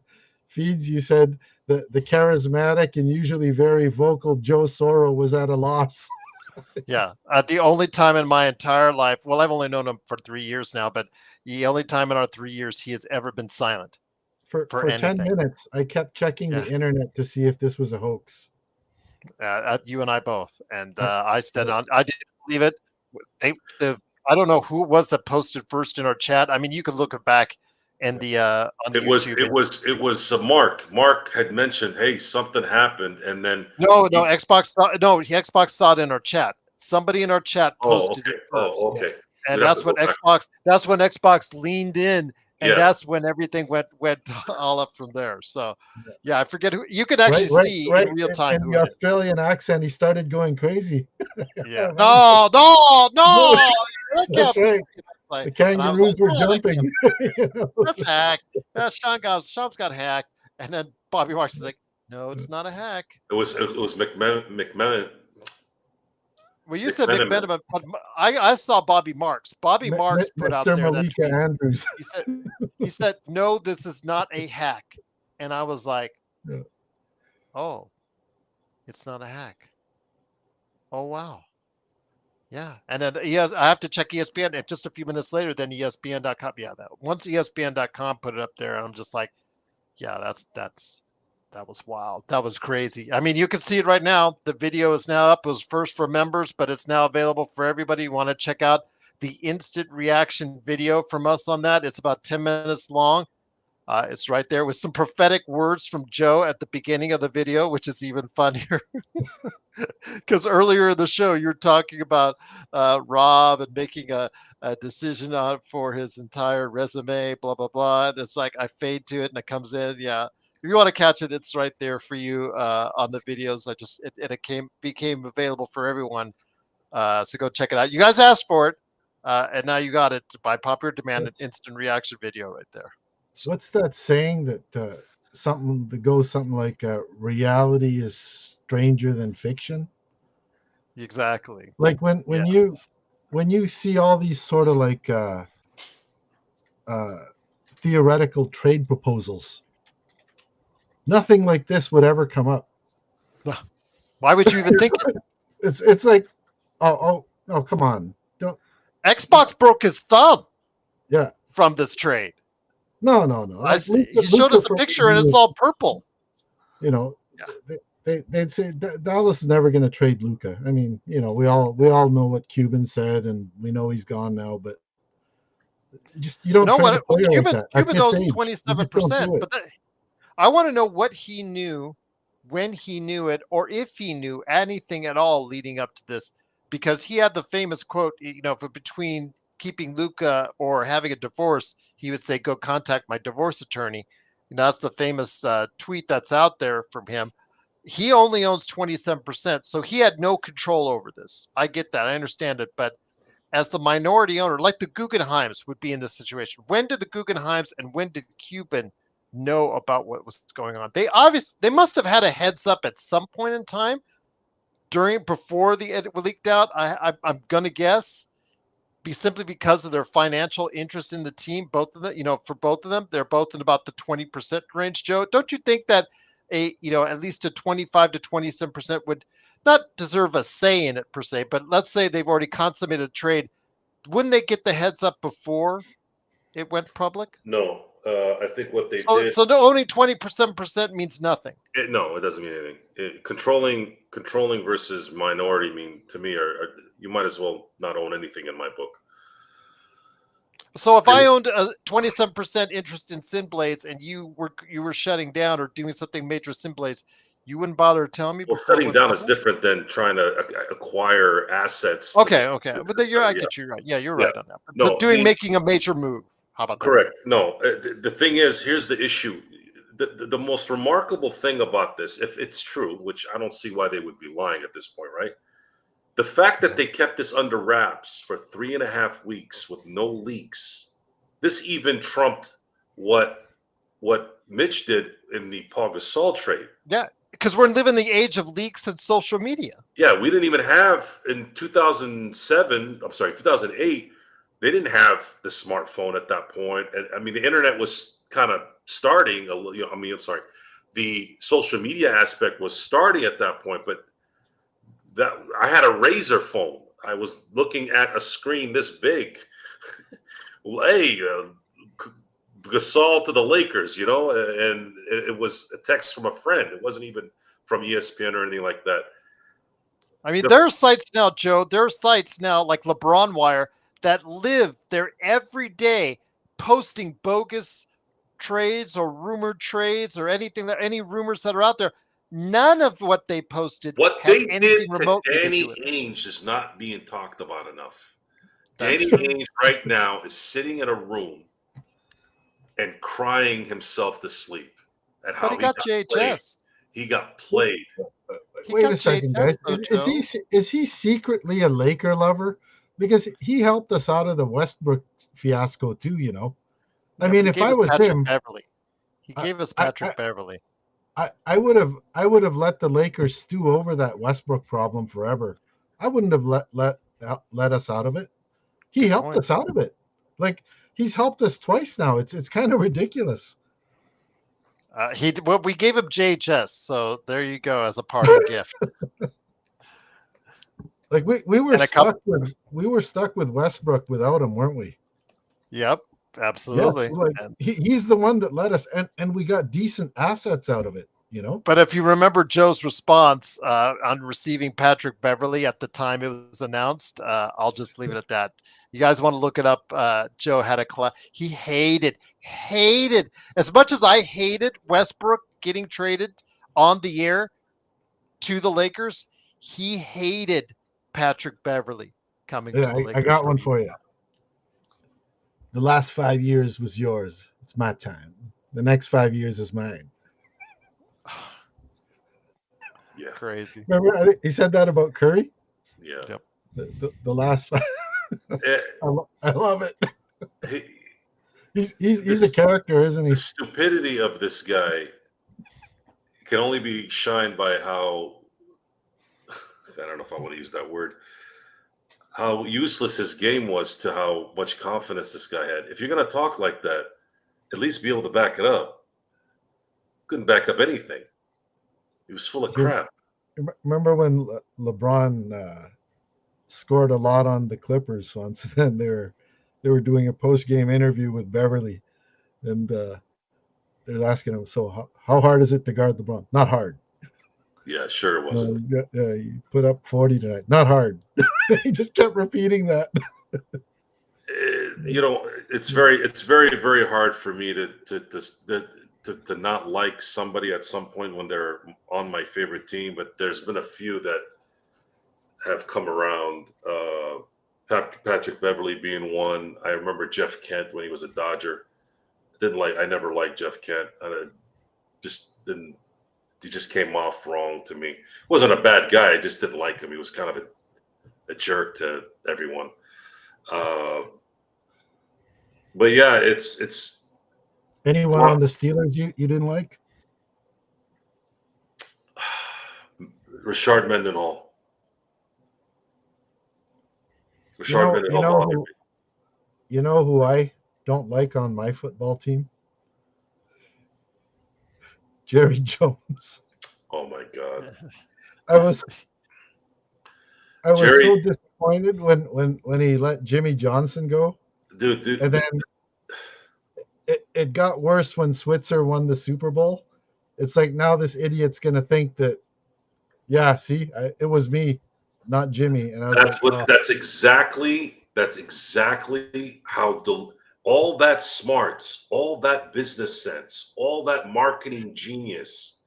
feeds, you said the charismatic and usually very vocal Joe Soro was at a loss. Yeah, the only time in my entire life, well, I've only known him for 3 years now, but the only time in our 3 years he has ever been silent. For 10 minutes, I kept checking the internet to see if this was a hoax. You and I both. And I said, I didn't believe it. I don't know who it was that posted first in our chat. I mean, you can look it back in the on YouTube. It was Mark. Mark had mentioned, hey, something happened, and then Xbox saw it in our chat. Somebody in our chat posted it first. Oh, okay. And that's when Xbox leaned in, and that's when everything went all up from there. So yeah, I forget who you could actually see in real time. In the Australian accent, he started going crazy. Yeah. No. That's right. The kangaroos were jumping. That's hacked. Shams got hacked, and then Bobby Marks is like, "No, it's not a hack." It was McMenamin. Well, you said McMenamin, but I saw Bobby Marks. Bobby Marks put out there Malika Andrews. He said, "No, this is not a hack," and I was like, "Oh, it's not a hack." Oh wow. Yeah, and then I have to check ESPN. And just a few minutes later, then ESPN.com. Yeah, once ESPN.com put it up there, I'm just like, yeah, that was wild. That was crazy. I mean, you can see it right now. The video is now up. It was first for members, but it's now available for everybody. You want to check out the instant reaction video from us on that? It's about 10 minutes long. It's right there with some prophetic words from Joe at the beginning of the video, which is even funnier. Because earlier in the show, you're talking about Rob and making a decision on for his entire resume, blah, blah, blah. And it's like I fade to it and it comes in. Yeah. If you want to catch it, it's right there for you on the videos. It became available for everyone. So go check it out. You guys asked for it. And now you got it by popular demand, an instant reaction video right there. So what's that saying that something that goes something like reality is stranger than fiction? Exactly. Like when you see all these sort of like theoretical trade proposals, nothing like this would ever come up. Why would you even think it? It's like oh come on. Don't Xbox broke his thumb. Yeah. From this trade. No. He showed us a picture and it's all purple. You know, they'd say Dallas is never going to trade Luka. I mean, you know, we all know what Cuban said, and we know he's gone now. But you don't know what Cuban owns 27%. But I want to know what he knew, when he knew it, or if he knew anything at all leading up to this, because he had the famous quote, you know, for between keeping Luka or having a divorce, he would say, "Go contact my divorce attorney." And that's the famous tweet that's out there from him. He only owns 27%, so he had no control over this. I get that. I understand it. But as the minority owner, like the Guggenheims would be in this situation. When did the Guggenheims and when did Cuban know about what was going on? They must have had a heads up at some point in time before it leaked out. I'm going to guess. be simply because of their financial interest in the team? Both of them, for both of them, they're both in about the 20% range. Joe, don't you think that at least a 25 to 27% would not deserve a say in it per se, but let's say they've already consummated a trade. Wouldn't they get the heads up before it went public? No, I think what they So, did. so only 20% means nothing. No, it doesn't mean anything. Controlling versus minority mean to me you might as well not own anything in my book. So if I owned a 27% interest in Synblades and you were shutting down or doing something major with Synblades, you wouldn't bother telling me. Well, shutting down is different than trying to acquire assets. Okay. But I get you right. Yeah, you're right on that. But making a major move. How about that? Correct. No, the thing is, here's the issue. The most remarkable thing about this, if it's true, which I don't see why they would be lying at this point, right? The fact that they kept this under wraps for 3.5 weeks with no leaks, this even trumped what Mitch did in the Paul Gasol trade. Yeah, because we're living the age of leaks and social media. Yeah, we didn't even have in 2008. They didn't have the smartphone at that point, and I mean the internet was kind of starting. The social media aspect was starting at that point, but that I had a Razor phone. I was looking at a screen this big. Hey, Gasol to the Lakers, and it was a text from a friend. It wasn't even from ESPN or anything like that. I mean, there are sites now, Joe. There are sites now like LeBron Wire that live there every day posting bogus trades or rumored trades or any rumors that are out there. None of what they posted They did to Danny Ainge is not being talked about enough. Danny Ainge right now is sitting in a room and crying himself to sleep at how he got JHS. He got played. Wait a second, guys. Is he secretly a Laker lover? Because he helped us out of the Westbrook fiasco too, I mean, if I was him, he gave us Patrick Beverley. I would have let the Lakers stew over that Westbrook problem forever. I wouldn't have let us out of it. He helped us out of it. Like he's helped us twice now. It's kind of ridiculous. We gave him JHS, so there you go as a parting gift. Like we were stuck with Westbrook without him, weren't we? Yep, absolutely. Yes, he's the one that let us, and we got decent assets out of it, But if you remember Joe's response on receiving Patrick Beverley at the time it was announced, I'll just leave it at that. You guys want to look it up? Joe had he hated as much as I hated Westbrook getting traded on the air to the Lakers. He hated Patrick Beverley coming to the Lakers. I got one for you. The last 5 years was yours. It's my time. The next 5 years is mine. Yeah, crazy. Remember, he said that about Curry. Yeah. Yep. The last 5. I love it. He's a character, isn't he? The stupidity of this guy can only be shined by how, I don't know if I want to use that word, how useless his game was to how much confidence this guy had. If you're going to talk like that, at least be able to back it up. Couldn't back up anything. He was full of crap. Remember when LeBron scored a lot on the Clippers once? Then they were doing a post-game interview with Beverly, and they're asking him, "So how hard is it to guard LeBron?" Not hard. Yeah, sure it wasn't. You put up 40 tonight. Not hard. He just kept repeating that. It's very, very hard for me to not like somebody at some point when they're on my favorite team, but there's been a few that have come around. Patrick Beverley being one. I remember Jeff Kent when he was a Dodger. I never liked Jeff Kent. He just came off wrong to me. Wasn't a bad guy. I just didn't like him. He was kind of a jerk to everyone. But yeah, it's anyone on the Steelers you didn't like? Rashard Mendenhall. Mendenhall. You know who I don't like on my football team? Jerry Jones. Oh my God, I was I was Jerry, so disappointed when he let Jimmy Johnson go, dude, and then it got worse when Switzer won the Super Bowl. It's like now this idiot's gonna think that, yeah, see, it was me, not Jimmy, and I was like, oh, that's exactly how all that smarts, all that business sense, all that marketing genius,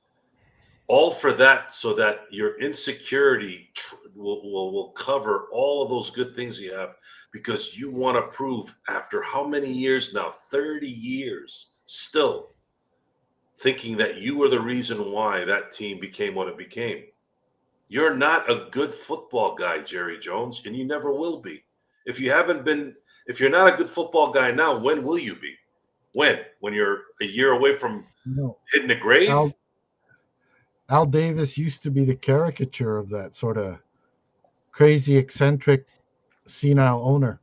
all for that, so that your insecurity will cover all of those good things you have, because you want to prove, after how many years now, 30 years still, thinking that you were the reason why that team became what it became. You're not a good football guy, Jerry Jones, and you never will be. If you haven't been, if you're not a good football guy now, when will you be? When? When you're a year away from no. hitting the grave? Al Davis used to be the caricature of that sort of crazy, eccentric, senile owner,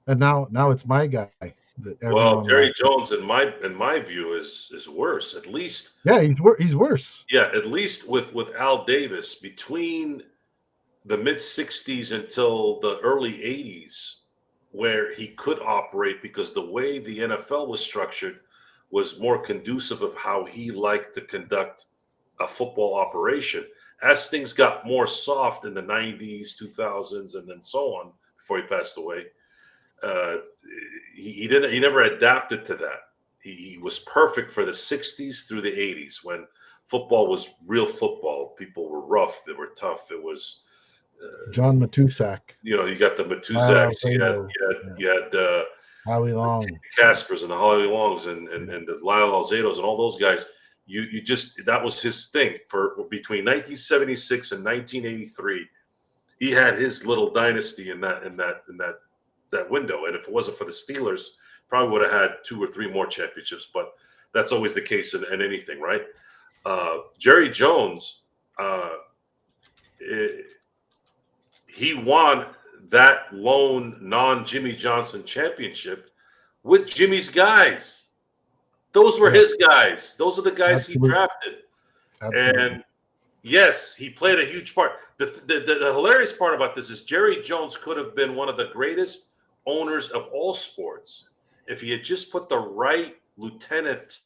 and now it's my guy that Well, everyone Jerry loves. Jones, in my view, is worse. At least, Yeah, he's worse. yeah, at least with Al Davis, between the mid '60s until the early '80s, where he could operate, because the way the NFL was structured was more conducive of how he liked to conduct a football operation. As things got more soft in the '90s, 2000s, and then so on, before he passed away, uh, he never adapted to that. He was perfect for the '60s through the '80s, when football was real football. People were rough, they were tough. It was, John Matusak, you got the Lyle Matuzaks, Alzado, yeah, you had Howie the Long. Caspers and the Holly Longs, and Yeah. the Lyle Alzados and all those guys. You just, that was his thing for between 1976 and 1983. He had his little dynasty in that window. And if it wasn't for the Steelers, probably would have had 2 or 3 more championships. But that's always the case in anything, right? Jerry Jones, he won that lone non-Jimmy Johnson championship with Jimmy's guys. Those were Yeah, his guys. Those are the guys he absolutely, drafted. absolutely. And yes, he played a huge part. The hilarious part about this is Jerry Jones could have been one of the greatest owners of all sports if he had just put the right lieutenant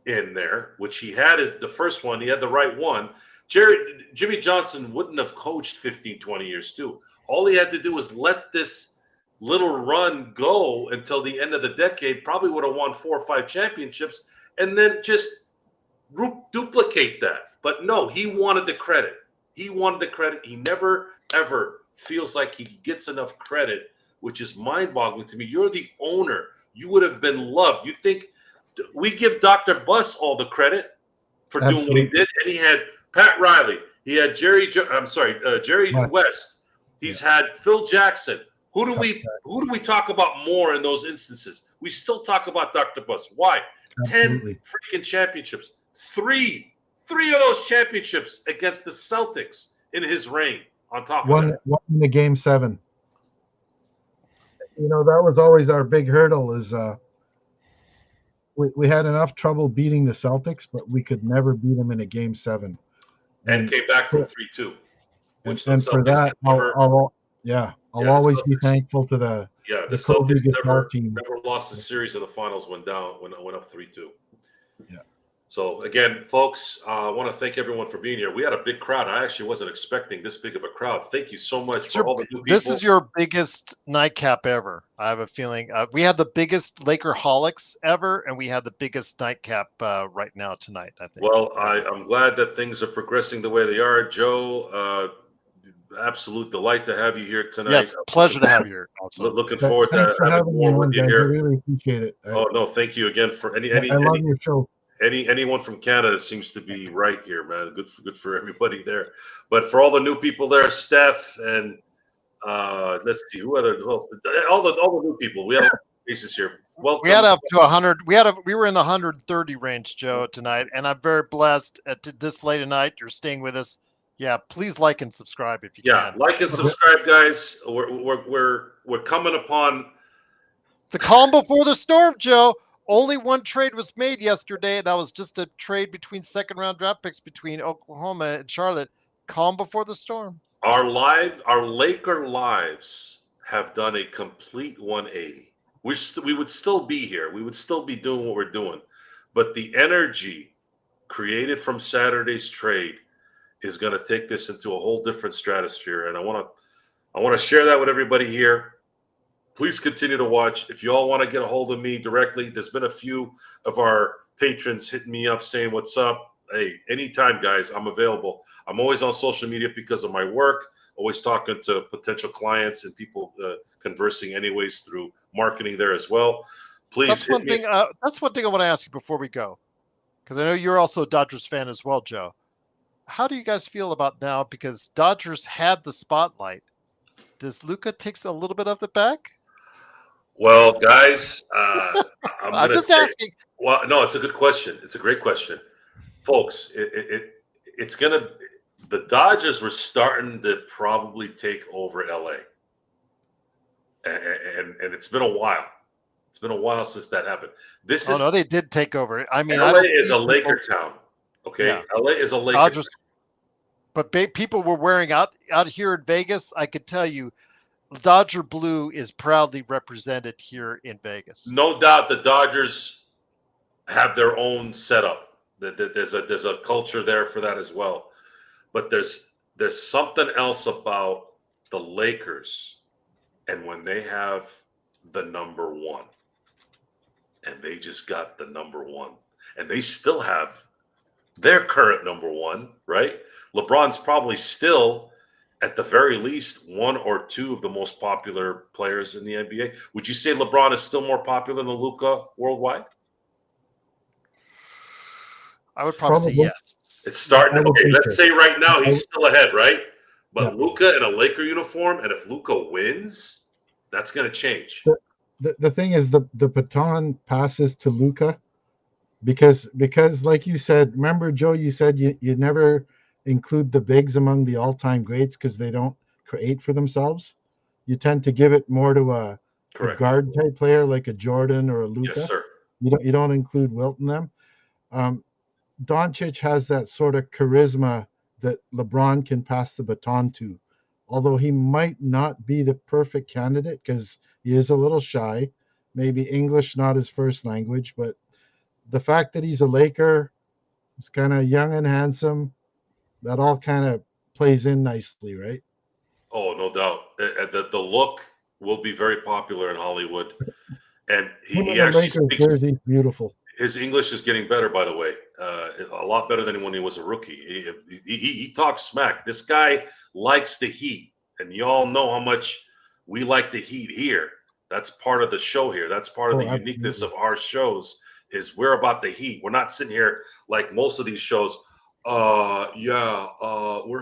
in there, which he had. The first one, he had the right one. Jimmy Johnson wouldn't have coached 15, 20 years too. All he had to do was let this little run go until the end of the decade, probably would have won 4 or 5 championships, and then just duplicate that. But no, he wanted the credit. He wanted the credit. He never, ever feels like he gets enough credit, which is mind-boggling to me. You're the owner. You would have been loved. You think we give Dr. Buss all the credit for doing what he Absolutely. did, and he had Pat Riley. He had Jerry West. West. He's had Phil Jackson. Who do Tough we talk about more in those instances? We still talk about Dr. Buss. Why? 10 Absolutely. freaking championships. Three of those championships against the Celtics in his reign. On top of that, One in the game 7. That was always our big hurdle. Is we had enough trouble beating the Celtics, but we could never beat them in a game 7. and And came back from for, 3-2, and, which the and for Celtics that, never. I'll Yeah, the always be Celtics. thankful to the Yeah, the Kobe Celtics Gasol never team. lost the series in the finals when went up 3-2. Yeah. So again, folks, I want to thank everyone for being here. We had a big crowd. I actually wasn't expecting this big of a crowd. Thank you so much for all the new people. This is your biggest nightcap ever. I have a feeling we had the biggest Lakerholics ever, and we had the biggest nightcap right now tonight, I think. Well, I'm glad that things are progressing the way they are. Joe, absolute delight to have you here tonight. Yes, pleasure to have you here. Looking forward to Thanks for having having me more on, with you guys. I here. really appreciate it. Oh no, thank you again for I love your show. anyone from Canada seems to be right here, man. Good for everybody there. But for all the new people there, Steph and let's see who else. All the new people. We have faces here. Welcome. We had up to 100. We were in the 130 range, Joe, tonight, and I'm very blessed at this late at night. You're staying with us. Yeah, please like and subscribe if you can. Like and subscribe, guys. We're coming upon The calm before the storm, Joe. Only one trade was made yesterday. That was just a trade between second round draft picks between Oklahoma and Charlotte. Calm before the storm. Our Laker lives have done a complete 180. We would still be here. We would still be doing what we're doing, but the energy created from Saturday's trade is going to take this into a whole different stratosphere. And I want to share that with everybody here. Please continue to watch. If you all want to get a hold of me directly, there's been a few of our patrons hitting me up saying, "What's up?" Hey, anytime, guys, I'm available. I'm always on social media because of my work, always talking to potential clients and people conversing anyways through marketing there as well. Please. That's one thing. That's one thing I want to ask you before we go, because I know you're also a Dodgers fan as well, Joe. How do you guys feel about now? Because Dodgers had the spotlight. Does Luka takes a little bit of it back? Well, guys, I'm just asking. Well, no, it's a good question. It's a great question, folks. It's gonna. The Dodgers were starting to probably take over LA, and it's been a while. It's been a while since that happened. No, they did take over. I mean, LA is a Laker town. Okay, yeah. LA is a Laker town. But people were wearing out here in Vegas. I could tell you, Dodger blue is proudly represented here in Vegas. No doubt, the Dodgers have their own setup. There's a culture there for that as well. But there's something else about the Lakers, and when they have the number one, and they just got the number one, and they still have their current number one, right? LeBron's probably still, at the very least, one or two of the most popular players in the NBA. Would you say LeBron is still more popular than Luka worldwide? I would probably say yes. It's starting. Okay, let's say right now he's still ahead, right? But Luka in a Laker uniform, and if Luka wins, that's going to change. The thing is, the baton passes to Luka because like you said, remember, Joe, you said you never include the bigs among the all-time greats because they don't create for themselves. You tend to give it more to a guard type player like a Jordan or a Luka. Yes, sir. You don't include Wilt in them. Doncic has that sort of charisma that LeBron can pass the baton to, although he might not be the perfect candidate because he is a little shy, maybe English not his first language, but the fact that he's a Laker, he's kind of young and handsome, that all kind of plays in nicely, right? Oh, no doubt. The look will be very popular in Hollywood, and he actually speaks. Jersey, beautiful. His English is getting better, by the way, a lot better than when he was a rookie. He talks smack. This guy likes the heat, and you all know how much we like the heat here. That's part of the show here. That's part of the uniqueness of our shows is we're about the heat. We're not sitting here like most of these shows. We're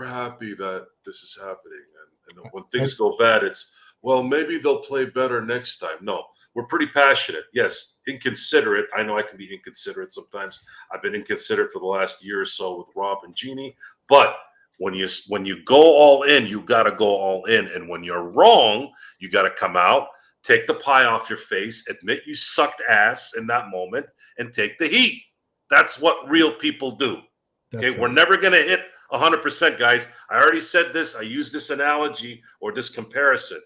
happy that this is happening. And when things go bad, it's, well, maybe they'll play better next time. No, we're pretty passionate. Yes, inconsiderate. I know I can be inconsiderate sometimes. I've been inconsiderate for the last year or so with Rob and Jeannie. But when you go all in, you got to go all in. And when you're wrong, you got to come out, take the pie off your face, admit you sucked ass in that moment, and take the heat. That's what real people do. Okay, we're never going to hit 100%, guys. I already said this. I used this analogy or this comparison.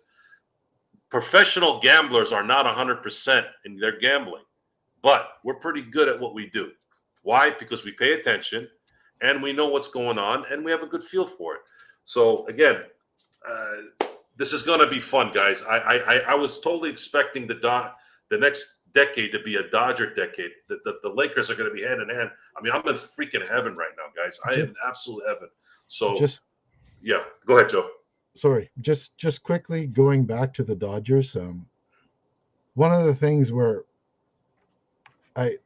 Professional gamblers are not 100% in their gambling, but we're pretty good at what we do. Why? Because we pay attention and we know what's going on and we have a good feel for it. So again, this is going to be fun, guys. I was totally expecting the next decade to be a Dodger decade. The Lakers are going to be hand in hand. I mean, I'm in freaking heaven right now, guys. I am in absolute heaven. So yeah, go ahead, Joe. Sorry, just quickly going back to the Dodgers. One of the things where I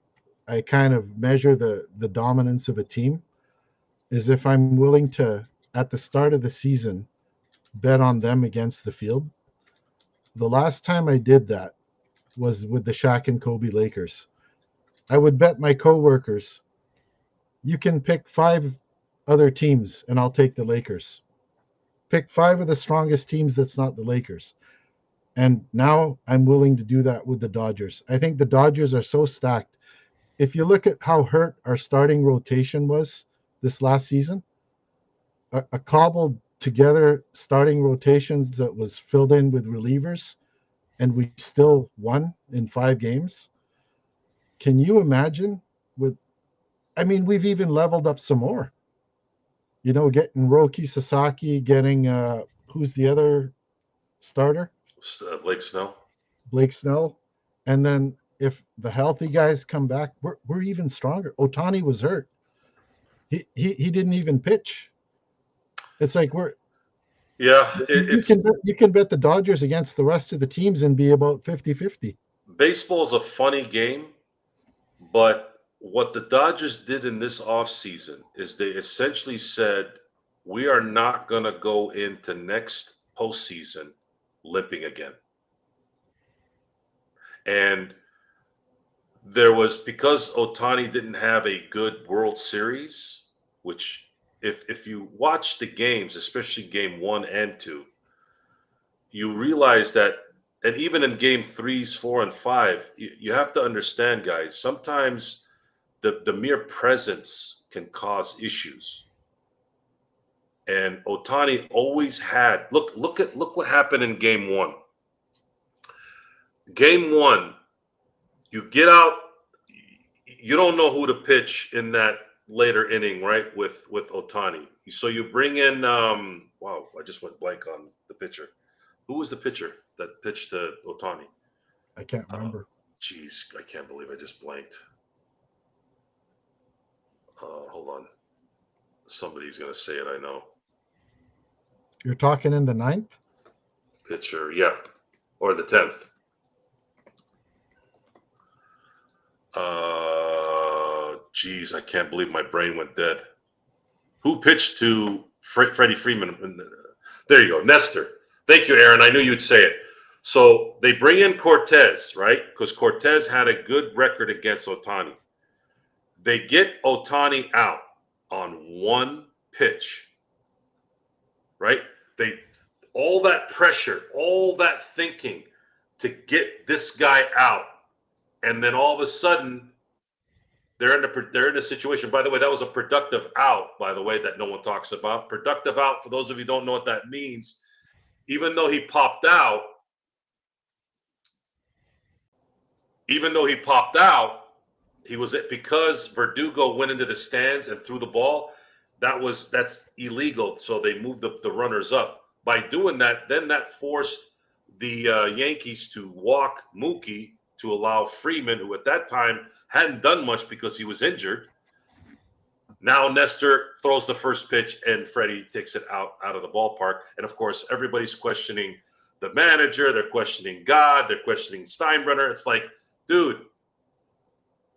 kind of measure the dominance of a team is if I'm willing to, at the start of the season, bet on them against the field. The last time I did that was with the Shaq and Kobe Lakers. I would bet my coworkers, you can pick 5 other teams and I'll take the Lakers. Pick 5 of the strongest teams that's not the Lakers. And now I'm willing to do that with the Dodgers. I think the Dodgers are so stacked. If you look at how hurt our starting rotation was this last season, a cobbled together starting rotations that was filled in with relievers, and we still won in 5 games. Can you imagine with, I mean, we've even leveled up some more. Getting Roki Sasaki, getting who's the other starter? Blake Snell. Blake Snell. And then if the healthy guys come back, we're even stronger. Otani was hurt. He didn't even pitch. It's like you can bet the Dodgers against the rest of the teams and be about 50-50. Baseball is a funny game, but what the Dodgers did in this offseason is they essentially said, we are not going to go into next postseason limping again. And there was, because Otani didn't have a good World Series, which if you watch the games, especially game 1 and 2, you realize that, and even in game 3s, 4, and 5, you have to understand, guys, sometimes the mere presence can cause issues. And Otani always had, look what happened in game 1. Game 1, you get out, you don't know who to pitch in that later inning, right? With Otani. So you bring in wow, I just went blank on the pitcher. Who was the pitcher that pitched to Otani? I can't remember. Jeez, I can't believe I just blanked. Hold on. Somebody's gonna say it, I know. You're talking in the 9th? Pitcher, yeah. Or the 10th. Geez, I can't believe my brain went dead. Who pitched to Freddie Freeman? There you go, Nestor. Thank you, Aaron. I knew you'd say it. So they bring in Cortez, right? Because Cortez had a good record against Otani. They get Otani out on one pitch, right? All that pressure, all that thinking to get this guy out, and then all of a sudden they're in a situation. By the way, that was a productive out, by the way, that no one talks about. Productive out, for those of you who don't know what that means, even though he popped out, he was because Verdugo went into the stands and threw the ball. That's illegal. So they moved the runners up. By doing that, then that forced the Yankees to walk Mookie to allow Freeman, who at that time hadn't done much because he was injured. Now Nestor throws the first pitch and Freddie takes it out of the ballpark. And of course, everybody's questioning the manager. They're questioning God. They're questioning Steinbrenner. It's like, dude,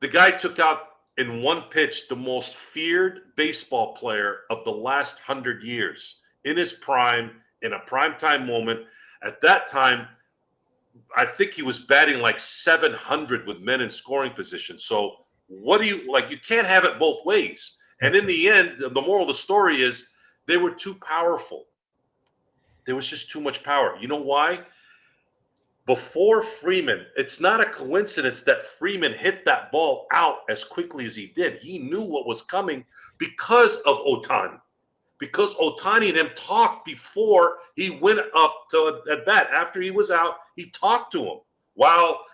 the guy took out in one pitch the most feared baseball player of the last 100 years in his prime, in a primetime moment. At that time, I think he was batting like 700 with men in scoring position. So what do you like? You can't have it both ways. And in the end, the moral of the story is they were too powerful. There was just too much power. You know why? Before Freeman, it's not a coincidence that Freeman hit that ball out as quickly as he did. He knew what was coming because of Otani. Because Otani and him talked before he went up to at bat. After he was out, he talked to him while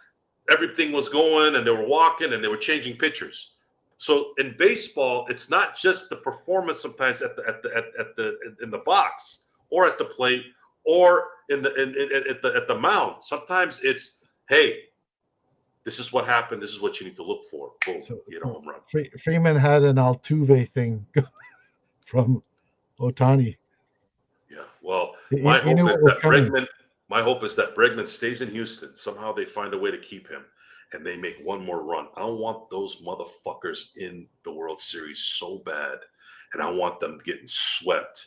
everything was going and they were walking and they were changing pitchers. So in baseball, it's not just the performance sometimes in the box or at the plate or at the mound. Sometimes it's, hey, this is what happened. This is what you need to look for. Boom, So, home run. Freeman had an Altuve thing from Otani. Yeah. Well, He knew what was coming. My hope is that Bregman stays in Houston. Somehow they find a way to keep him and they make one more run. I want those motherfuckers in the World Series so bad, and I want them getting swept.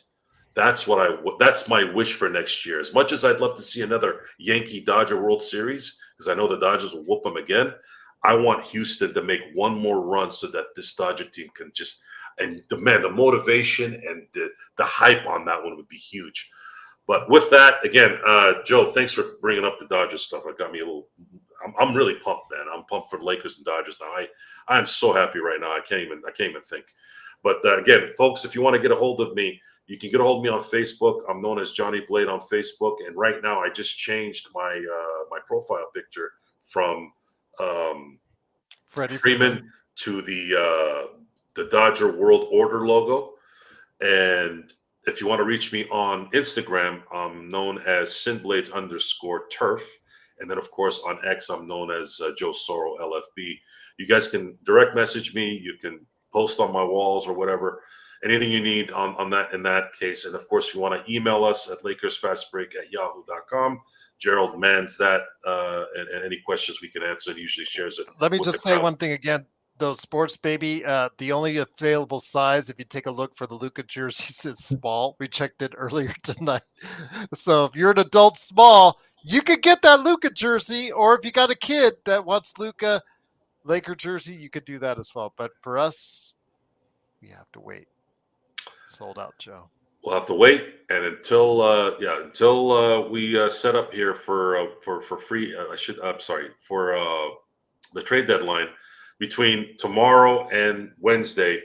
That's my wish for next year. As much as I'd love to see another Yankee-Dodger World Series, because I know the Dodgers will whoop them again, I want Houston to make one more run so that this Dodger team can just – and the motivation and the hype on that one would be huge. But with that, again, Joe, thanks for bringing up the Dodgers stuff. It got me a little. I'm really pumped, man. I'm pumped for the Lakers and Dodgers now. I am so happy right now. I can't even think. But again, folks, if you want to get a hold of me, you can get a hold of me on Facebook. I'm known as Johnny Blade on Facebook, and right now I just changed my my profile picture from Freddie Freeman to the Dodger World Order logo. And if you want to reach me on Instagram, I'm known as Sinblades_turf. And then, of course, on X, I'm known as Joe Soro LFB. You guys can direct message me. You can post on my walls or whatever. Anything you need on that in that case. And, of course, if you want to email us at LakersFastBreak@yahoo.com. Gerald mans that. And any questions we can answer, he usually shares it. Let me just say one thing again. Those sports baby, the only available size, if you take a look for the Luka jerseys, is small. We checked it earlier tonight. So if you're an adult small, you could get that Luka jersey, or if you got a kid that wants Luka Laker jersey, you could do that as well. But for us, we have to wait. Sold out, Joe. We'll have to wait, and until we set up here for free. For the trade deadline between tomorrow and Wednesday.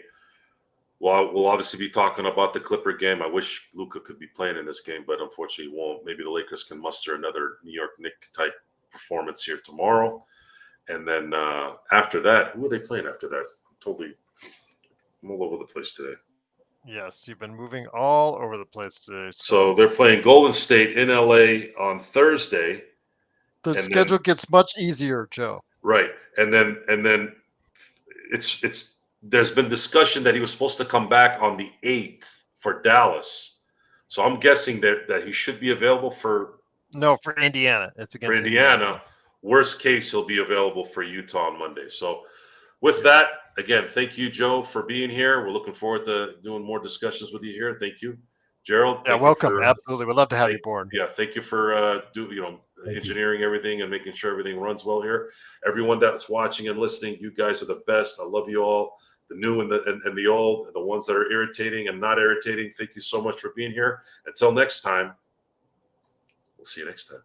Well, we'll obviously be talking about the Clipper game. I wish Luka could be playing in this game, but unfortunately, he won't. Maybe the Lakers can muster another New York Knicks type performance here tomorrow, and then after that, who are they playing after that? I'm all over the place today. Yes, you've been moving all over the place today. So they're playing Golden State in LA on Thursday. The schedule gets much easier, Joe. Right. And then it's there's been discussion that he was supposed to come back on the 8th for Dallas. So I'm guessing that he should be available for Indiana. It's against Indiana. Worst case, he'll be available for Utah on Monday. So with that, again, thank you, Joe, for being here. We're looking forward to doing more discussions with you here. Thank you, Gerald. Yeah, welcome. Absolutely. We'd love to have you aboard. Yeah, thank you for engineering everything and making sure everything runs well here. Everyone that's watching and listening, you guys are the best. I love you all, the new and the old, and the ones that are irritating and not irritating. Thank you so much for being here. Until next time, we'll see you next time.